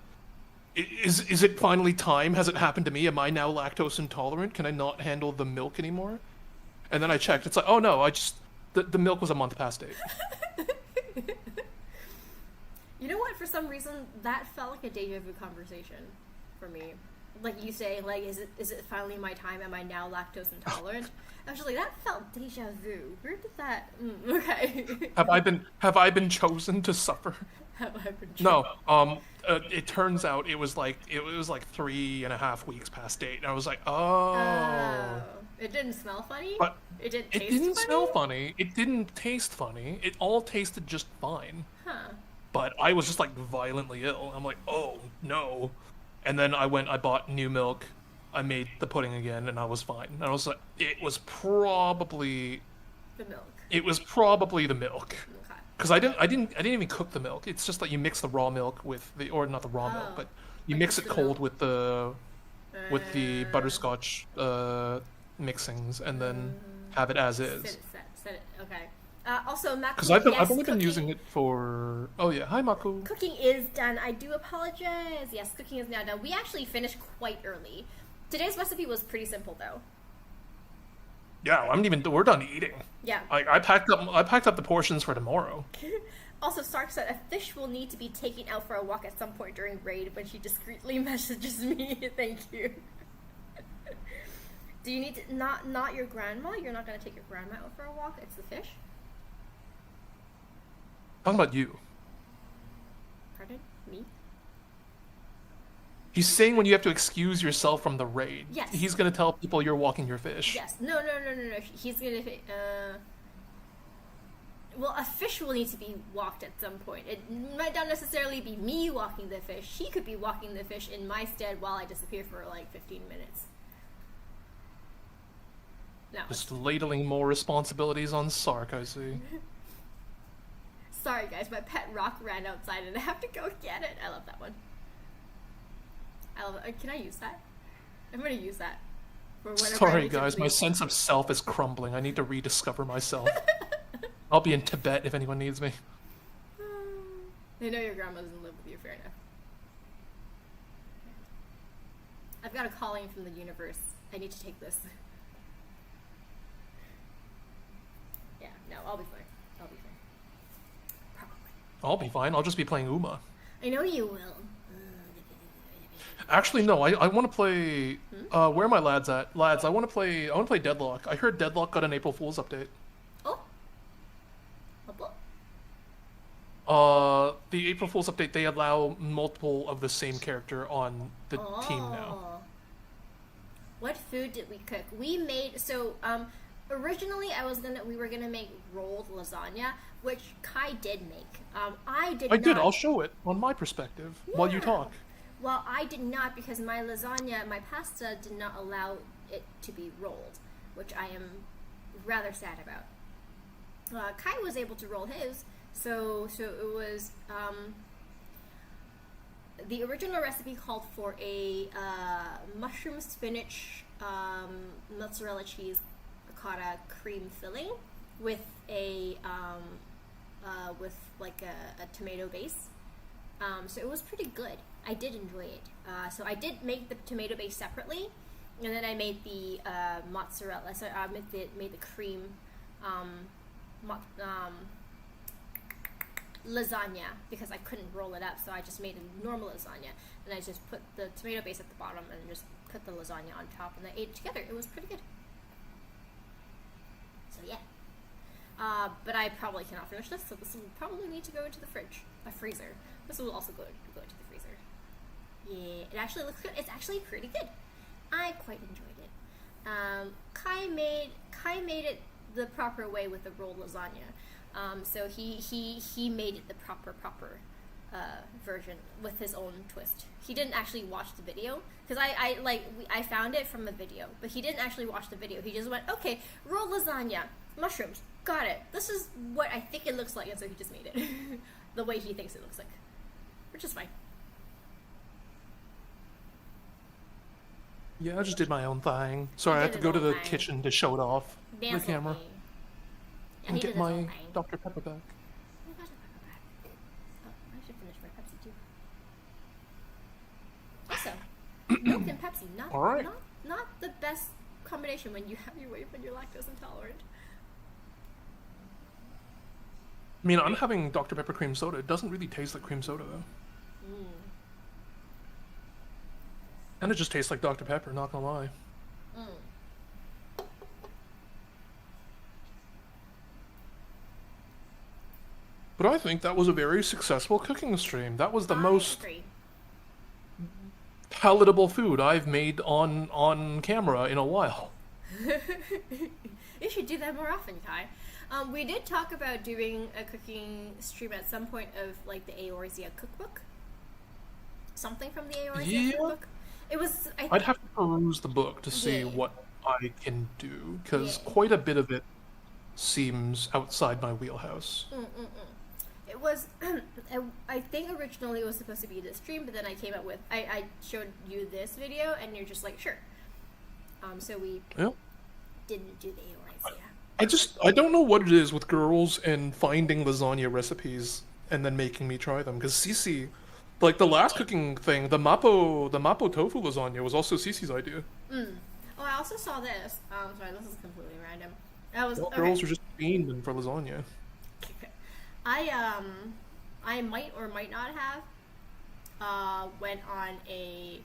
Is it finally time? Has it happened to me? Am I now lactose intolerant? Can I not handle the milk anymore? And then I checked. It's like, oh no, the milk was a month past date. You know what? For some reason, that felt like a deja vu conversation for me. Like you say, like, is it finally my time? Am I now lactose intolerant? Actually, that felt deja vu. Where did that? Okay. Have I been chosen to suffer? Have I been? No. It turns out it was like 3.5 weeks past date. And I was like, oh. It didn't smell funny. But it didn't. It didn't smell funny. It didn't taste funny. It all tasted just fine. Huh. But I was just like violently ill. I'm like, oh no. And then I bought new milk. I made the pudding again, and I was fine. And I was like, it was probably the milk. It was probably the milk. Okay. Because I didn't even cook the milk. It's just that you mix the raw milk with or not the raw milk, but you mix it cold with the butterscotch mixings, and then have it as is. Set it. Okay. Also, Mako. Because I've only been using it for. Oh yeah, hi Mako. Cooking is done. I do apologize. Yes, cooking is now done. We actually finished quite early. Today's recipe was pretty simple, though. Yeah, we're done eating. Yeah. I packed up the portions for tomorrow. Also, Stark said a fish will need to be taken out for a walk at some point during raid when she discreetly messages me. Thank you. Do you need to not your grandma? You're not gonna take your grandma out for a walk? It's the fish. Talking about you. Pardon? Me? He's saying when you have to excuse yourself from the raid. Yes. He's gonna tell people you're walking your fish. Yes. No. He's gonna. Well, a fish will need to be walked at some point. It might not necessarily be me walking the fish. He could be walking the fish in my stead while I disappear for like 15 minutes. No. Just ladling more responsibilities on Sark, I see. Sorry guys, my pet rock ran outside and I have to go get it. I love that one. I love it. Can I use that? I'm gonna use that. For Sorry guys, my sense of self is crumbling. I need to rediscover myself. I'll be in Tibet if anyone needs me. They know your grandma doesn't live with you, fair enough. I've got a calling from the universe. I need to take this. Yeah, no, I'll be fine. Probably. I'll be fine. I'll just be playing Uma. I know you will. Actually, no. I want to play. Where are my lads at? Lads, I want to play Deadlock. I heard Deadlock got an April Fool's update. The April Fool's update, they allow multiple of the same character on the team now. What food did we cook? We made originally we were gonna make rolled lasagna, which Kai did make. I did. I'll show it on my perspective while you talk. Well, I did not because my pasta did not allow it to be rolled, which I am rather sad about. Kai was able to roll his. So it was the original recipe called for a mushroom, spinach, mozzarella cheese, ricotta cream filling with a tomato base. So it was pretty good. I did enjoy it. So I did make the tomato base separately, and then I made the mozzarella. So I made the cream. Lasagna because I couldn't roll it up, so I just made a normal lasagna, and I just put the tomato base at the bottom and just put the lasagna on top, and I ate it together. It was pretty good. So yeah, but I probably cannot finish this, so this will probably need to go into the freezer. This will also go into the freezer. Yeah, it actually looks good. It's actually pretty good. I quite enjoyed it. Kai made it the proper way with the rolled lasagna. So he made it the proper version with his own twist. He didn't actually watch the video because I found it from a video, but he didn't actually watch the video. He just went, okay, rolled lasagna, mushrooms, got it. This is what I think it looks like, and so he just made it the way he thinks it looks like, which is fine. Yeah, I just did my own thing. Sorry, I have to go to the kitchen to show it off. The camera. And get my Dr. Pepper back. Oh, I should finish my Pepsi too. Also, milk and Pepsi, not the best combination when you have your weight when you're lactose intolerant. I mean, I'm having Dr. Pepper cream soda. It doesn't really taste like cream soda though. Mm. And it just tastes like Dr. Pepper, not gonna lie. Mm. But I think that was a very successful cooking stream. That was the I most agree. palatable food I've made on camera in a while. You should do that more often, Kai. We did talk about doing a cooking stream at some point of like the Eorzea cookbook. Something from the Eorzea Yeah. cookbook. It was. I'd have to peruse the book to see Yeah. what I can do, because Yeah. quite a bit of it seems outside my wheelhouse. It was. I think originally it was supposed to be this stream, but then I came up with. I showed you this video, and you're just like, sure. So we Yeah. didn't do the Eorzea. I don't know what it is with girls and finding lasagna recipes and then making me try them. Because Cece, like the last cooking thing, the mapo tofu lasagna was also Cece's idea. Oh, I also saw this. Sorry, this is completely random. I was All okay. girls are just fiending for lasagna. I might or might not have went on a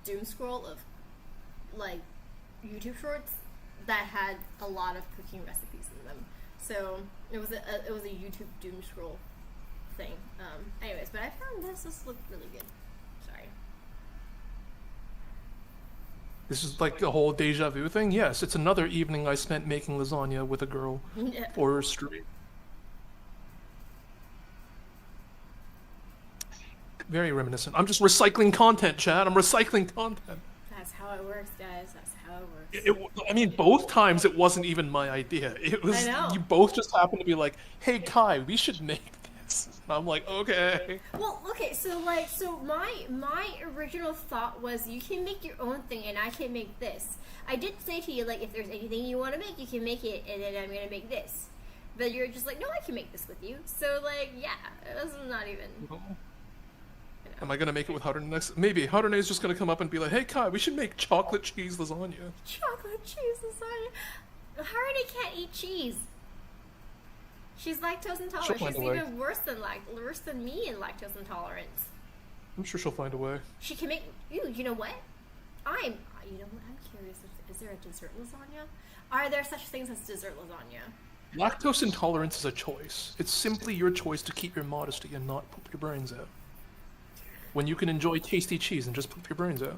doom scroll of like YouTube shorts that had a lot of cooking recipes in them. So it was a YouTube doom scroll thing. Anyways, but I found this looked really good. Sorry. This is like a whole deja vu thing. Yes, it's another evening I spent making lasagna with a girl Yeah. for her stream. Very reminiscent. I'm just recycling content, Chad. I'm recycling content. That's how it works, guys. That's how it works. I mean, both times it wasn't even my idea. It was I know. you both just happened to be like, "Hey, Kai, we should make this." And I'm like, "Okay." Well, okay, so my original thought was you can make your own thing and I can make this. I did say to you like if there's anything you want to make, you can make it, and then I'm gonna make this. But you're just like, no, I can make this with you. So like, yeah, it was not even. Am I gonna make it with Harune next? Maybe Harune is just gonna come up and be like, "Hey, Kai, we should make chocolate cheese lasagna." Chocolate cheese lasagna. Hardy can't eat cheese. She's lactose intolerant. She'll find She's a way. even worse than me in lactose intolerance. I'm sure she'll find a way. She can make. You know what? You know what? I'm curious. Is there a dessert lasagna? Are there such things as dessert lasagna? Lactose intolerance is a choice. It's simply your choice to keep your modesty and not poop your brains out. When you can enjoy tasty cheese and just poop your brains out.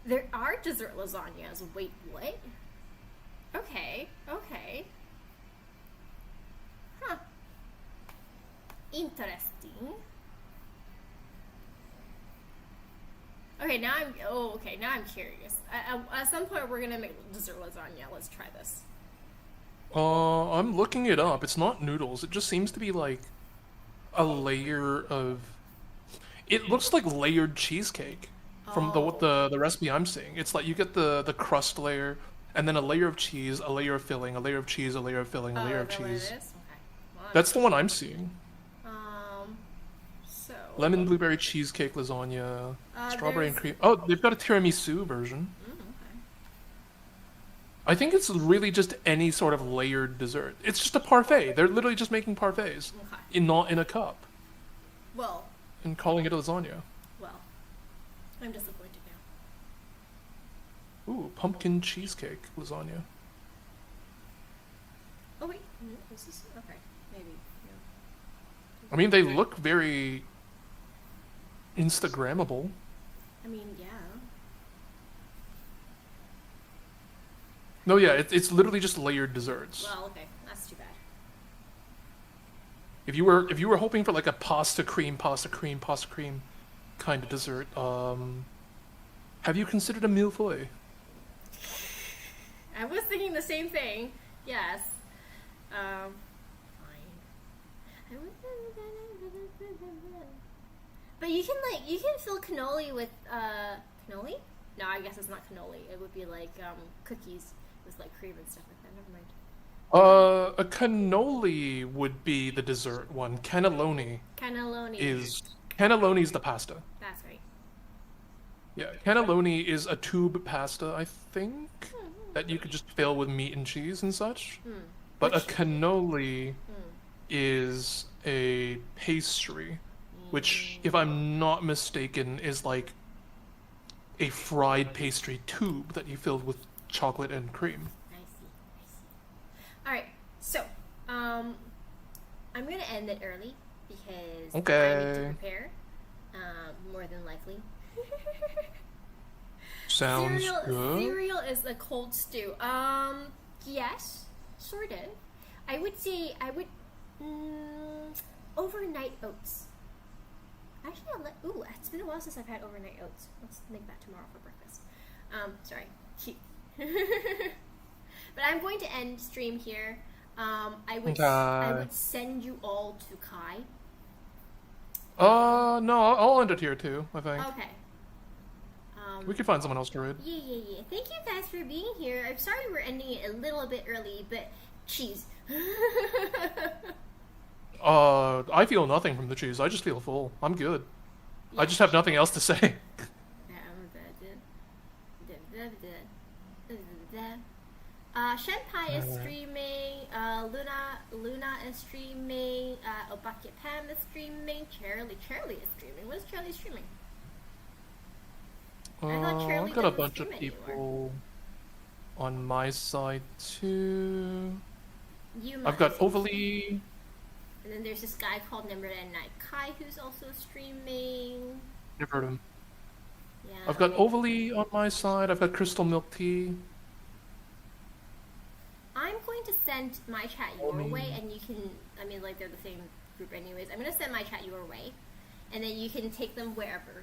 There are dessert lasagnas. Wait, what? Okay. Huh. Interesting. Okay, now I'm curious. At some point, we're gonna make dessert lasagna. Let's try this. I'm looking it up. It's not noodles. It just seems to be like a layer of. It looks like layered cheesecake from the recipe I'm seeing. It's like you get the crust layer, and then a layer of cheese, a layer of filling, a layer of cheese, a layer of filling, a layer of Is that what it cheese. is? Okay. Well, That's the one I'm seeing. So. Lemon blueberry cheesecake lasagna, strawberry and there's- cream. Oh, they've got a tiramisu version. Okay. I think it's really just any sort of layered dessert. It's just a parfait. They're literally just making parfaits, Okay. not in a cup, Well, and calling it a lasagna. I'm disappointed now. Ooh, pumpkin cheesecake lasagna. Oh wait, is this okay? Maybe. No. I mean, they look very Instagrammable. I mean, yeah. No, yeah, it's literally just layered desserts. Well, okay, that's too bad. If you were hoping for like a pasta cream kind of dessert, have you considered a millefeuille? I was thinking the same thing. Yes. Fine. But you can fill cannoli with cannoli? No, I guess it's not cannoli. It would be like cookies with like cream and stuff like that. Never mind. A cannoli would be the dessert one. Cannelloni Cannelloni. cannelloni's the pasta. That's right. Yeah, cannelloni is a tube pasta, I think. that you could just fill with meat and cheese and such. Hmm. But a Which, cannoli hmm. is a pastry, which, if Mm, I'm not mistaken, is like a fried pastry tube that you filled with chocolate and cream. I see. I see. All right. So, I'm gonna end it early because I need to Okay. prepare. More than likely. Sounds Cereal. good. Cereal is a cold stew. Yes, sort of. I would say I would. Overnight oats. Actually, ooh, it's been a while since I've had overnight oats. Let's make that tomorrow for breakfast. Sorry. But I'm going to end stream here. I Okay. would send you all to Kai. No, I'll end it here too, I think. Okay. We could find someone else to read. Yeah. Thank you guys for being here. I'm sorry we're ending it a little bit early, but cheese. I feel nothing from the cheese. I just feel full. I'm good. I Yeah. just have nothing else to say. Shenpai is streaming. Luna is streaming. Obake Pam is streaming. Charlie is streaming. What is Charlie streaming? I thought Charlie I've got a doesn't bunch of stream anymore. people on my side too. Yuma I've got is- Overly. And then there's this guy called Number Night Kai who's also streaming. Never heard of him. Yeah. I've got Overly on my side. I've got Crystal Milk Tea. I'm going to send my chat your Homie. way, and you can. I mean, like they're the same group, anyways. I'm gonna send my chat your way, and then you can take them wherever.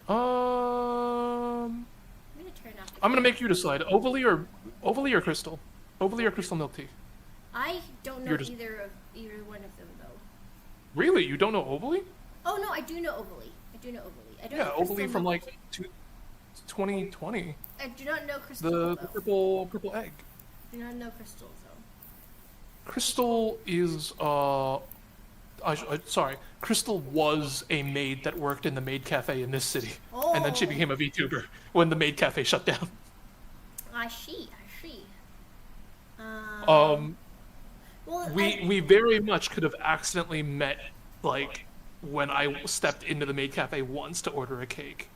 Um, I'm gonna turn off. I'm gonna make you decide. Overly or Crystal. Overly or Crystal Milk Tea. I don't know You're just- either one of them though. Really? You don't know Overly? Oh no, I do know Ovally. I don't Yeah, know Crystal Overly from Milk. like 2020. I do not know Crystal The though. purple egg. I do not know Crystal though. Crystal is sorry. Crystal was a maid that worked in the maid cafe in this city, and then she Oh. became a VTuber when the maid cafe shut down. I see. Um, Well, we very much could have accidentally met, like when I stepped into the maid cafe once to order a cake.